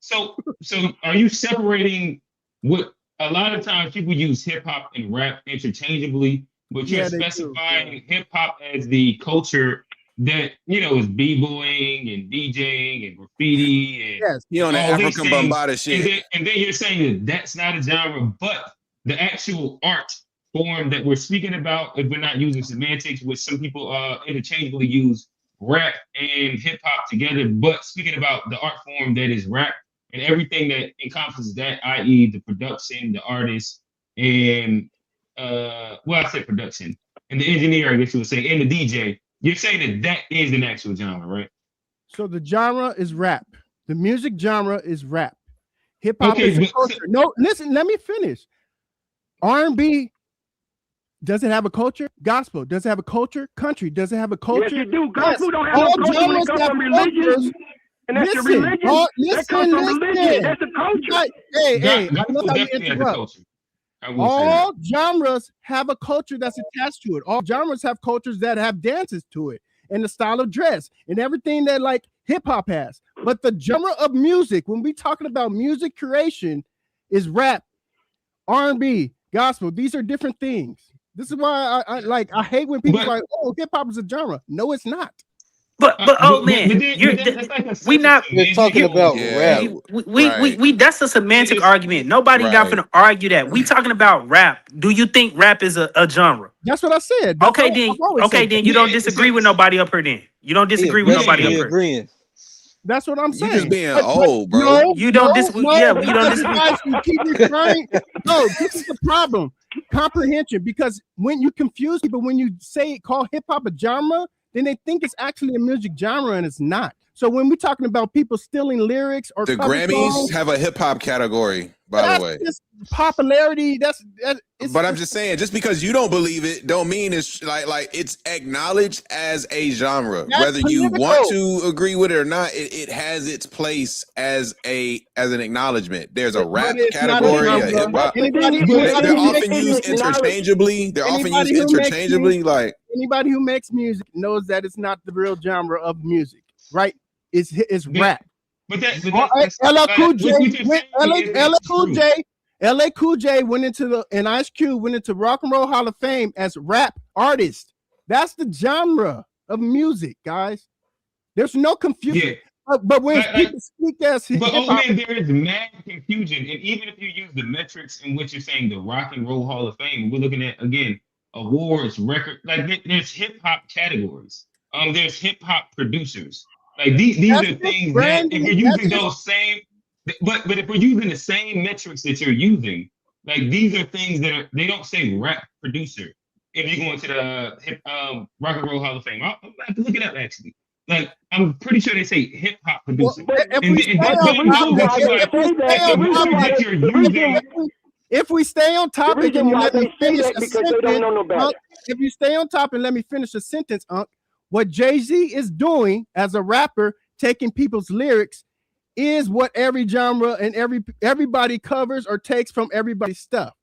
So are you separating what a lot of times people use hip hop and rap interchangeably, but you're Yeah, they do, specifying hip hop as the culture that is b-boying and DJing and graffiti and Yes. He on the all these African things, Bombada shit. and then you're saying that that's not a genre, but the actual art form that we're speaking about, if we're not using semantics, which some people interchangeably use rap and hip hop together, but speaking about the art form that is rap, and everything that encompasses that, i.e., the production, the artist, and well, I said production and the engineer, I guess you would say, and the DJ. You're saying that is an actual genre, right? So the genre is rap. The music genre is rap. Hip hop is a culture. No, listen, let me finish. R&B, does it have a culture? Gospel, does it have a culture? Country, does it have a culture? Yes, it do. Gospel don't have no culture when it comes from religion. And that's the religion. That comes from religion. That's the culture. Hey, I love how you interrupt. All genres have a culture that's attached to it. All genres have cultures that have dances to it and the style of dress and everything that like hip hop has. But the genre of music, when we talking about music creation, is rap, R&B, gospel. These are different things. This is why I hate when people like, oh, hip hop is a genre. No, it's not. But oh man, we not we're talking about rap. We that's a semantic argument. Nobody not gonna argue that. We talking about rap. Do you think rap is a genre? That's what I said. Okay, then you don't disagree with nobody up here. Then you don't disagree with nobody up here. Agreeing. That's what I'm saying. You just being old, bro. No, you don't disagree. Yeah, you don't disagree. You keep referring. No, this is the problem. Comprehension, because when you confuse people, when you say call hip hop a genre, then they think it's actually a music genre and it's not. So when we're talking about people stealing lyrics or the Grammys have a hip hop category, by the way. Just popularity. But I'm just saying, just because you don't believe it, don't mean it's like it's acknowledged as a genre. Whether you want to agree with it or not, it has its place as an acknowledgement. There's a rap category, a hip hop. They're often used interchangeably. Like anybody who makes music knows that it's not the real genre of music, right? It's rap. But LA Cool J went into and Ice Cube went into Rock and Roll Hall of Fame as rap artist. That's the genre of music, guys. There's no confusion. Yeah. But when people speak as but man, there is mad confusion. And even if you use the metrics in which you're saying the Rock and Roll Hall of Fame, we're looking at again awards, record, like there's hip hop categories. There's hip hop producers. Like these are things that if you're using those same, but if we're using the same metrics that you're using, like these are things that they don't say rap producer. If you go into the hip Rock and Roll Hall of Fame, I'll have to look it up actually. Like I'm pretty sure they say hip hop producer. If we stay on topic and you let me finish a sentence, if you stay on top and let me finish a sentence, what Jay-Z is doing as a rapper, taking people's lyrics, is what every genre and everybody covers or takes from everybody's stuff.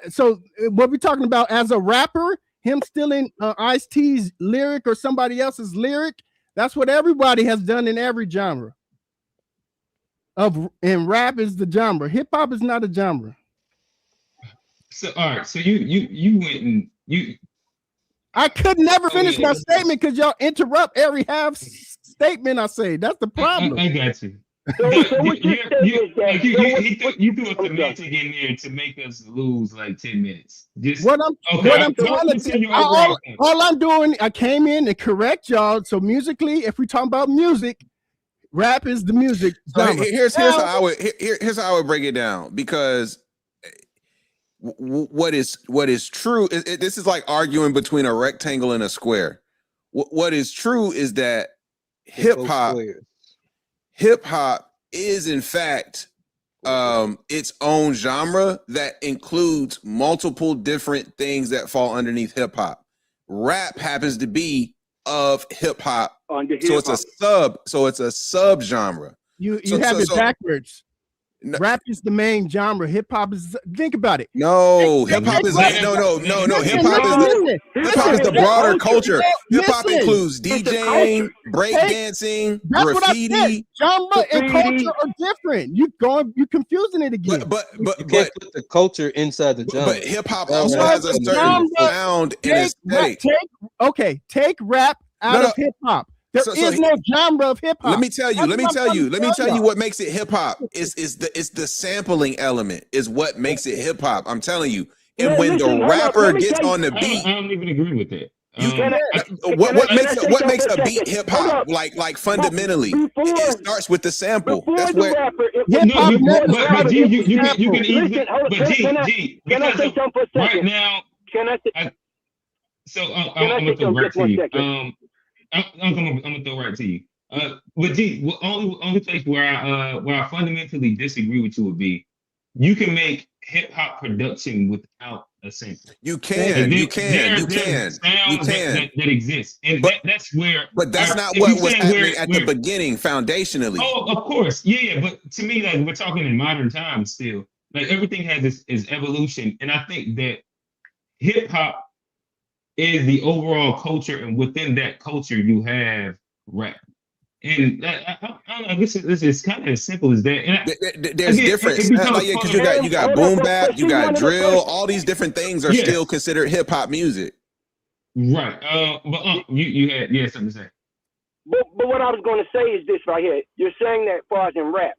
So what we're talking about as a rapper, him stealing Ice-T's lyric or somebody else's lyric, that's what everybody has done in every genre. And rap is the genre. Hip hop is not a genre. So all right, so you went and you. I could never finish my statement because y'all interrupt every half statement I say. That's the problem. I got you. So what you threw a semantic in there to make us lose like 10 minutes. All I'm doing, I came in to correct y'all. So musically, if we talk about music, rap is the music. Here's how I would break it down, because what is true is this is like arguing between a rectangle and a square. What is true is that hip hop is in fact its own genre that includes multiple different things that fall underneath hip hop. Rap happens to be of hip hop, so it's a sub genre. You have it backwards. No. Rap is the main genre. Hip hop is. Think about it. No, hip hop is no. Hip hop is the broader culture. Hip hop includes DJing, breakdancing, graffiti. Genre and culture are different. You confusing it again. But you can't put the culture inside the genre. But hip hop also has a certain sound and aesthetic. Take rap out of hip hop. There is no genre of hip hop. Let me tell you what makes it hip hop is the sampling element is what makes it hip hop. I'm telling you. And when the rapper gets on the beat, I don't even agree with that. What makes a beat hip hop? Like fundamentally, it starts with the sample. That's the where rapper. But G, you can easily, Listen, hold on, but G, can I because say of something for a right second? now, Can I say? so Can I I'm say gonna throw something right just to one you. second? I'm gonna throw right to you. But G, only place where I fundamentally disagree with you would be, you can make hip hop production without a sample. you can. There's sounds that exist, and But that's where. but that's not If you what was saying happening at the where beginning, foundationally. Oh, of course. Yeah. But to me, like, we're talking in modern times still. Like, everything has its evolution. And I think that hip hop is the overall culture, and within that culture, you have rap. And I don't know, this is kind of as simple as that. And There's again, different it sound, becomes like, because fun. you got Hold on, boom bap, but you see, got one of the drill, first, all these different things are Yeah, still considered hip hop music. right. But you had something to say. but what I was going to say is this right here. You're saying that as far as in rap.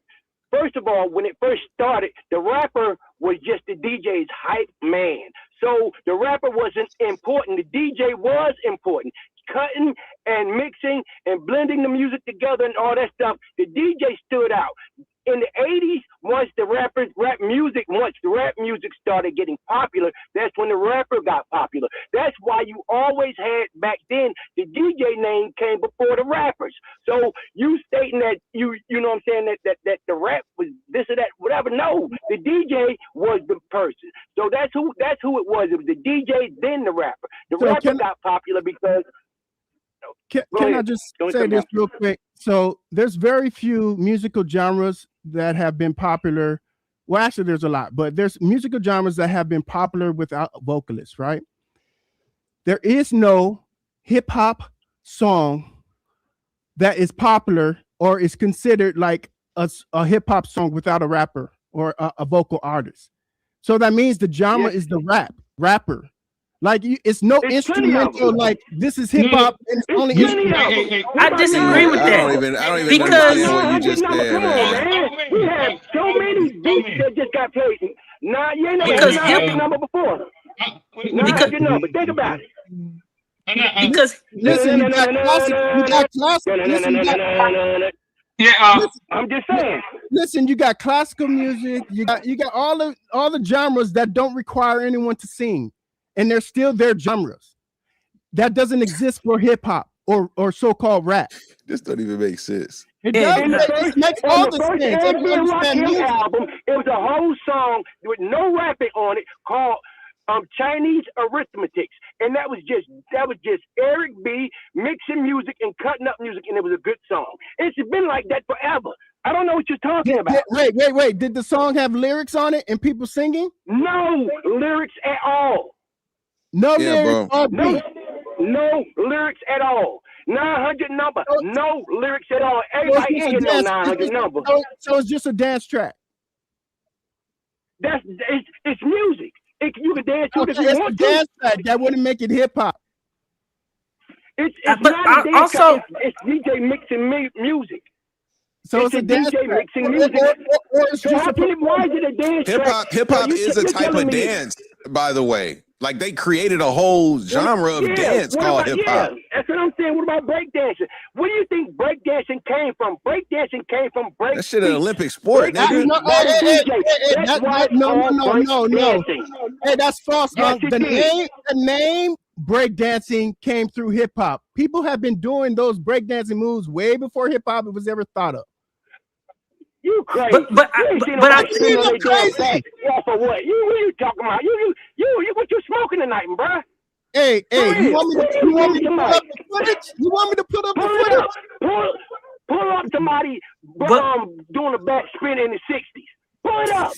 First of all, when it first started, the rapper was just the DJ's hype man. So the rapper wasn't important. The DJ was important. Cutting and mixing and blending the music together and all that stuff, the DJ stood out. In the 80s, once the rap music started getting popular, that's when the rapper got popular. That's why you always had, back then, the DJ name came before the rappers. So you stating that you know what I'm saying, that the rap was this or that, whatever. No, the DJ was the person. So that's who it was. It was the DJ, then the rapper. The rapper got popular because Can I just say this real quick? So there's very few musical genres that have been popular. Well, actually, there's a lot, but there's musical genres that have been popular without vocalists, right? There is no hip hop song that is popular or is considered like a hip hop song without a rapper or a vocal artist. So that means the genre is the rapper. Like it's no instrumental. Like this is hip hop. And it's only instrumental. I disagree with that. I don't even understand what you just said, man. We have so many beats that just got played. Nah, you ain't never heard a number before. Not your number. Think about it. Because listen, you got classic. Listen, you got. Yeah, I'm just saying. Listen, you got classical music. You got all the genres that don't require anyone to sing, and they're still their genres. That doesn't exist for hip hop or so-called rap. This don't even make sense. It does. It makes all the sense. If you understand music. Album, it was a whole song with no rapping on it called Chinese Arithmetics, and that was just Eric B mixing music and cutting up music, and it was a good song. It's been like that forever. I don't know what you're talking about. Wait. Did the song have lyrics on it and people singing? No lyrics at all. No lyrics. No lyrics at all. 900 number. No lyrics at all. Everybody in here know 900 number. So it's just a dance track. It's music. You can dance to it if you want to. Dance track. That wouldn't make it hip hop. It's not a dance track. It's DJ mixing music. So it's a dance DJ track. mixing music. Why is it a dance track? Hip hop is a type of dance, by the way. Like, they created a whole genre of dance called hip hop. That's what I'm saying. What about breakdancing? Where do you think breakdancing came from? Breakdancing came from break. That shit an Olympic sport, nigga. No. Hey, that's false. The name breakdancing came through hip hop. People have been doing those breakdancing moves way before hip hop was ever thought of. You crazy? But I feel crazy. Yeah, for what? What are you talking about? You what you smoking tonight, bro? Hey, you want me to put up the footage? You want me to put up the footage? Pull up somebody doing a back spin in the 60s. Pull it up.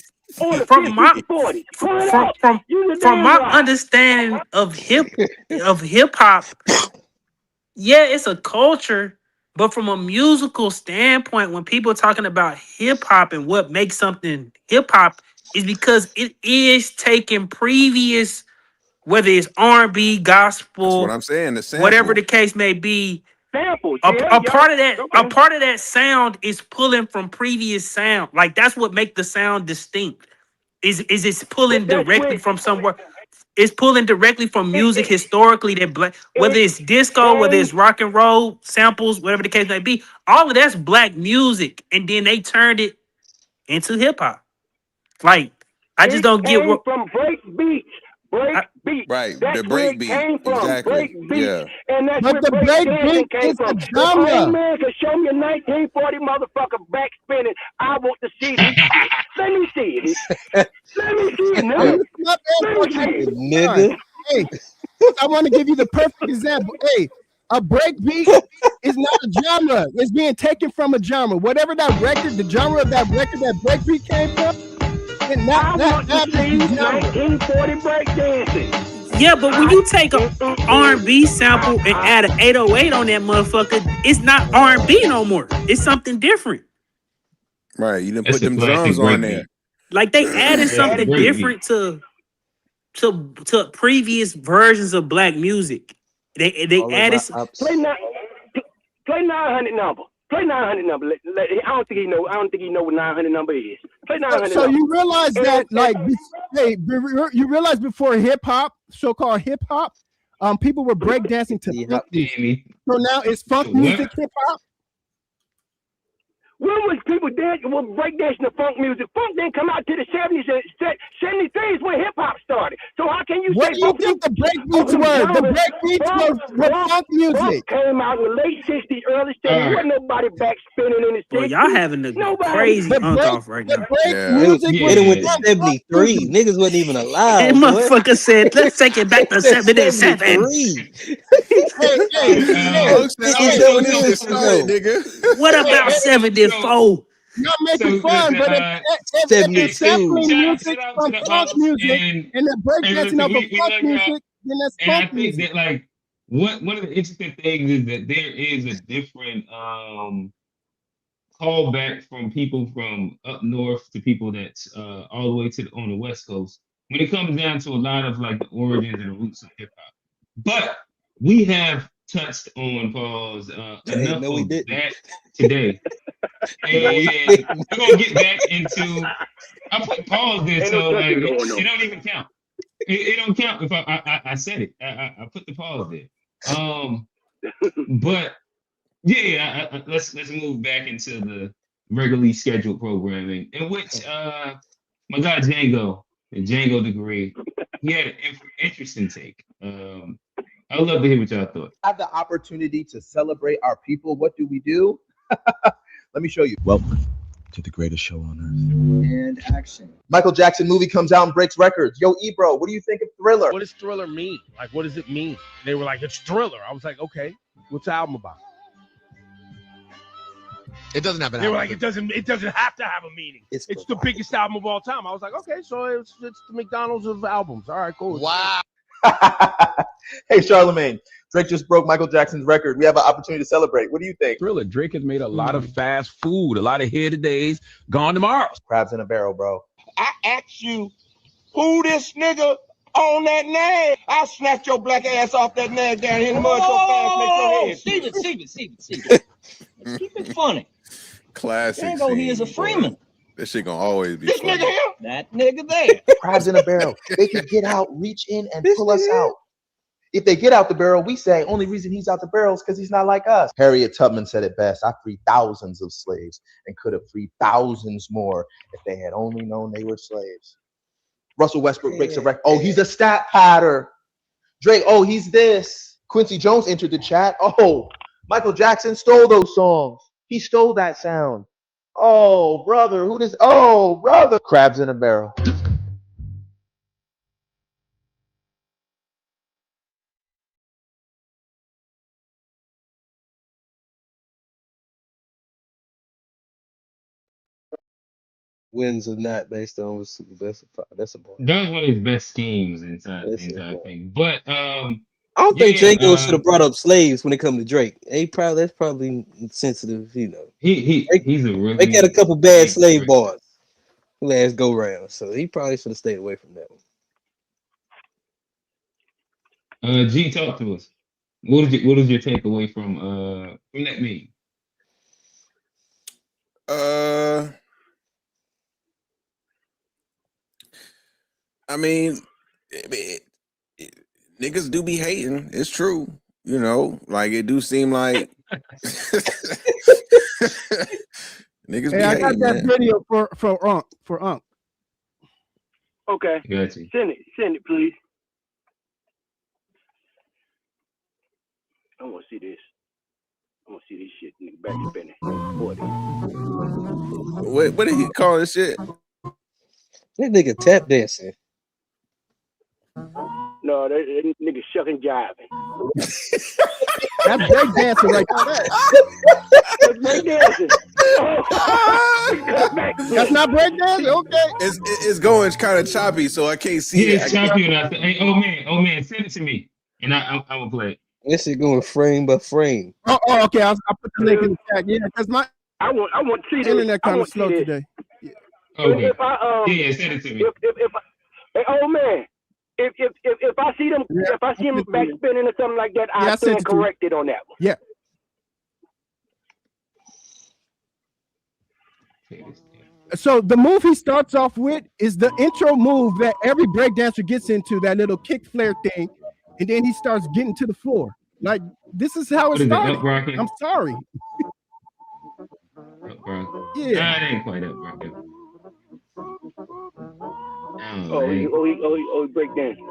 From my understanding of hip hop, yeah, it's a culture. But from a musical standpoint, when people are talking about hip hop and what makes something hip hop, is because it is taking previous, whether it's R&B, gospel, that's what I'm saying, the sample, whatever the case may be. Samples, a part of that sound is pulling from previous sound. Like, that's what makes the sound distinct. Is it's pulling directly from somewhere. It's pulling directly from music historically that black, whether it's disco, whether it's rock and roll samples, whatever the case may be. All of that's black music, and then they turned it into hip hop. Like I just It don't get came what. from break beats. Break beats. Right, That's the where break it beat. came from. Exactly. Break beats. Yeah. And that's But where the break break dancing beat came is from. a If genre. any man can show me a 1940 motherfucker back spinning, I want to see this shit. Let me see it. Let me see it, nigga. My Let me see it. Nigga. Hey, I want to give you the perfect example. Hey, a break beat is not a genre. It's being taken from a genre. Whatever that record, the genre of that record that break beat came from, and I want to that see is the genre. 1940 break dancing. Yeah, but when you take a R&B sample and add an 808 on that motherfucker, it's not R&B no more. It's something different. Right. You didn't That's put a them classic drums on breakbeat. there. Like they added That's a something breakbeat. different to previous versions of black music. They All of added my ops. Play 900 number. Play 900 number. I don't think he know. I don't think he know what 900 number is. Play 900 So number. you realize that, like, hey, you realize before hip hop, so-called hip hop, people were breakdancing to funk music. So now is funk music hip hop? When was people dancing, was breakdancing to funk music? Funk didn't come out to the 70s and 73 is when hip hop started. So how can you What say do you think the break beats were? The break beats were funk music. Funk came out in the late 60s, early 70s. Wasn't nobody back spinning in the 60s. Bro, y'all having a crazy unk off right now. Music It went to 73. Niggas wasn't even alive. That motherfucker said, let's take it back to 77. What about 74? Y'all making So, fun, but if you're sampling music shout out from to the funk ops music and the breakdancing listen, of we funk like music, then that's and I funk think music. that like one of the interesting things is that there is a different callback from people from up north to people that's all the way to on the west coast when it comes down to a lot of like the origins and the roots of hip hop. But we have touched on pause enough no, we of didn't. that today. And we're gonna get back into I put pause there, so like it don't even count. It don't count if I said it. I put the pause there. But yeah, let's move back into the regularly scheduled programming in which my guy Django, the Django degree, he had an interesting take. I'd love to hear what y'all thought. Have the opportunity to celebrate our people. What do we do? Let me show you. Welcome to the greatest show on earth. And action. Michael Jackson movie comes out and breaks records. Yo, Ebro, what do you think of Thriller? What does Thriller mean? Like, what does it mean? They were like, it's Thriller. I was like, okay, what's the album about? It doesn't have an They were album. like, it doesn't have to have a meaning. It's the biggest album of all time. I was like, okay, so it's the McDonald's of albums. All right, cool. Wow. Hey, Charlemagne. Drake just broke Michael Jackson's record. We have an opportunity to celebrate. What do you think? Thriller. Drake has made a lot of fast food, a lot of here todays, gone tomorrows. Crabs in a barrel, bro. I asked you, who this nigga on that nag? I snatched your black ass off that nag down here in the mud so fast, make your head. Steven. Keep it funny. Classic. Django, he is a Freeman. This shit gonna always be This funny. nigga here? That nigga there. Crabs in a barrel. They could get out, reach in, and pull us out. If they get out the barrel, we say only reason he's out the barrel is because he's not like us. Harriet Tubman said it best. I freed thousands of slaves and could have freed thousands more if they had only known they were slaves. Russell Westbrook breaks a record. Oh, he's a stat patter. Drake, oh, he's this. Quincy Jones entered the chat. Oh, Michael Jackson stole those songs. He stole that sound. Oh, brother, who does? Oh, brother. Crabs in a barrel. Wins or not based on that's a bar. That was one of his best schemes inside the entire thing. But I don't think Django should have brought up slaves when it comes to Drake. That's probably sensitive, you know. He's a really they got a couple bad slave bars last go round, so he probably should have stayed away from that one. G, talk to us. What is your takeaway from that meme? I mean, niggas do be hating. It's true. You know, like it do seem like niggas Hey, be I got hating, that man. video for Unc. Okay. Gotcha. Send it, please. I want to see this. I want to see this shit. Nigga back spinning. What did he call this shit? That nigga tap dancing. No, that nigga shucking jiving. That's break dancing right there. That's break dancing. That's not break dancing? Okay. It's going kind of choppy, so I can't see Yeah, it. it's choppy. Hey, oh man, send it to me, and I will play it. This shit going frame by frame. Oh, okay. I'll put the link in the chat. Yeah, because my I want to see this. internet kind of slow today. Okay. If I Yeah, send it to me. If hey, oh man, if I see them, if I see him back spinning or something like that, I stand corrected on that one. Yeah. So the move he starts off with is the intro move that every breakdancer gets into, that little kick flare thing, and then he starts getting to the floor. Like, this is how it started. I'm sorry. Yeah. Nah, it ain't quite up rocking. He break dancing.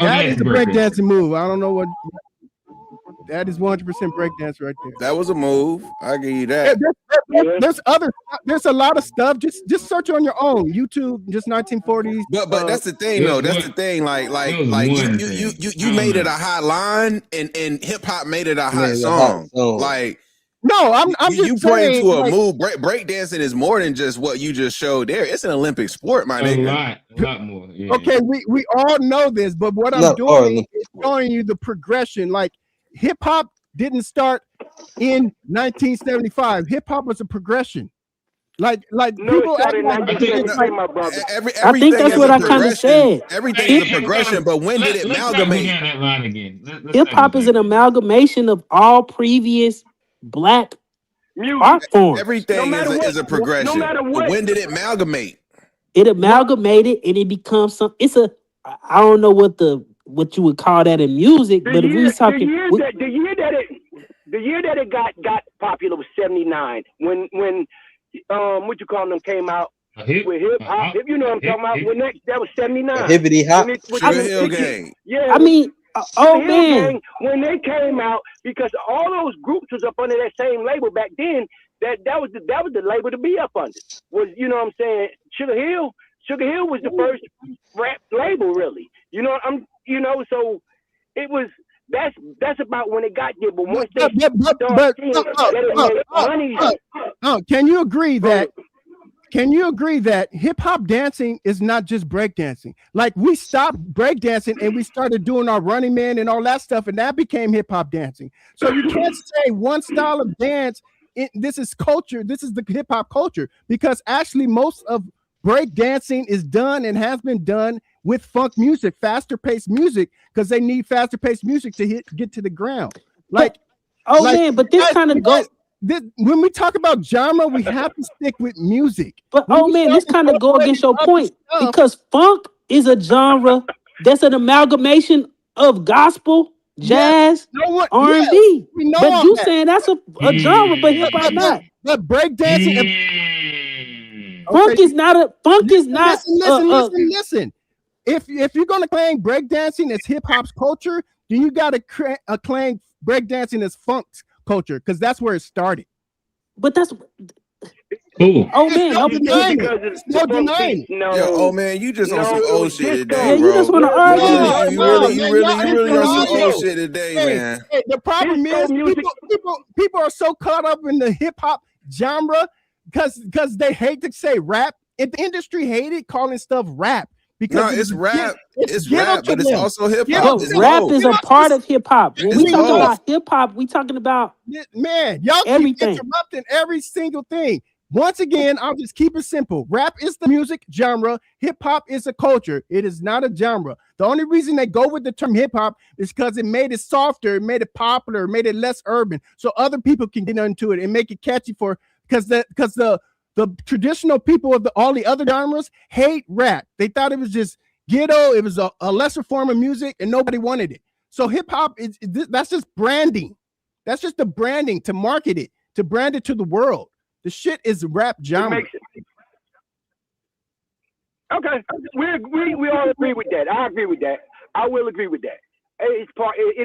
That is the breakdancing move. I don't know what. That is 100% breakdance right there. That was a move. I give you that. There's a lot of stuff. Just search on your own YouTube. Just 1940s. But that's the thing though. That's the thing. Like you made it a hot line, and hip hop made it a hot song. Like. No, I'm you just pointing saying, to a like, move. Breakdancing is more than just what you just showed there. It's an Olympic sport, my nigga. A lot more. Yeah. Okay, we all know this, but what I'm doing is showing you the progression. Like, hip hop didn't start in 1975. Hip hop was a progression. Like people act like my brother. I think that's what I kind of said. Everything is a progression, but when did it amalgamate? That line again. Hip hop is an amalgamation of all previous Black art forms. Everything is a progression. No matter what. But when did it amalgamate? It amalgamated and it becomes some. It's a. I don't know what you would call that in music, but if we was talking, the year that it got popular was 79. When what you call them came out with hip hop. You know what I'm talking about? When that was 79. Hibbity hop. Sugar Hill Gang. Yeah. I mean. Oh man! When they came out, because all those groups was up under that same label back then. That was the label to be up under. Was, you know what I'm saying? Sugar Hill was the first rap label, really. You know so it was. That's about when it got there. But once they can you agree that? Can you agree that hip hop dancing is not just breakdancing? Like, we stopped breakdancing and we started doing our Running Man and all that stuff, and that became hip hop dancing. So you can't say one style of dance. This is culture. This is the hip hop culture, because actually most of breakdancing is done and has been done with funk music, faster paced music, because they need faster paced music to get to the ground. Like, man, but this kind of goes. When we talk about genre, we have to stick with music. But this kind of go against your point, because funk is a genre that's an amalgamation of gospel, jazz, R&B. But you saying that's a genre, but hip hop not. But breakdancing, funk is not a funk is not. Listen. If you're gonna claim breakdancing as hip hop's culture, then you gotta claim breakdancing as funk's culture, because that's where it started. But that's cool. Oh man, no denying. Oh man, you just on some old shit today, yeah, bro. you just want to argue. You really on some old shit today, man. The problem is people are so caught up in the hip hop genre because they hate to say rap. If the industry hated calling stuff rap. Because it's rap. It's rap, but it's also hip hop. Rap is a part of hip hop. When we talking about hip hop, we talking about y'all everything. Keep interrupting every single thing. Once again, I'll just keep it simple. Rap is the music genre. Hip hop is a culture. It is not a genre. The only reason they go with the term hip hop is because it made it softer, it made it popular, it made it less urban, so other people can get into it and make it catchy because the traditional people of all the other genres hate rap. They thought it was just Ghetto, it was a lesser form of music, and nobody wanted it. So hip hop that's just branding. That's just the branding to market it, to brand it to the world. The shit is rap genre. Okay, we all agree with that. I agree with that. I will agree with that. It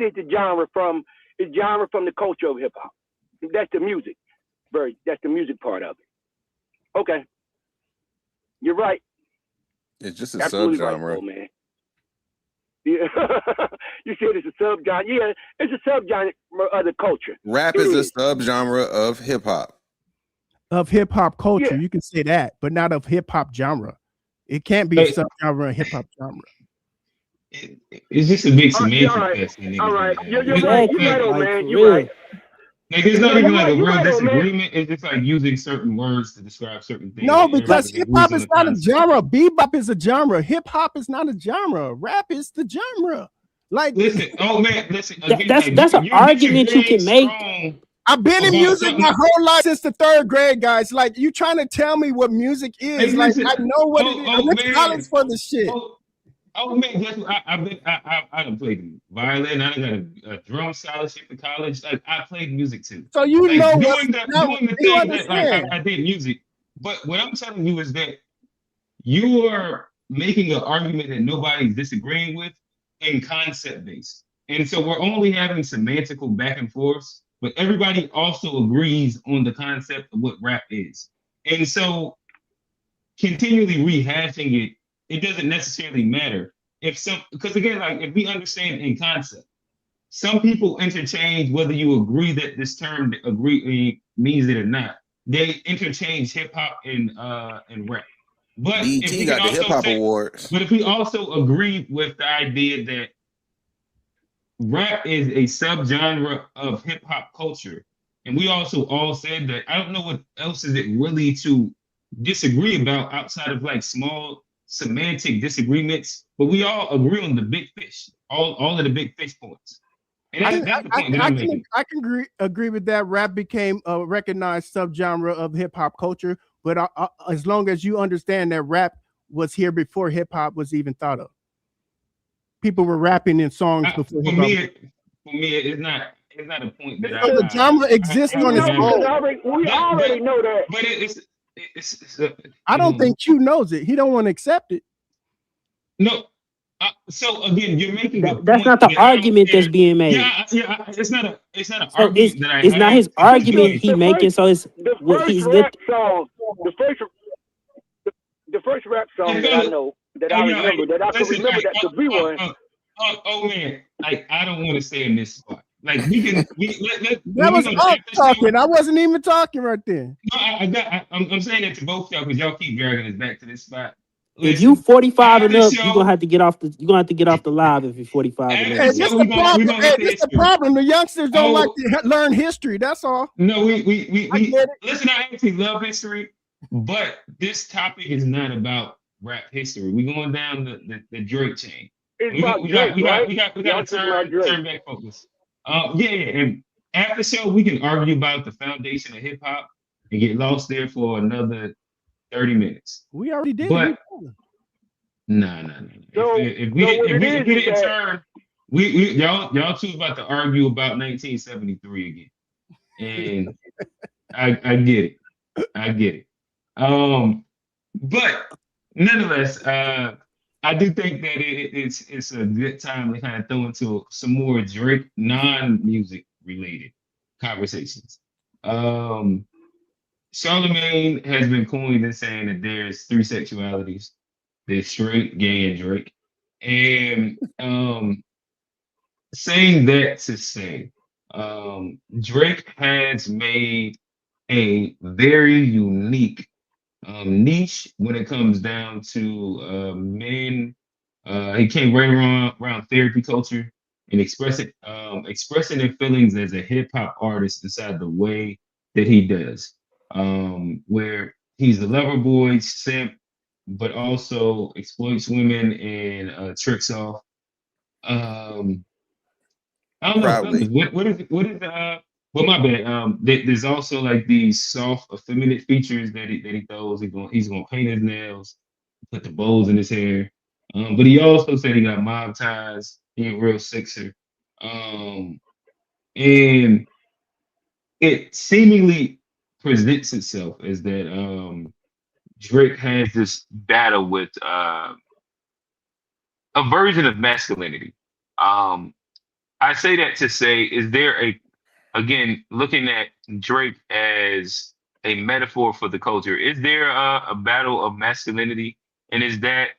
is the genre from the culture of hip hop. That's the music. That's the music part of it. Okay, you're right. It's just a Absolutely subgenre. right, man. Yeah. You said it's a subgenre. Yeah, it's a subgenre of the culture. Rap is a subgenre of hip hop. Of hip hop culture, Yeah. you can say that, but not of hip hop genre. It can't be a subgenre of hip hop genre. It's just a big semantic all right. fest. All right. You're right. Exactly. You're right, old Like, man. for You're real. right. Like, there's not even like a you're real right, old man. disagreement. It's just like using certain words to describe certain things. No, and because everybody hip agrees hop on is the not a concept. genre. Bebop is a genre. Hip hop is not a genre. Rap is the genre. Like, Listen, oh man, listen. Again, That's an argument you can make. strong I've been in about music something. my whole life since the 3rd grade, guys. Like, you trying to tell me what music is? Hey, Like, listen. I know what it is. I went to man. college for the shit. Oh man, guess what? I done played violin. I done got a drum scholarship in college. Like, I played music too. So you Like, know doing the you thing that like understand. I did music. But what I'm telling you is that you are making an argument that nobody's disagreeing with in concept based. And so we're only having semantical back and forth, but everybody also agrees on the concept of what rap is. And so continually rehashing it, it doesn't necessarily matter. Because again, like, if we understand in concept, some people interchange whether you agree that this term means it or not. They interchange hip hop and rap. But if BT we got can the hip also hop say, awards. but if we also agree with the idea that rap is a subgenre of hip hop culture, and we also all said that, I don't know what else is it really to disagree about outside of like small semantic disagreements, but we all agree on the big fish, all of the big fish points. And that's the point that I'm making. I can agree with that. Rap became a recognized subgenre of hip hop culture, but as long as you understand that rap was here before hip hop was even thought of. People were rapping in songs before hip hop. For me, it's not a point that So the genre exists on its own. We already know that. But it's I don't think Q knows it. He don't want to accept it. No. So again, you're making That's not the argument that's being made. Yeah, it's not an So argument that I it's not have. his argument he making. So it's what he's rap song. The first rap song that I know, that I remember, that I can remember that to be one. Oh man, like, I don't want to stay in this spot. Like, we can that was us talking. I wasn't even talking right there. No, I'm saying that to both y'all because y'all keep dragging us back to this spot. If you 45 and up, you're gonna have to get off the live if you're 45 and up. Hey, this the problem. This the problem. The youngsters don't like to learn history. That's all. No, we listen. I actually love history, but this topic is not about rap history. We're going down the Drake chain. We got to turn back focus. Yeah. And after show, we can argue about the foundation of hip hop and get lost there for another 30 minutes. We already did. But no. If we didn't turn, y'all two about to argue about 1973 again, and I get it. But nonetheless, I do think that it's a good time to kind of throw into some more Drake non-music related conversations. Charlemagne has been coined in saying that there's 3 sexualities. There's straight, gay, and Drake. And saying that to say, Drake has made a very unique niche when it comes down to men. He came right around therapy culture and expressing their feelings as a hip hop artist inside the way that he does. Where he's the lover boy, simp, but also exploits women and tricks off. I don't know. What is well, my bad. There's also like these soft, effeminate features that he throws. He's gonna paint his nails, put the bows in his hair. But he also said he got mob ties. He a real Sixer. Um, and it seemingly presents itself as that Drake has this battle with a version of masculinity. Um, I say that to say, is there again, looking at Drake as a metaphor for the culture, is there a battle of masculinity? And is that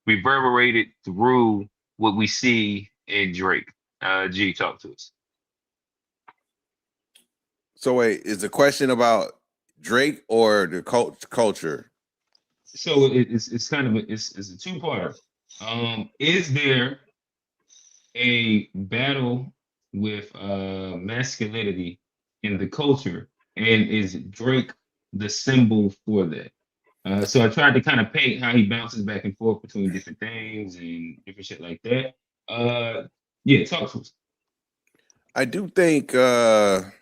reverberated through what we see in Drake? G, talk to us. So wait, is the question about Drake or the culture? So it's kind of it's a two-parter. Is there a battle with masculinity in the culture, and is Drake the symbol for that? So I tried to kind of paint how he bounces back and forth between different things and different shit like that. Yeah, talk to us. I do think I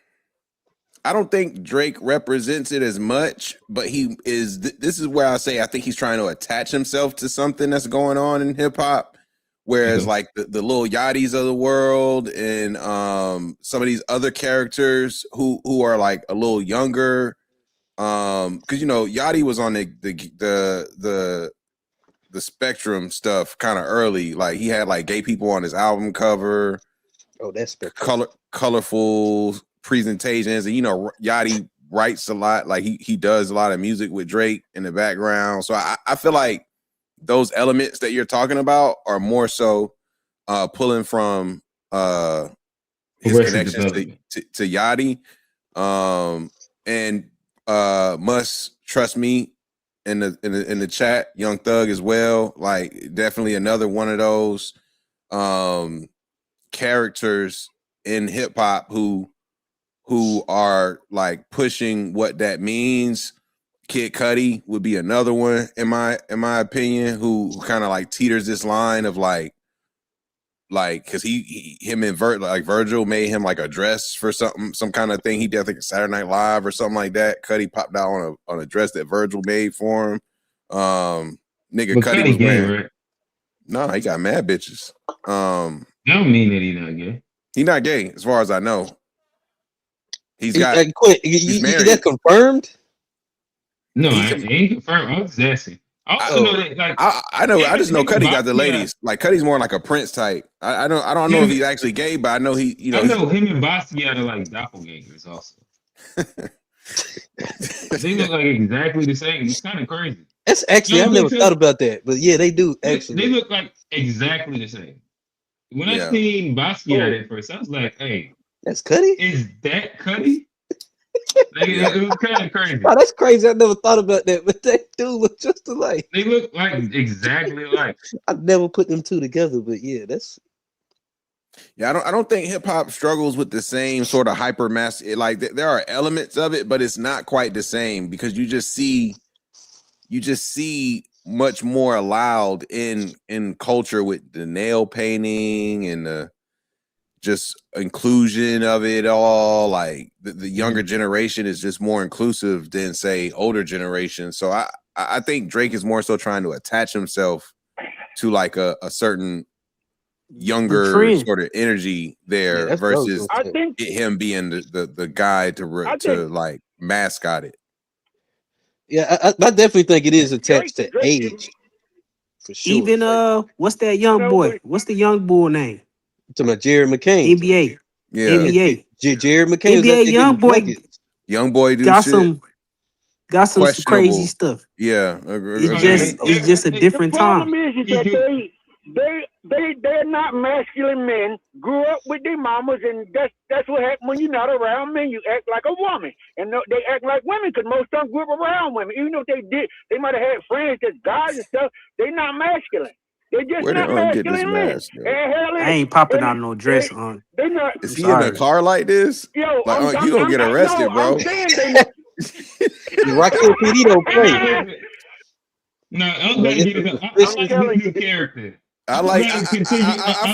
don't think Drake represents it as much, but he is. This is where I say I think he's trying to attach himself to something that's going on in hip hop. Whereas like the Lil Yachty's of the world and some of these other characters who are like a little younger, because you know Yachty was on the Spectrum stuff kind of early. Like he had like gay people on his album cover. Oh, that's Spectrum. Colorful presentations, and you know Yachty writes a lot. Like he does a lot of music with Drake in the background. So I feel like those elements that you're talking about are more so pulling from his connections to Yachty. And Must Trust Me in the chat, Young Thug as well. Like definitely another one of those characters in hip hop who are like pushing what that means. Kid Cudi would be another one in my opinion, who kind of like teeters this line of like because him and Virgil made him like a dress for some kind of thing. He did, I think, Saturday Night Live or something like that. Cudi popped out on a dress that Virgil made for him. Nigga, Cudi was gay, wearing. Right? No, he got mad bitches. I don't mean that he's not gay. He's not gay, as far as I know. He's got. He's married. That confirmed? No, I ain't confirmed. I was just asking. I also know that, like, I just know Cudi got the ladies. Like Cudi's more like a Prince type. I don't know if he's actually gay, but I know he. You know, I know him and Basquiat are like doppelgangers. Also, they look like exactly the same. It's kind of crazy. That's actually I've never thought about that, but yeah, they do actually. They look like exactly the same. When I seen Basquiat at first, I was like, "Hey, that's Cudi? Is that Cudi?" Like, it was kind of crazy. Oh, that's crazy. I never thought about that, but they do look just alike. They look like exactly alike. I've never put them two together, but yeah, that's. Yeah, I don't think hip hop struggles with the same sort of hyper mass. Like there are elements of it, but it's not quite the same because you just see much more allowed in culture with the nail painting and the just inclusion of it all. Like the younger generation is just more inclusive than say older generation. So I think Drake is more so trying to attach himself to like a certain younger sort of energy there versus I think him being the guy to like mascot it. Yeah, I definitely think it is attached to age. For sure. Even what's that young boy? What's the young boy name? To my Jared McCain. NBA. Yeah. NBA. Jared McCain. NBA young boy got some crazy stuff. Yeah. It's just a different time. The problem is that they're not masculine men, grew up with their mamas, and that's what happens when you're not around men. You act like a woman, and they act like women because most of them grew up around women. Even if they might have had friends that's guys and stuff. They're not masculine. They're just not masculine men. I ain't popping out no dress on. They not. Is he in a car like this? Yo, like, you gonna get arrested, bro. I'm saying Raquel PD don't play. No, I like his character. I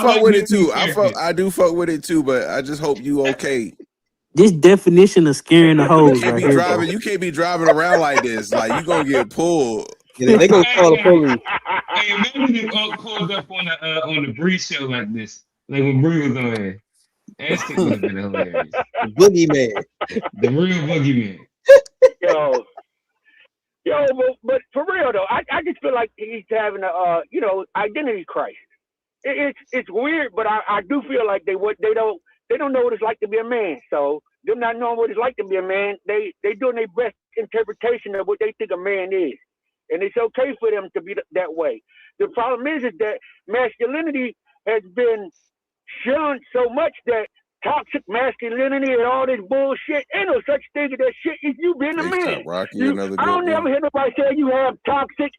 fuck with it too. I do fuck with it too, but I just hope you okay. This definition of scaring the hoes right here. You can't be driving around like this. Like you gonna get pulled. Yeah, they gonna call the police. Hey, imagine if Unc pulled up on the Bree show like this, like when Bree was on there. That shit would have been hilarious. Boogeyman. The real boogeyman. Yo, but for real though, I just feel like he's having a identity crisis. It's weird, but I do feel like they don't know what it's like to be a man. So them not knowing what it's like to be a man, they doing their best interpretation of what they think a man is, and it's okay for them to be that way. The problem is that masculinity has been shunned so much that toxic masculinity and all this bullshit. Ain't no such thing as that shit if you being a man. I don't never hear nobody say you have toxic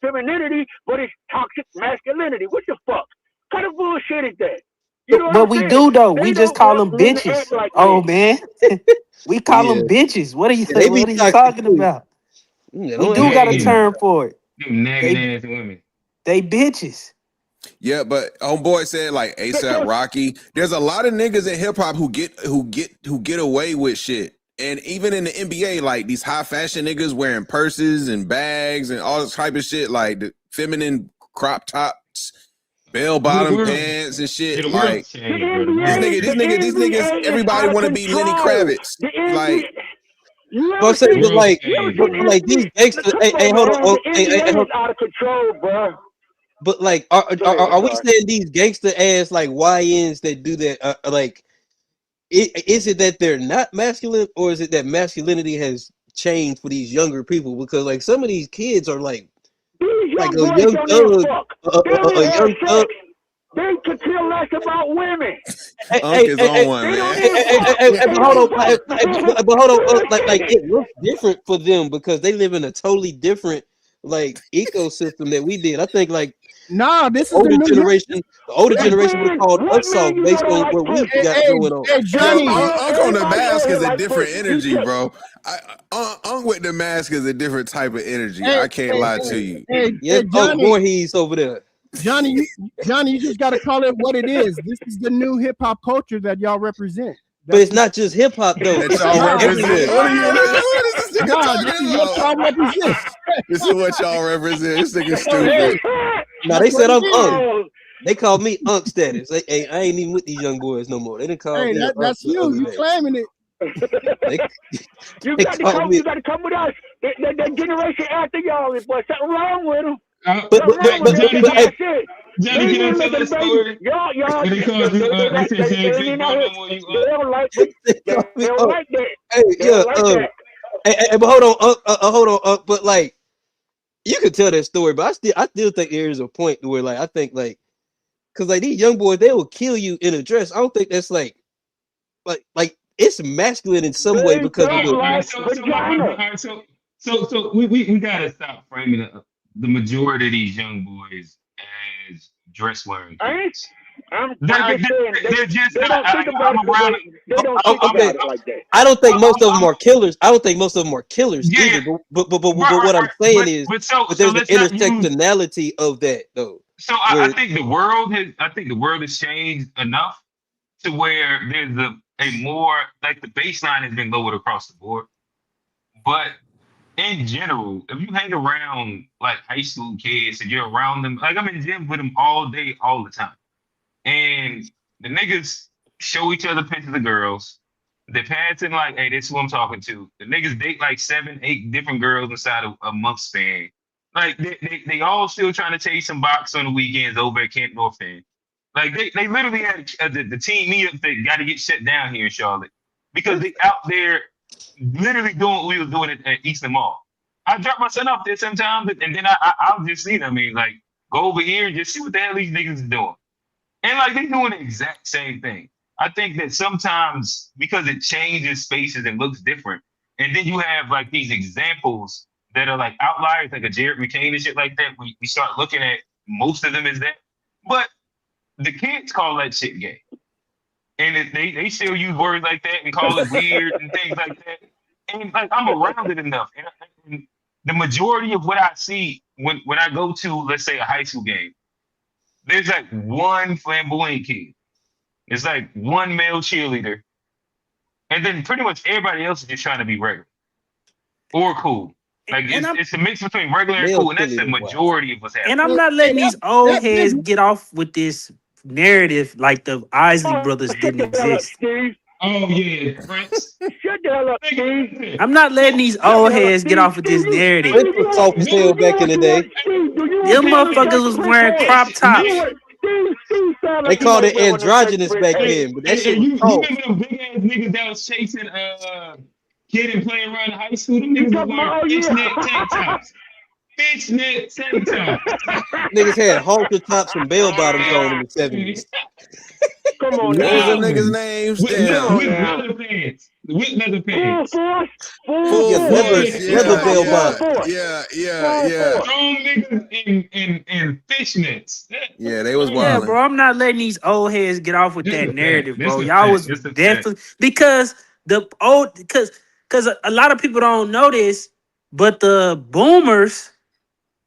femininity, but it's toxic masculinity. What the fuck? What kind of bullshit is that? You know what But I'm we saying? do though. They We just don't call want them men to bitches. act like Oh men. man, we call Yeah. them bitches. What are you? Yeah, they be What are you toxic talking too. about? Yeah, We don't do ever got a say term for it. Them nagging ass women. They bitches. Yeah, but homeboy said like ASAP Rocky. There's a lot of niggas in hip hop who get away with shit. And even in the NBA, like these high fashion niggas wearing purses and bags and all this type of shit, like the feminine crop tops, bell bottom pants and shit. Like these niggas, everybody want to be Lenny Kravitz. Like, but like these gangsters. Hey, hold on. The NBA is out of control, bro. But like, are we saying these gangster ass like YNs that do that? Like, is it that they're not masculine, or is it that masculinity has changed for these younger people? Because like some of these kids are like a young thug, a young thug. They could care less about women. Unc is on one, man. But hold on, like it looks different for them because they live in a totally different like ecosystem that we did. I think like this is older the new generation. The older generation would have called us soft based on what we got going on. Hey, Johnny, Unc on the mask is a different energy, bro. Unc with the mask is a different type of energy. I can't lie to you. Yeah, Johnny, Voorhees over there. Johnny, you just got to call it what it is. This is the new hip hop culture that y'all represent. But it's not just hip hop though. That y'all represent. This is what y'all represent. This nigga stupid. Now they said I'm Unc. They called me Unc status. Hey, I ain't even with these young boys no more. They didn't call me. That's you. You claiming it. You got to come with us. That generation after y'all is what something wrong with them. But Johnny, can I tell that story? They called you. They said you ain't big bro no more. You They don't like that. Hey, yeah. Hey, but hold on. But like, you could tell that story, but I still think there is a point where like I think like, cause like these young boys they will kill you in a dress. I don't think that's like it's masculine in some way because of the. So we gotta stop framing the majority of these young boys as dress wearing kids. They're just they don't think about it like that. I don't think most of them are killers. Either. But what I'm saying is, but there's an intersectionality of that though. So I think the world has changed enough to where there's a more like the baseline has been lowered across the board. But in general, if you hang around like high school kids and you're around them, like I'm in the gym with them all day, all the time. And the niggas show each other pictures of girls. They're passing like, hey, this is who I'm talking to. The niggas date like 7, 8 different girls inside of a month span. Like they all still trying to chase some box on the weekends over at Kent North End. Like they literally had the team meetup that got to get shut down here in Charlotte because they out there literally doing what we was doing at Eastern Mall. I drop my son off there sometimes, and then I'll just see them. I mean, like go over here and just see what the hell these niggas is doing. And like they doing the exact same thing. I think that sometimes because it changes spaces and looks different, and then you have like these examples that are like outliers, like a Jared McCain and shit like that. We start looking at most of them as that, but the kids call that shit gay, and they still use words like that and call it weird and things like that. And like I'm around it enough, and the majority of what I see when I go to, let's say, a high school game. There's like one flamboyant kid. It's like one male cheerleader. And then pretty much everybody else is just trying to be regular or cool. Like and it's a mix between regular and Male cool, and that's the feeling wild. majority of what's happening. and I'm not letting these old heads get off with this narrative like the Isley brothers Shut didn't the hell up, exist. Steve. Oh yeah, Prince. Shut the hell up, Steve. I'm not letting these Shut the old hell up, heads get off with this narrative. Prince was soft as hell back in the day. Steve, do you Them want to motherfuckers was wearing crop tops. Steve sound They like called he it might wear one of them androgynous shirts, back Prince. then, but that Hey, shit you was soft. remember them big ass niggas that was chasing kid and playing around high school? Them You niggas was talking about, wearing oh, yeah. fishnet tank tops. Fishnet tank tops. Niggas had halter tops and bell bottoms on in the 70s. Come on What was now. them niggas' names? With Damn. leather pants. With leather pants. Full Yeah, leather, force. leather bell bottoms. Yeah. Strong niggas in fishnets. Yeah, they was Yeah, wilding. bro. I'm not letting these old heads get off with This that a fact. narrative, This bro. a Y'all fact. was This a fact. definitely because because a lot of people don't know this, but the boomers,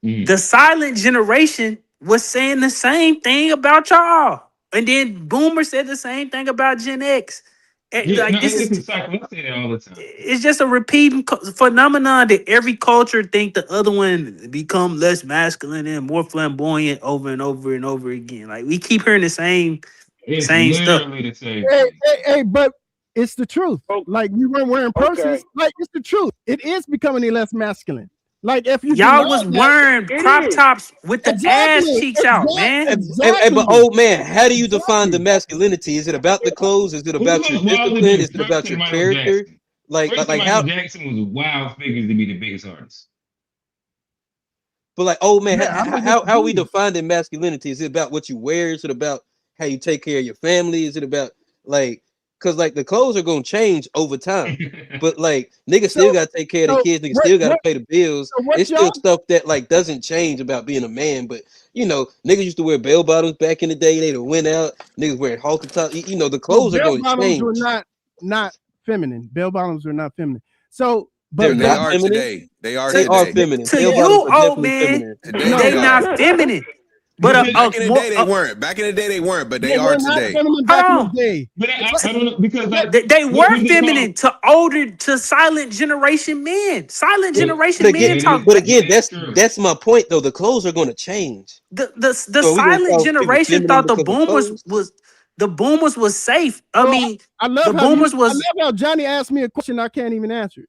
the silent generation, was saying the same thing about y'all, and then boomers said the same thing about Gen X. Yeah, Like no, this it's is, a cycle. I say that all the time. it's just a repeating phenomenon that every culture think the other one become less masculine and more flamboyant over and over and over again. Like we keep hearing the same It's stuff. literally the same Hey, thing. hey, but it's the truth. Like we weren't wearing purses. Okay. Like it's the truth. It is becoming less masculine. Like if you Y'all deny was that- wearing It crop is. tops with the ass cheeks out, man. But old man, how do you define the masculinity? Is it about the clothes? Is it Who about your looked wilder discipline? than Is it Prince about and your Michael character? Jackson? Like Prince and how? Michael Jackson was wild figures to be the biggest artists. But like, old man, Yeah, I'm gonna how we disagree. defining masculinity? Is it about what you wear? Is it about how you take care of your family? Is it about like, cause like the clothes are gonna change over time, but like niggas still gotta take care of their kids. Niggas still gotta pay the bills. It's still stuff that like doesn't change about being a man. But you know, niggas used to wear bell bottoms back in the day. They'd went out. Niggas wearing halter top. You know, the clothes are bell gonna bottoms change. were not feminine. Bell bottoms were not feminine. So, They're but They not are feminine. today. They are They are today. feminine. To Bell you, bottoms are old definitely man, feminine. Today they they are. not feminine. But Back in the day they weren't. Back in the day they weren't, but they they are were not today. feminine back in the hold on. day. But I don't know because like They what were was it feminine called? to silent generation men. Silent But, generation men talk. But again, that's true. that's my point though. The clothes are gonna change. The So we gonna silent call people generation feminine thought the because of boomers clothes? was safe. I Bro, mean, I love the how boomers I was love how Johnny asked me a question I can't even answer.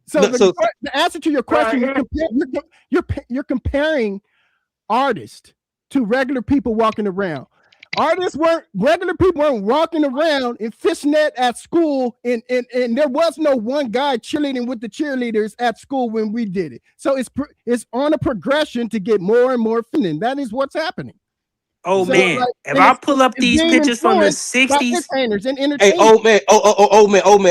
So, No, the answer to your question, you're comparing artists to regular people walking around. Regular people weren't walking around in fishnet at school, and there was no one guy cheerleading with the cheerleaders at school when we did it. So it's on a progression to get more and more feminine. That is what's happening. oh So, man. like, If and I it's- pull up it's these being pictures from the influenced by 60s, entertainers and Hey, entertainers. old man.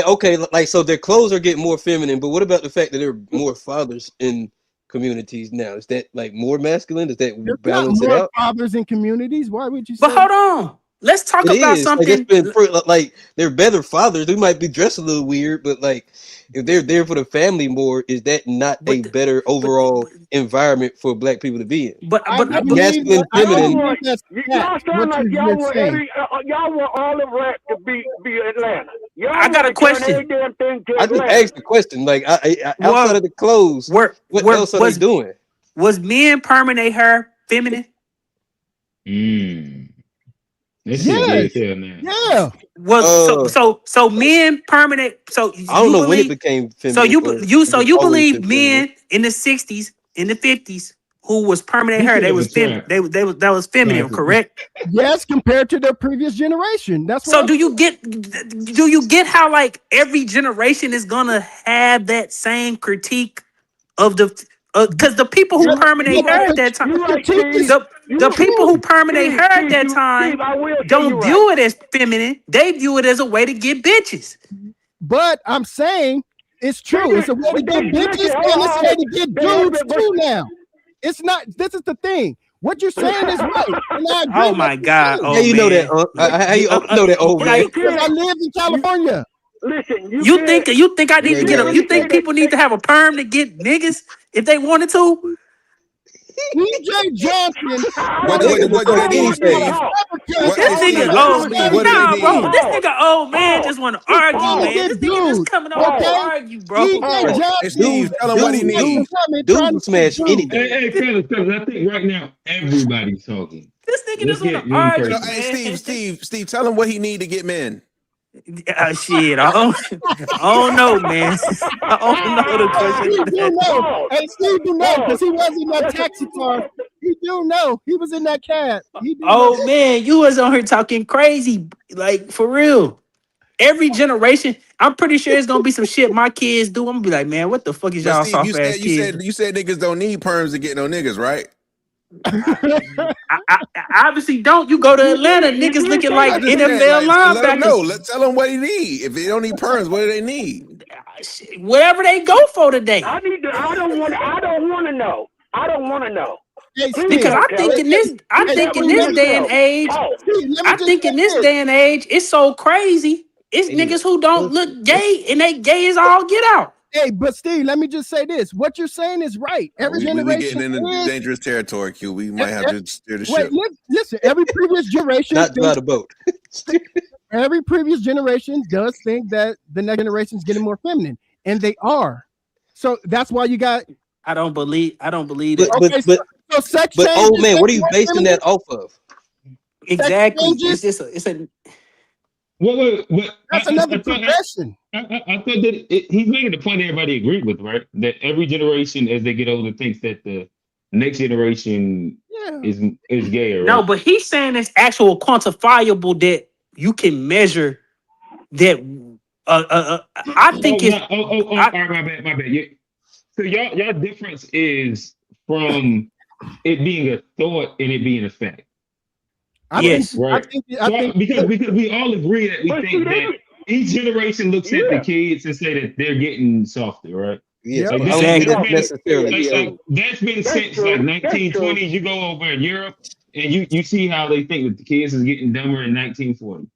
Okay, like so their clothes are getting more feminine, but what about the fact that there are more fathers in communities now? Is that like more masculine? Does that There's not balance it more out? fathers in communities. Why would you say? but hold on. Let's talk It about is something. like it's been like they're better fathers. They might be dressed a little weird, but like if they're there for the family more, is that not a better overall environment for black people to be in? But I Like believe masculine, that- I feminine. believe that's Y'all sound like y'all you're want saying. y'all want all of rap to be Atlanta. Y'all I got a wanna turn question. every damn thing to I just Atlanta. asked the question. Like outside of the clothes, what else are they doing? Was men permanent hair feminine? This Yes. is weird as hell now. Yeah. Was so men permanent? So I don't you know when it believe- became feminine. So you or you if so it's you always believe been feminine. men in the 60s, in the 50s, who was permanent This hair? shit They is was a feminine. trap. That was feminine, Classic. correct? Yes, compared to the previous generation. That's So what do you get how like every generation is gonna have that same critique of the because the people who permanent hair at that time, the people who permanent hair at that time don't view it as feminine. They view it as a way to get bitches. But I'm saying it's true. It's a way to get bitches and it's a way to get dudes too now. It's not, this is the thing. What you're saying is right. And I agree Oh with my what God! you're Oh How you know that? man. How you know that, old man? because I live in California. Listen, You think I need Yeah, to get yeah. a? You think people need to have a perm to get niggas if they wanted to? DJ Johnson. What do they need, Steve? This nigga old man. What do they Nah, bro. need? This nigga old man just want to argue, man. This nigga just coming over to argue, bro. DJ Johnson. Hey, Steve, tell him what he needs. Dude will smash anything. Hey, fellas, I think right now everybody's talking. This nigga Let's just want get to one argue, person. Hey, man. Steve, tell him what he need to get men. Shit, I don't know, man. I don't know the question. Steve do know. Hey, Steve do know because he was in that taxi car. He do know. He was in that cab. He do know. Man, you was on here talking crazy, like for real. Every generation, I'm pretty sure it's gonna be some shit my kids do. I'm gonna be like, man, what the fuck is y'all But Steve, soft ass kids? you said niggas don't need perms to get no niggas, right? I obviously don't. You go to Atlanta, niggas looking like NFL linebackers. No, let's tell them what he need. If they don't need perms, what do they need? Whatever they go for today. I don't want to know. I don't want to know. Because I think in this day and age, it's so crazy. It's niggas who don't look gay and they gay as all get out. Hey, but Steve, let me just say this. What you're saying is right. Every generation getting into dangerous territory, Q. We might have to steer the ship. Listen, every previous generation not the boat. Every previous generation does think that the next generation is getting more feminine, and they are. So that's why you got. I don't believe it. So sex but old man, what are you basing that off of? Exactly. It's a. Well, that's another progression. I thought that he's making the point everybody agreed with, right? That every generation, as they get older, thinks that the next generation is gayer. Right? No, but he's saying it's actual quantifiable that you can measure. That I think it's. My bad. So y'all difference is from it being a thought and it being a fact. Yes, right. I think because we all agree that we think that each generation looks at the kids and say that they're getting softer, right? Yeah, like that's been since like 1920s. You go over in Europe and you see how they think that the kids is getting dumber in 1940.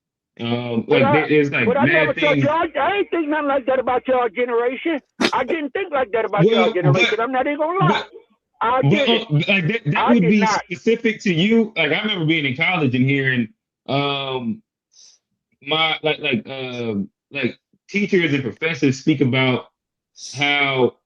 There's like mad things. I ain't think nothing like that about y'all generation. I didn't think like that about y'all generation. I'm not even gonna lie. That would be specific to you. Like I remember being in college and hearing my like teachers and professors speak about how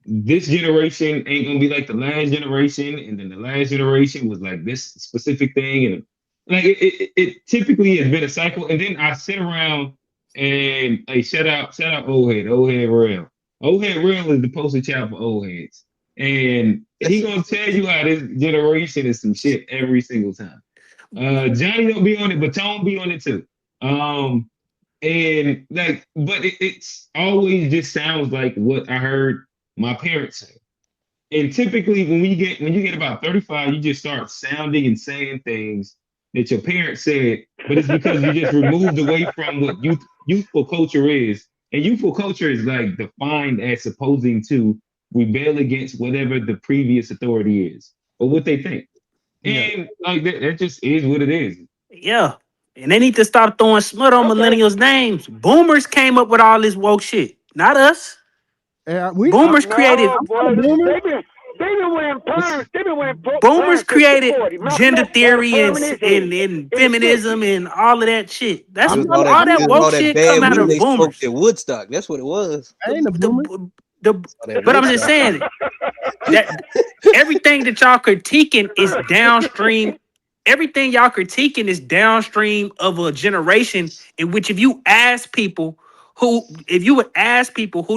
this generation ain't gonna be like the last generation, and then the last generation was like this specific thing, and like it typically has been a cycle. And then I sit around and shout out old head real. Old head real is the poster child for old heads. And he gonna tell you how this generation is some shit every single time. Johnny don't be on it, but Tone be on it too. And like, but it's always just sounds like what I heard my parents say. And typically, when you get about 35, you just start sounding and saying things that your parents said, but it's because you just removed away from what youthful culture is. And youthful culture is like defined as supposing to rebel against whatever the previous authority is or what they think. And like that just is what it is. Yeah. And they need to stop throwing smut on millennials' names. Boomers came up with all this woke shit, not us. Boomers created. They've been wearing perms. They've been wearing Boomers created gender theory and feminism and all of that shit. That's all that woke shit come out of boomers. At Woodstock, that's what it was. I ain't a boomer. But I'm just saying that everything that y'all critiquing is downstream. Everything y'all critiquing is downstream of a generation in which if you would ask people who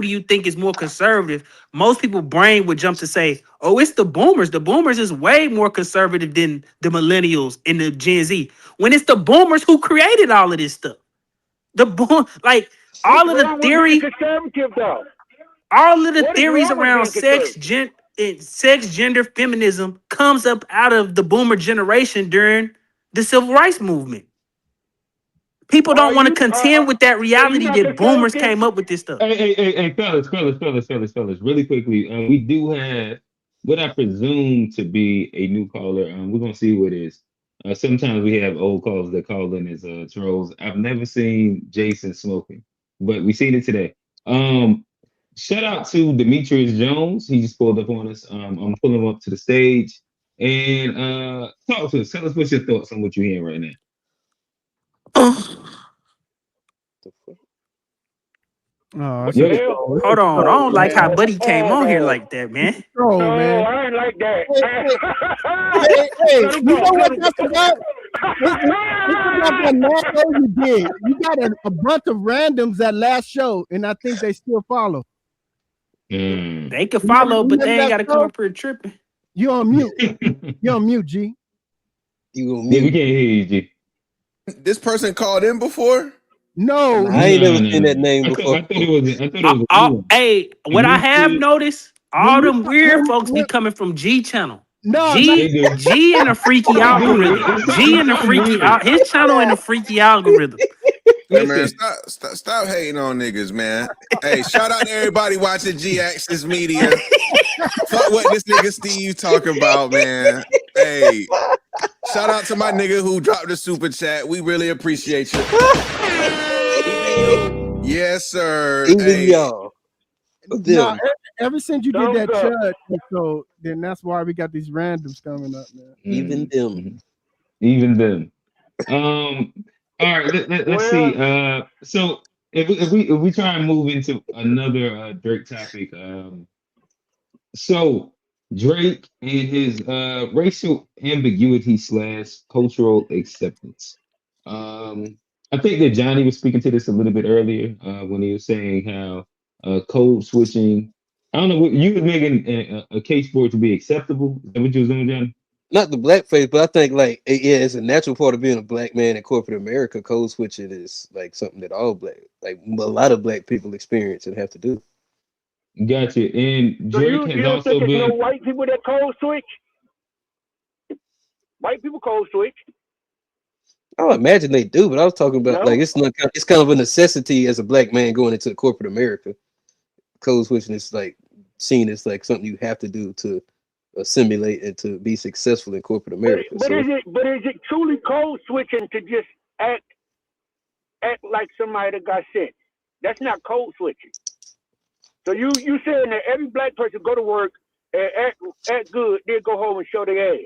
do you think is more conservative, most people's brain would jump to say, oh, it's the boomers. The boomers is way more conservative than the millennials and the Gen Z. When it's the boomers who created all of this stuff. All of the theory. All of the theories around sex, gender, feminism comes up out of the boomer generation during the civil rights movement. People don't want to contend with that reality that boomers came up with this stuff. Hey, fellas, really quickly. We do have what I presume to be a new caller. We're gonna see who it is. Sometimes we have old callers that call in as trolls. I've never seen Jason smoking, but we seen it today. Shout out to Demetrius Jones. He just pulled up on us. I'm pulling him up to the stage. And talk to us. Tell us what's your thoughts on what you're hearing right now. Oh, What the it's a hell? troll. It's Hold a on. I troll, don't like how man. Buddy came on here no. like that, man. It's a troll, No, man. I ain't like that. Hey, Let him you go, know what let him that's go. about? It's about that last show you did. You got a bunch of randoms that last show, and I think they still follow. They can follow, but they ain't got to come up here tripping. You on mute. You on mute, G. You on Yeah, we mute. can't hear you, G. This person called in before? No, I ain't never seen that name before. I thought it was a new one. Hey, what I have noticed, all them weird folks be when- coming from G channel. No, They do. G in the freaky algorithm. G in the freaky his channel in the freaky algorithm. Hey man, stop hating on niggas, man. Hey, shout out to everybody watching G Access Media. Fuck what this nigga Steve talking about, man. Hey, shout out to my nigga who dropped the super chat. We really appreciate you. Yes, sir. Even Hey. y'all. No, ever since you did that Thumbs up. Chud episode, then that's why we got these randoms coming up, man. Even them. Even them. All right, let's see. So if we try and move into another Drake topic, so Drake and his racial ambiguity / cultural acceptance. I think that Johnny was speaking to this a little bit earlier when he was saying how code switching. I don't know what you was making a case for it to be acceptable. Is that what you was doing, Johnny? Not the blackface, but I think like yeah, it's a natural part of being a black man in corporate America. Code switching is like something that all black, like a lot of black people experience and have to do. Gotcha. And So Drake you has don't also think there's no been. white people that code switch? White people code switch. I don't imagine they do, but I was talking about No? like it's not. It's kind of a necessity as a black man going into corporate America. Code switching is like seen as like something you have to do to assimilate and to be successful in corporate America. But is it truly code switching to just act like somebody that got sent? That's not code switching. So you saying that every black person go to work and act good, then go home and show their ass?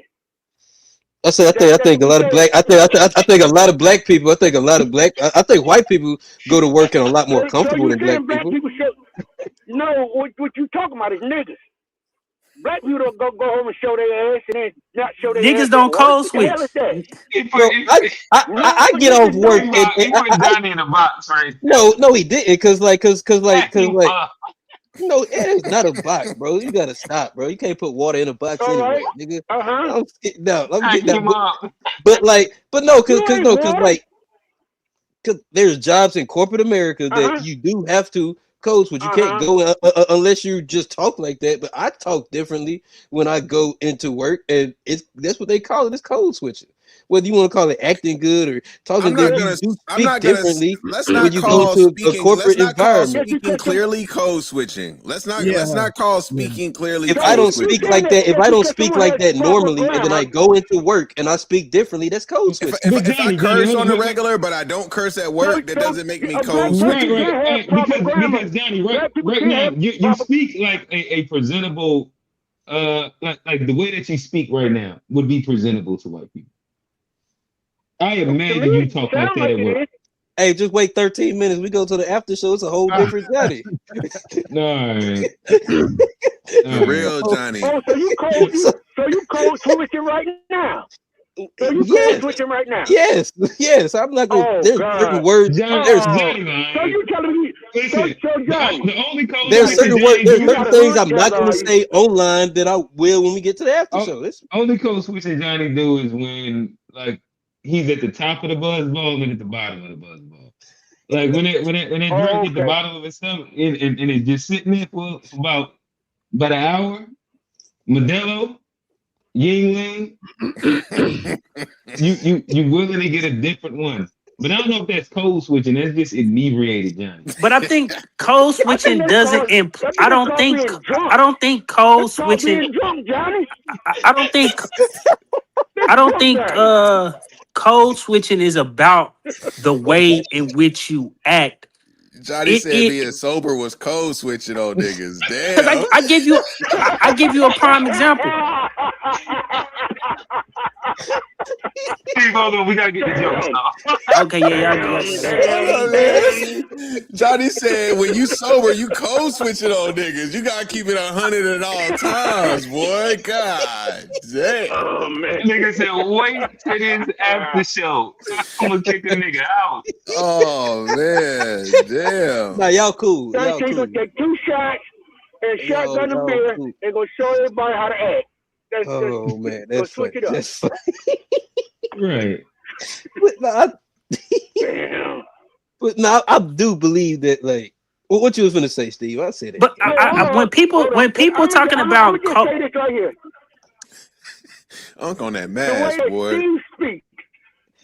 I think a lot of black. I think a lot of black people. I think white people go to work and are a lot more comfortable than black people. No, what you talking about is niggas. Black people don't go home and show their ass and then not show their ass. Niggas don't code switch. So I get off work and put Johnny in a box, right? No, he didn't, cause no, it is not a box, bro. You gotta stop, bro. You can't put water in a box anyway, nigga. I'm getting that. But there's jobs in corporate America that you do have to code switch. You can't go unless you just talk like that. But I talk differently when I go into work, and that's what they call it. It's code switching. Whether you want to call it acting good or talking good, you do speak differently when you go to a corporate environment. Speaking clearly, code switching. Let's not call speaking clearly. If I don't speak like that, normally, and then I go into work and I speak differently, that's code switching. If I curse on the regular, but I don't curse at work, that doesn't make me code switching. Right. Because Johnny, right now, you speak like a presentable, like the way that you speak right now would be presentable to white people. I imagine you talk like that at work. Hey, just wait 13 minutes. We go to the after show. It's a whole different Johnny. No, real Johnny. Oh, so you code switching right now? So you code switching right now? Yes. I'm not going. There's certain words. So you telling me? The only code. There's certain words. There's certain things I'm not going to say online that I will when we get to the after show. Only code switching Johnny do is when like he's at the top of the buzzball and at the bottom of the buzzball. Like when it drink at the bottom of his stomach and it's just sitting there for about an hour. Modelo, Yingling, you willing to get a different one. But I don't know if that's code switching. That's just inebriated, Johnny. But I think code switching doesn't imply. I don't think code switching. I don't think code switching is about the way in which you act. Johnny said being sober was code switching on niggas. Damn. I give you a prime example. Steve, hold on, we gotta get the jokes off. Okay, yeah, y'all. Hold on, man. Johnny said, when you sober, you code switching on niggas. You gotta keep it 100 at all times, boy. God damn. Oh man. Nigga said, wait till this after show. I'm gonna kick a nigga out. Oh man, damn. Nah, y'all cool. Johnny Y'all said he's cool. gonna take 2 shots and shotgun a y'all beer cool. and gonna show everybody how to act. That's Oh man, gonna that's switch funny. it up. That's funny. Right. But nah, Damn. but nah, I do believe that. Like, what you was gonna say, Steve? I said it. But hold when on, people hold on. talking I'm about just say this right here. Unk on that The way mask, that boy. Steve speaks,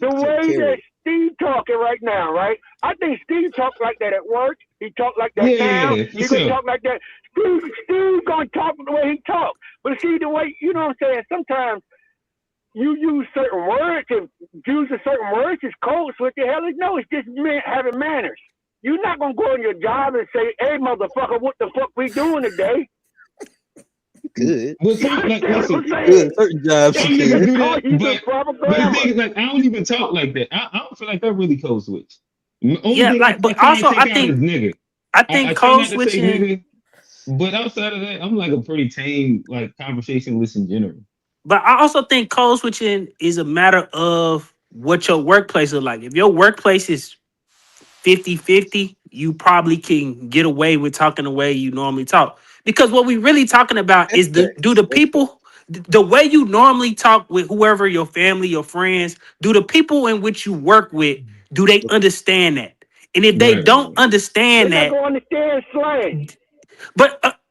the way that Steve talking right now, right? I think Steve talk like that at work. He talk like that now. Yeah, He gonna talk like that. Steve gonna talk the way he talk. But see the way, you know what I'm saying? Sometimes you use certain words and using certain words is code switch. The hell is no, it's just having manners. You're not gonna go in your job and say, "Hey, motherfucker, what the fuck we doing today?" Good. Well, like, listen, Good. Certain jobs some you niggas could. do that, but the thing is, like, I don't even talk like that. I don't feel like I really code switch. Only Yeah, thing like, I but try also and I take out is think nigga. I try code not to say switching. nigga, but outside of that, I'm like a pretty tame, like, conversationalist in general. But I also think code switching is a matter of what your workplace is like. If your workplace is 50-50, you probably can get away with talking the way you normally talk. Because what we really talking about is the people, the way you normally talk with whoever, your family, your friends, do the people in which you work with, do they understand that? And if they don't understand they're that, not gonna understand slang.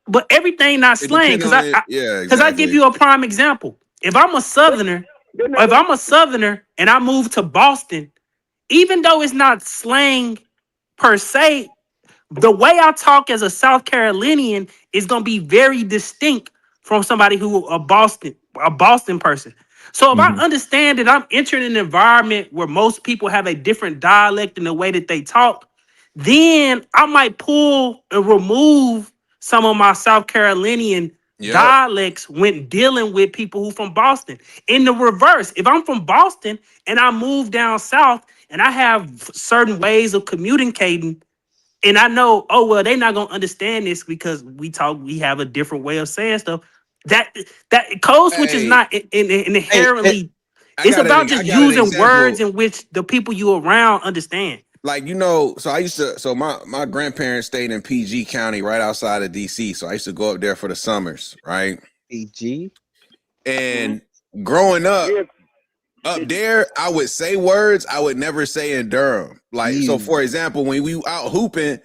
but everything not It slang, depends because on it. Yeah, I give exactly. you a prime example. If I'm a Southerner, or if I'm a Southerner and I move to Boston, even though it's not slang per se, the way I talk as a South Carolinian is gonna be very distinct from somebody who a Boston person. So if I understand that I'm entering an environment where most people have a different dialect in the way that they talk, then I might pull and remove some of my South Carolinian dialects when dealing with people who from Boston. In the reverse, if I'm from Boston and I move down south and I have certain ways of communicating, and I know, oh well, they're not gonna understand this because we have a different way of saying stuff. That code switch is not inherently. It's about just using words in which the people you around understand. Like, you know, so my grandparents stayed in PG County right outside of DC. So I used to go up there for the summers, right? PG. And growing up there, I would say words I would never say in Durham. Like, so for example, when we out hooping,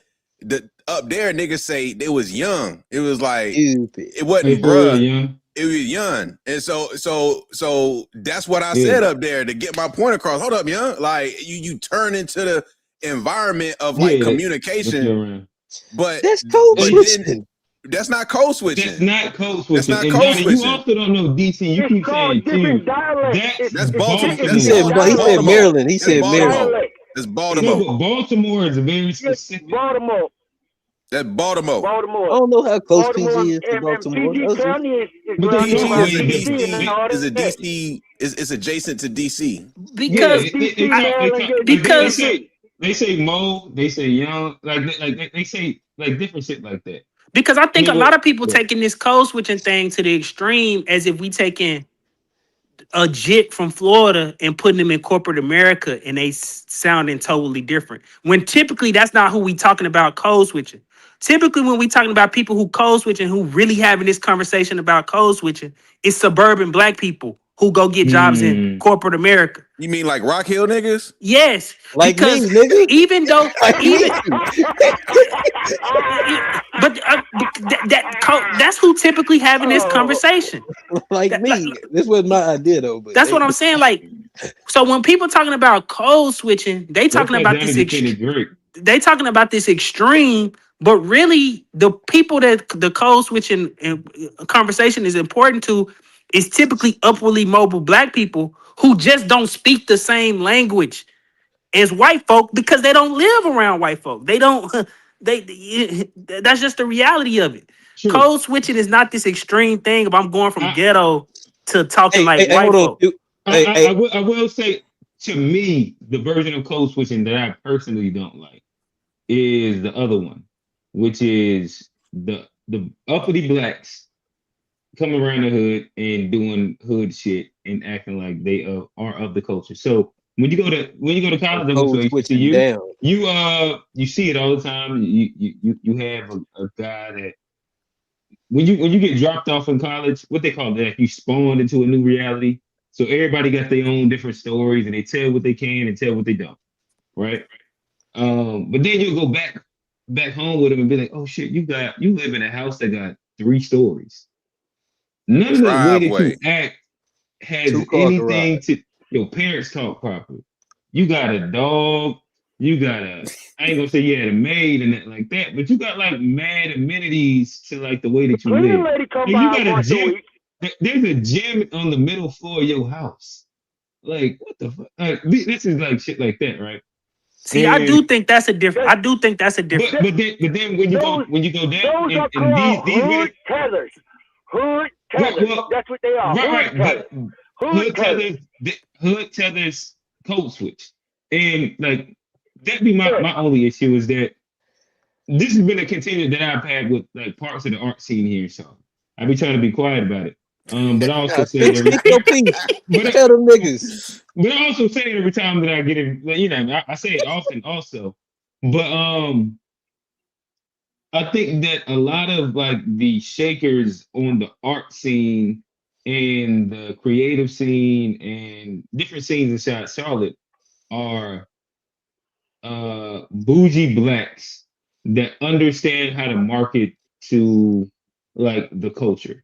up there niggas say it was young. It was like it wasn't bruh. It was young. And so that's what I said up there to get my point across. Hold up, young. Like you turn into the environment of like communication. But that's code switching. That's not code switching. That's not code switching. That's not and code Johnny, switching. you also don't know DC. You keep saying too. That's Baltimore. He said Maryland. He said Maryland. That's Baltimore. No, but Baltimore is a very specific. Baltimore. That's Baltimore. Baltimore. I don't know how close Baltimore PG is to Baltimore. PG County is is a DC. Is adjacent to DC. Because they say Mo, they say young, like they say like different shit like that. Because I think a lot of people taking this code switching thing to the extreme, as if we taking a jit from Florida and putting them in corporate America and they sounding totally different. When typically that's not who we talking about code switching. Typically when we talking about people who code switching, who really having this conversation about code switching, it's suburban black people who go get jobs in corporate America. You mean like Rock Hill niggas? Yes, like because me, nigga. Even though, that's who typically having this conversation. Like me, this was my idea though. But that's what I'm saying. Like, so when people talking about code switching, they talking about this. They talking about this extreme, but really the people that the code switching conversation is important to is typically upwardly mobile black people who just don't speak the same language as white folk because they don't live around white folk. They don't. That's just the reality of it. True. Code switching is not this extreme thing. If I'm going from ghetto to talking like white folk. I will say to me, the version of code switching that I personally don't like is the other one, which is the uppity blacks coming around the hood and doing hood shit and acting like they are of the culture. So when you go to college, I went to Code switching down. you see it all the time. You have a guy that when you get dropped off in college, what they call that, you spawned into a new reality. So everybody got their own different stories and they tell what they can and tell what they don't, right? But then you'll go back home with them and be like, oh shit, you live in a house that got 3 stories. None of the way that you Driveway. act has 2-car anything garage. to your parents talk properly. You got a dog, you got I ain't gonna say you had a maid and that like that, but you got like mad amenities to like the way that you Cleaning live. lady come And you by got a once a gym. week. There's a gym on the middle floor of your house. Like what the fuck? This is like shit like that, right? See, I And do think that's a different. I do think that's a different. but then when you go down Those are and called these hood tethers. Hood tethers. well, That's what they are. right, Hood tethers. Hood tethers. hood tethers code switch. And like that be my only issue is that this has been a contingent that I've had with like parts of the art scene here. So I be trying to be quiet about it. But I also say it every Speak your piece. Tell them niggas. but I also say it every time that I get it, you know, I say it often also. But I think that a lot of like the shakers on the art scene and the creative scene and different scenes inside Charlotte are bougie blacks that understand how to market to like the culture.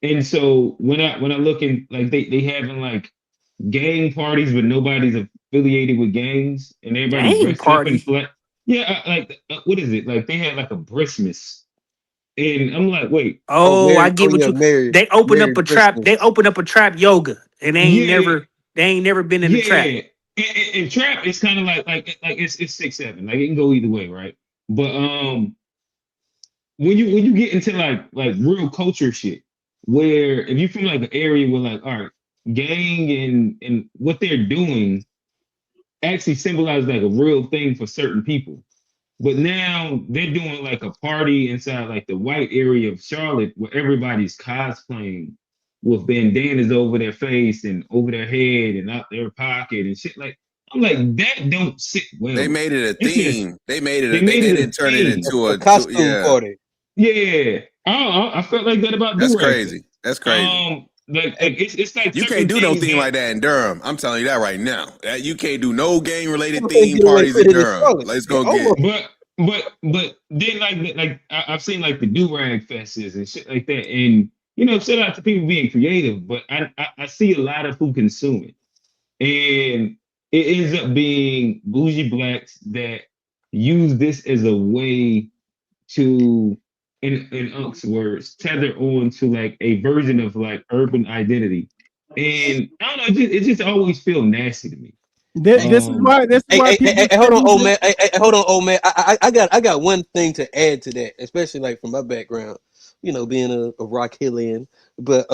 And so when I look in like they having like gang parties, but nobody's affiliated with gangs, and everybody Gang dressed up in party? flat. Yeah, what is it? Like they had like a Christmas, and I'm like, wait, Oh, I get what you. Mary, They open Merry up a trap. Christmas. They open up a trap yoga, and they ain't never been in the trap. And trap is kind of like it's 6-7, like it can go either way, right? But when you get into like real culture shit, where if you're from like an area where like, all right, gang and what they're doing actually symbolize like a real thing for certain people. But now they're doing like a party inside like the white area of Charlotte where everybody's cosplaying with bandanas over their face and over their head and out their pocket and shit. Like I'm like, that don't sit well. They made it a It's just- theme. They made it. they They made it a didn't turn it theme. into A costume yeah. party. Yeah, I felt like that about That's do-rags. crazy. That's crazy. Like it's like You certain can't do no things theme that- like that in Durham. I'm telling you that right now. You can't do no gang related You can't theme get away parties with in it in Durham. Charlotte. Let's go Yeah, get. But then like I've seen like the do-rag fests and shit like that, and you know, shout out to people being creative, but I see a lot of who consume it, and it ends up being bougie blacks that use this as a way to, in Unk's words, tether on to like a version of like urban identity, and I don't know, it just always feel nasty to me. This is why. This is why people. Hey, hold on, old man. Hey, hold on, old man. I got one thing to add to that, especially like from my background, you know, being a Rock Hillian. But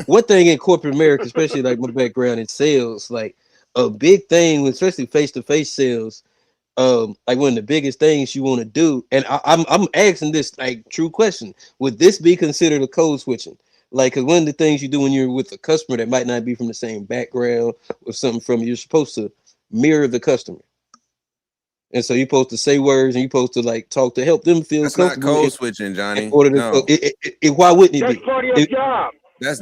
one thing in corporate America, especially like my background in sales, like a big thing, especially face-to-face sales, like one of the biggest things you want to do, and I'm asking this like true question: would this be considered a code switching? Like, cause one of the things you do when you're with a customer that might not be from the same background or something from, you're supposed to mirror the customer, and so you're supposed to say words and you're supposed to like talk to help them feel That's not comfortable. code switching, Johnny. In order to, No. why wouldn't it That's be? part of your job. That's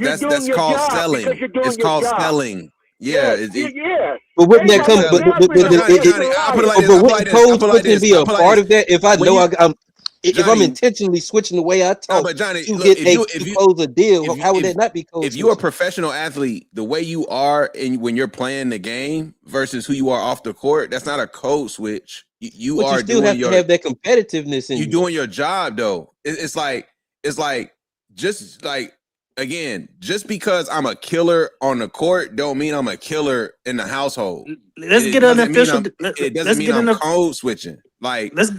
called selling. It's called selling. Yeah. Yeah. But wouldn't that come? Johnny, I'll put it like this. But wouldn't code switching be a part of that? If I know if I'm intentionally switching the way I talk but Johnny, to look, get close a deal, how would that not be code if switching? you're a professional athlete, the way you are and when you're playing the game versus who you are off the court, that's not a code switch. You But are you still doing have to have that competitiveness in you. You're doing your job though. It's like just like again, just because I'm a killer on the court don't mean I'm a killer in the household. Let's get an official. It doesn't mean I'm code switching. Like let's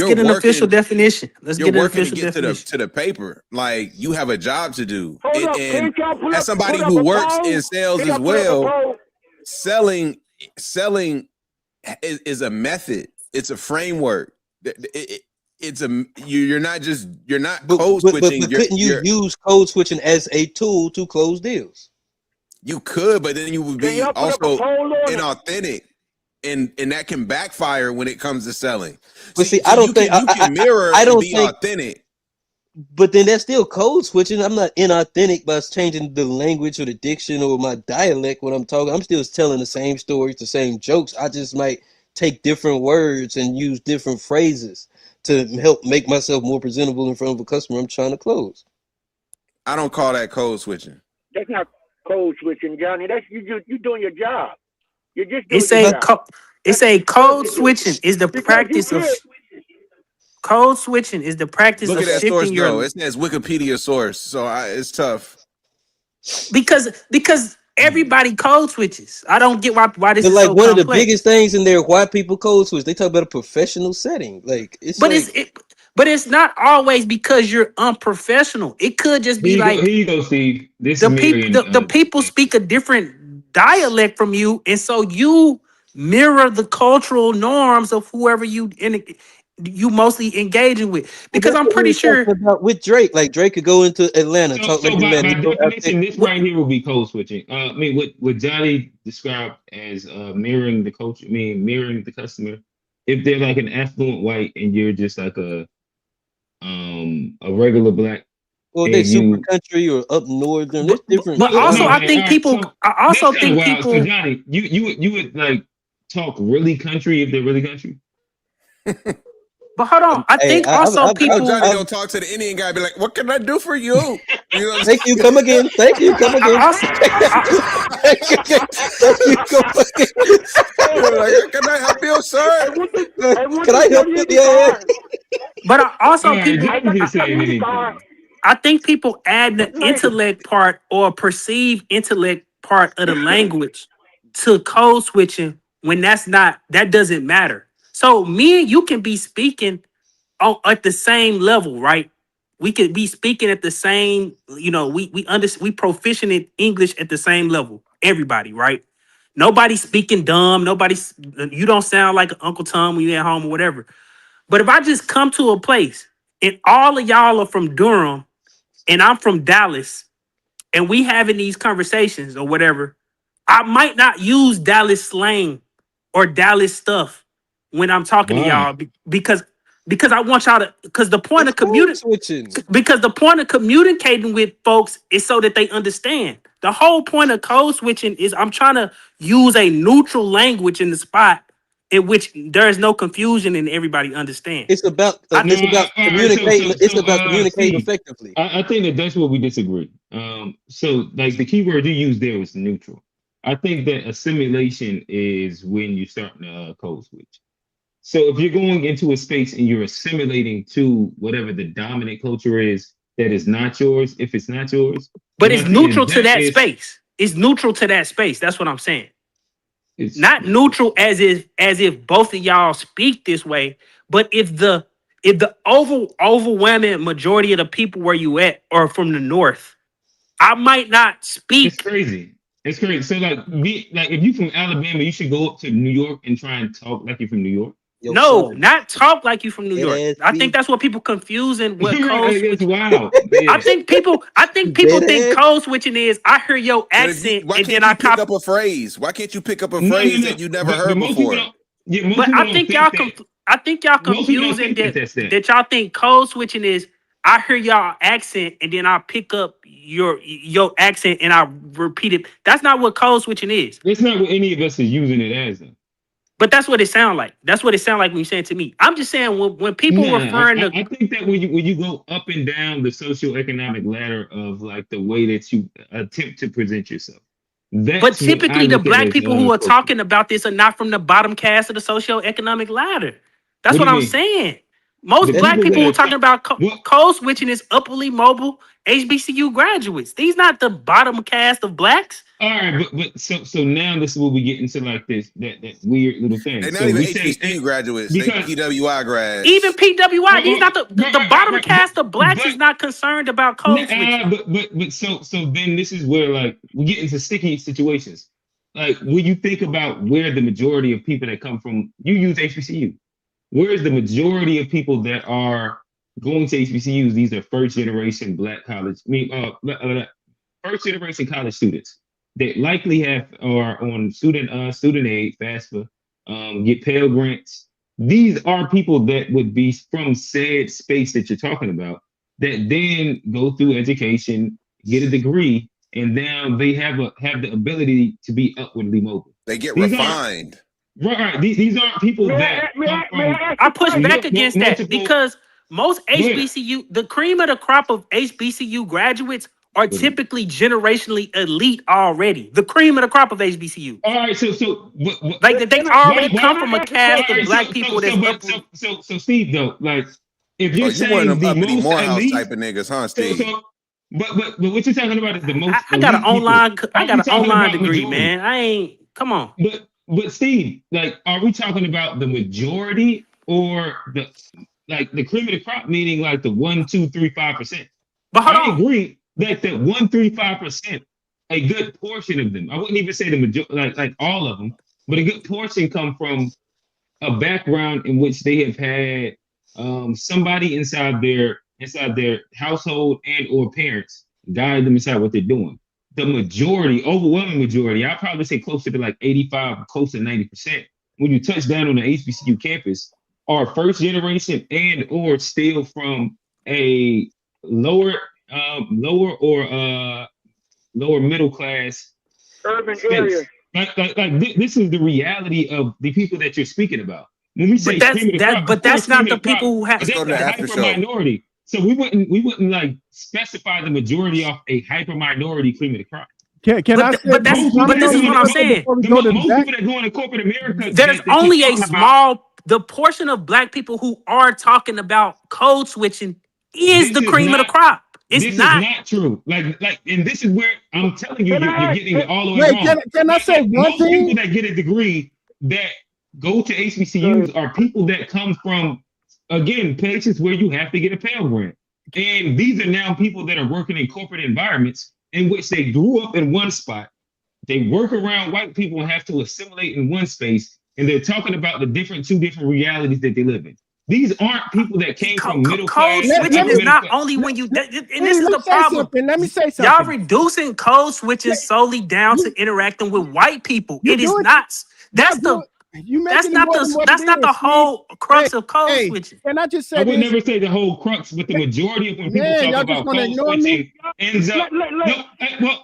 get an official definition. Let's get an official definition to the paper. Like you have a job to do. Hold up, And can't y'all put as up- somebody put up who a works poll? in sales Can y'all as put up a well. poll? selling is a method. It's a framework. You're not code switching. But couldn't you use code switching as a tool to close deals? You could, but then you would be y'all put up a also poll on it? inauthentic, and that can backfire when it comes to selling. But see, I don't think you can mirror I and don't be think authentic. But then that's still code switching. I'm not inauthentic by changing the language or the diction or my dialect when I'm talking. I'm still telling the same stories, the same jokes. I just might take different words and use different phrases to help make myself more presentable in front of a customer I'm trying to close. I don't call that code switching. That's not code switching, Johnny. That's you doing your job. You're just doing your job. It's a code switching is the practice of code switching is the practice Look of at that source shifting though. your It says Wikipedia source, so it's tough. because everybody code switches. I don't get why this But is like so one of the complex. biggest things in there, why people code switch. They talk about a professional setting. Like it's But it's not always because you're unprofessional. It could just be Here you go, Steve. This the is people. The people speak a different dialect from you, and so you mirror the cultural norms of whoever you mostly engaging with. Because I'm pretty sure about with Drake, like Drake could go into Atlanta, talk So like by Atlanta. definition, this right here will be code switching. I mean, what Johnny described as mirroring the culture, mirroring the customer. If they're like an affluent white and you're just like a regular black, Well, they super country or up northern. There's different. But also, I think people. I also think wild. people. So Johnny, you would like talk really country if they're really country. But hold on, I think also people. Johnny don't talk to the Indian guy. Be like, "What can I do for you?" You know Thank you. Come again. Thank you. Come again. Thank you. Come again. Like, can I help you, sir? Can I help you? Yeah. But I also Yeah, people. Johnny just saying anything. I think people add the intellect part or perceived intellect part of the language to code switching when that doesn't matter. So me and you can be speaking at the same level, right? We could be speaking at the same, we proficient in English at the same level. Everybody, right? Nobody's speaking dumb. You don't sound like Uncle Tom when you're at home or whatever. But if I just come to a place and all of y'all are from Durham and I'm from Dallas and we having these conversations or whatever, I might not use Dallas slang or Dallas stuff when I'm talking to y'all because I want y'all to because the point of communicating with folks is so that they understand. The whole point of code switching is I'm trying to use a neutral language in the spot in which there is no confusion and everybody understands. It's about communicating. It's about communicating effectively. I think that's where we disagree. So like the key word you used there was neutral. I think that assimilation is when you start to code switch. So if you're going into a space and you're assimilating to whatever the dominant culture is that is not yours, if it's not yours, but it's neutral to that space. It's neutral to that space. That's what I'm saying. It's not neutral as if both of y'all speak this way, but if the overwhelming majority of the people where you at are from the north, I might not speak. It's crazy. So like if you from Alabama, you should go up to New York and try and talk like you're from New York. No, not talk like you from New York. I think that's what people confusing what code switching. Wow. I think people think code switching is I hear your accent and then I pick up a phrase. Why can't you pick up a phrase that you never heard before? But I think y'all confusing that y'all think code switching is I hear y'all accent and then I pick up your accent and I repeat it. That's not what code switching is. That's not what any of us is using it as. Though. But that's what it sounds like. That's what it sounds like when you say it to me. I'm just saying when people referring to. I think that when you go up and down the socioeconomic ladder of like the way that you attempt to present yourself. But typically the black people who are talking about this are not from the bottom cast of the socioeconomic ladder. That's what I'm saying. Most black people who are talking about code switching is upwardly mobile HBCU graduates. These not the bottom cast of blacks. All right, but so now this is where we get into like that weird little thing. They're not even HBCU graduates. They PWI grads. Even PWI, these not the bottom cast of blacks is not concerned about code switching. But so then this is where like we get into sticky situations. like when you think about where the majority of people that come from, you use HBCU. Where's the majority of people that are going to HBCUs? These are first generation Black college, first generation college students that likely have are on student aid, FAFSA, get Pell Grants. These are people that would be from said space that you're talking about that then go through education, get a degree, and now they have the ability to be upwardly mobile. They get These refined. Right. These aren't people that come from. I push back against that because most HBCU, the cream of the crop of HBCU graduates are typically generationally elite already. The cream of the crop of HBCU. All right, so like they already come from a cast of Black people. So Steve, though, like if you're you one of saying them the uppity most Morehouse elite type of niggas, huh, Steve? But what you're talking about is the most. I got an online. People. I got an online degree, majority? man. I ain't. Come on. But Steve, like, are we talking about the majority or the cream of the crop, meaning like the 1, 2, 3, 5%? But hold I agree that the 1, 3, 5%, a good portion of them. I wouldn't even say the majority, like all of them, but a good portion come from a background in which they have had somebody inside their household and or parents guide them inside what they're doing. The majority, overwhelming majority, I'd probably say closer to like 85, close to 90%, when you touch down on the HBCU campus, are first generation and or still from a lower middle class urban space. area. This is the reality of the people that you're speaking about. When we say that's not the people who have. That's the hyper minority. So we wouldn't like specify the majority off a hyper minority cream of the crop. But this is what I'm saying. Most people that go into corporate America, there's only a small the portion of Black people who are talking about code switching is the cream of the crop. This is not true. Like, and this is where I'm telling you, you're getting it all the way wrong. Can I say one thing? People that get a degree that go to HBCUs are people that come from, again, places where you have to get a Pell Grant. And these are now people that are working in corporate environments in which they grew up in one spot. They work around white people and have to assimilate in one space. And they're talking about the two different realities that they live in. These aren't people that came from middle class. Code switching is not only when you, and this is the problem. Let me say something. Y'all reducing code switching solely down to interacting with white people. It is not. That's not the whole crux of code switching. Can I just say I would never say the whole crux, but the majority of when people talk about code switching ends up.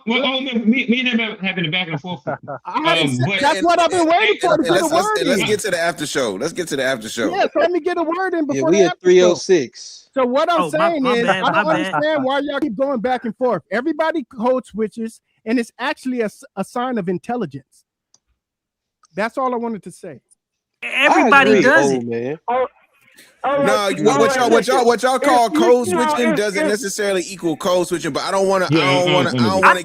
Me and them having a back and forth. That's what I've been waiting for. Let's get to the after show. Yeah, so let me get a word in before we at 306. So what I'm saying is, bad, I don't understand why y'all keep going back and forth. Everybody code switches, and it's actually a sign of intelligence. That's all I wanted to say. Everybody does it. Man. What y'all call code switching doesn't necessarily equal code switching, but I don't want to get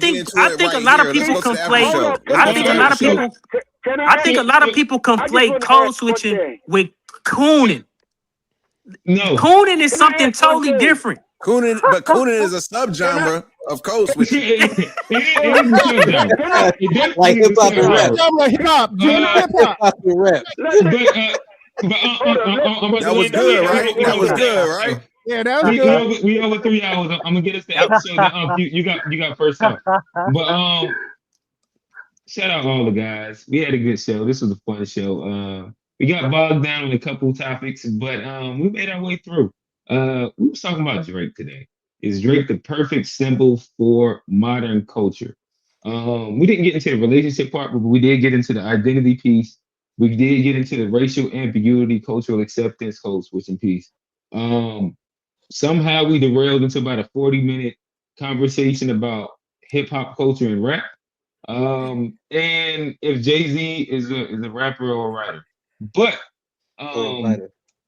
into it. I think a lot of people conflate. I think a lot of people conflate code switching with cooning. No, cooning is something totally different. Cooning is a subgenre of code switching. Like hip hop and rap. That was good, right? Yeah, that was good. We over 3 hours. I'm gonna get us the episode. You got first up. But shout out all the guys. We had a good show. This was a fun show. We got bogged down on a couple of topics, but we made our way through. We was talking about Drake today. Is Drake the perfect symbol for modern culture? We didn't get into the relationship part, but we did get into the identity piece. We did get into the racial ambiguity, cultural acceptance, code switching piece. Somehow we derailed into about a 40-minute conversation about hip hop culture and rap. And if Jay-Z is a rapper or a writer. But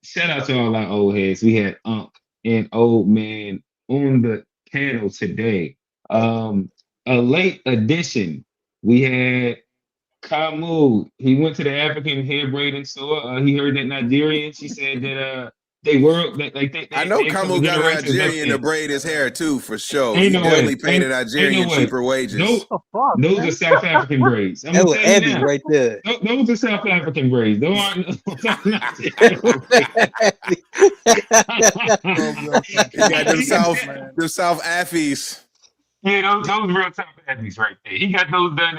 shout out to all our old heads. We had Unc and Old Man on the panel today. A late addition. We had Kamu. He went to the African hair braiding store. He heard that Nigerian. She said that they were like they I know they from Kamu got a generations up Nigerian to there. braid his hair too, for sure. Ain't He no definitely way. paid a Ain't Nigerian no way. cheaper wages. No, The fuck, those man? are South African braids. I'm That gonna was tell you Abby now. right there. Those are South African braids. Those aren't That was Abby. He got them South, Man. them South Affies. Yeah, those real South Africans right there. He got those done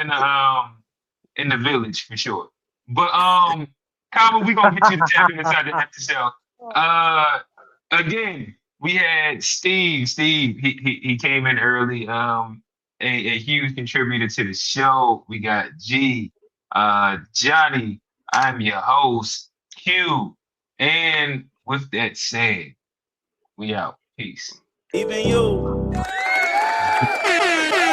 in the village for sure. But Kama, we gonna get you to tap in inside the episode. Again, we had Steve. Steve, he came in early. A huge contributor to the show. We got G, Johnny. I'm your host, Q. And with that said, we out. Peace. Even you.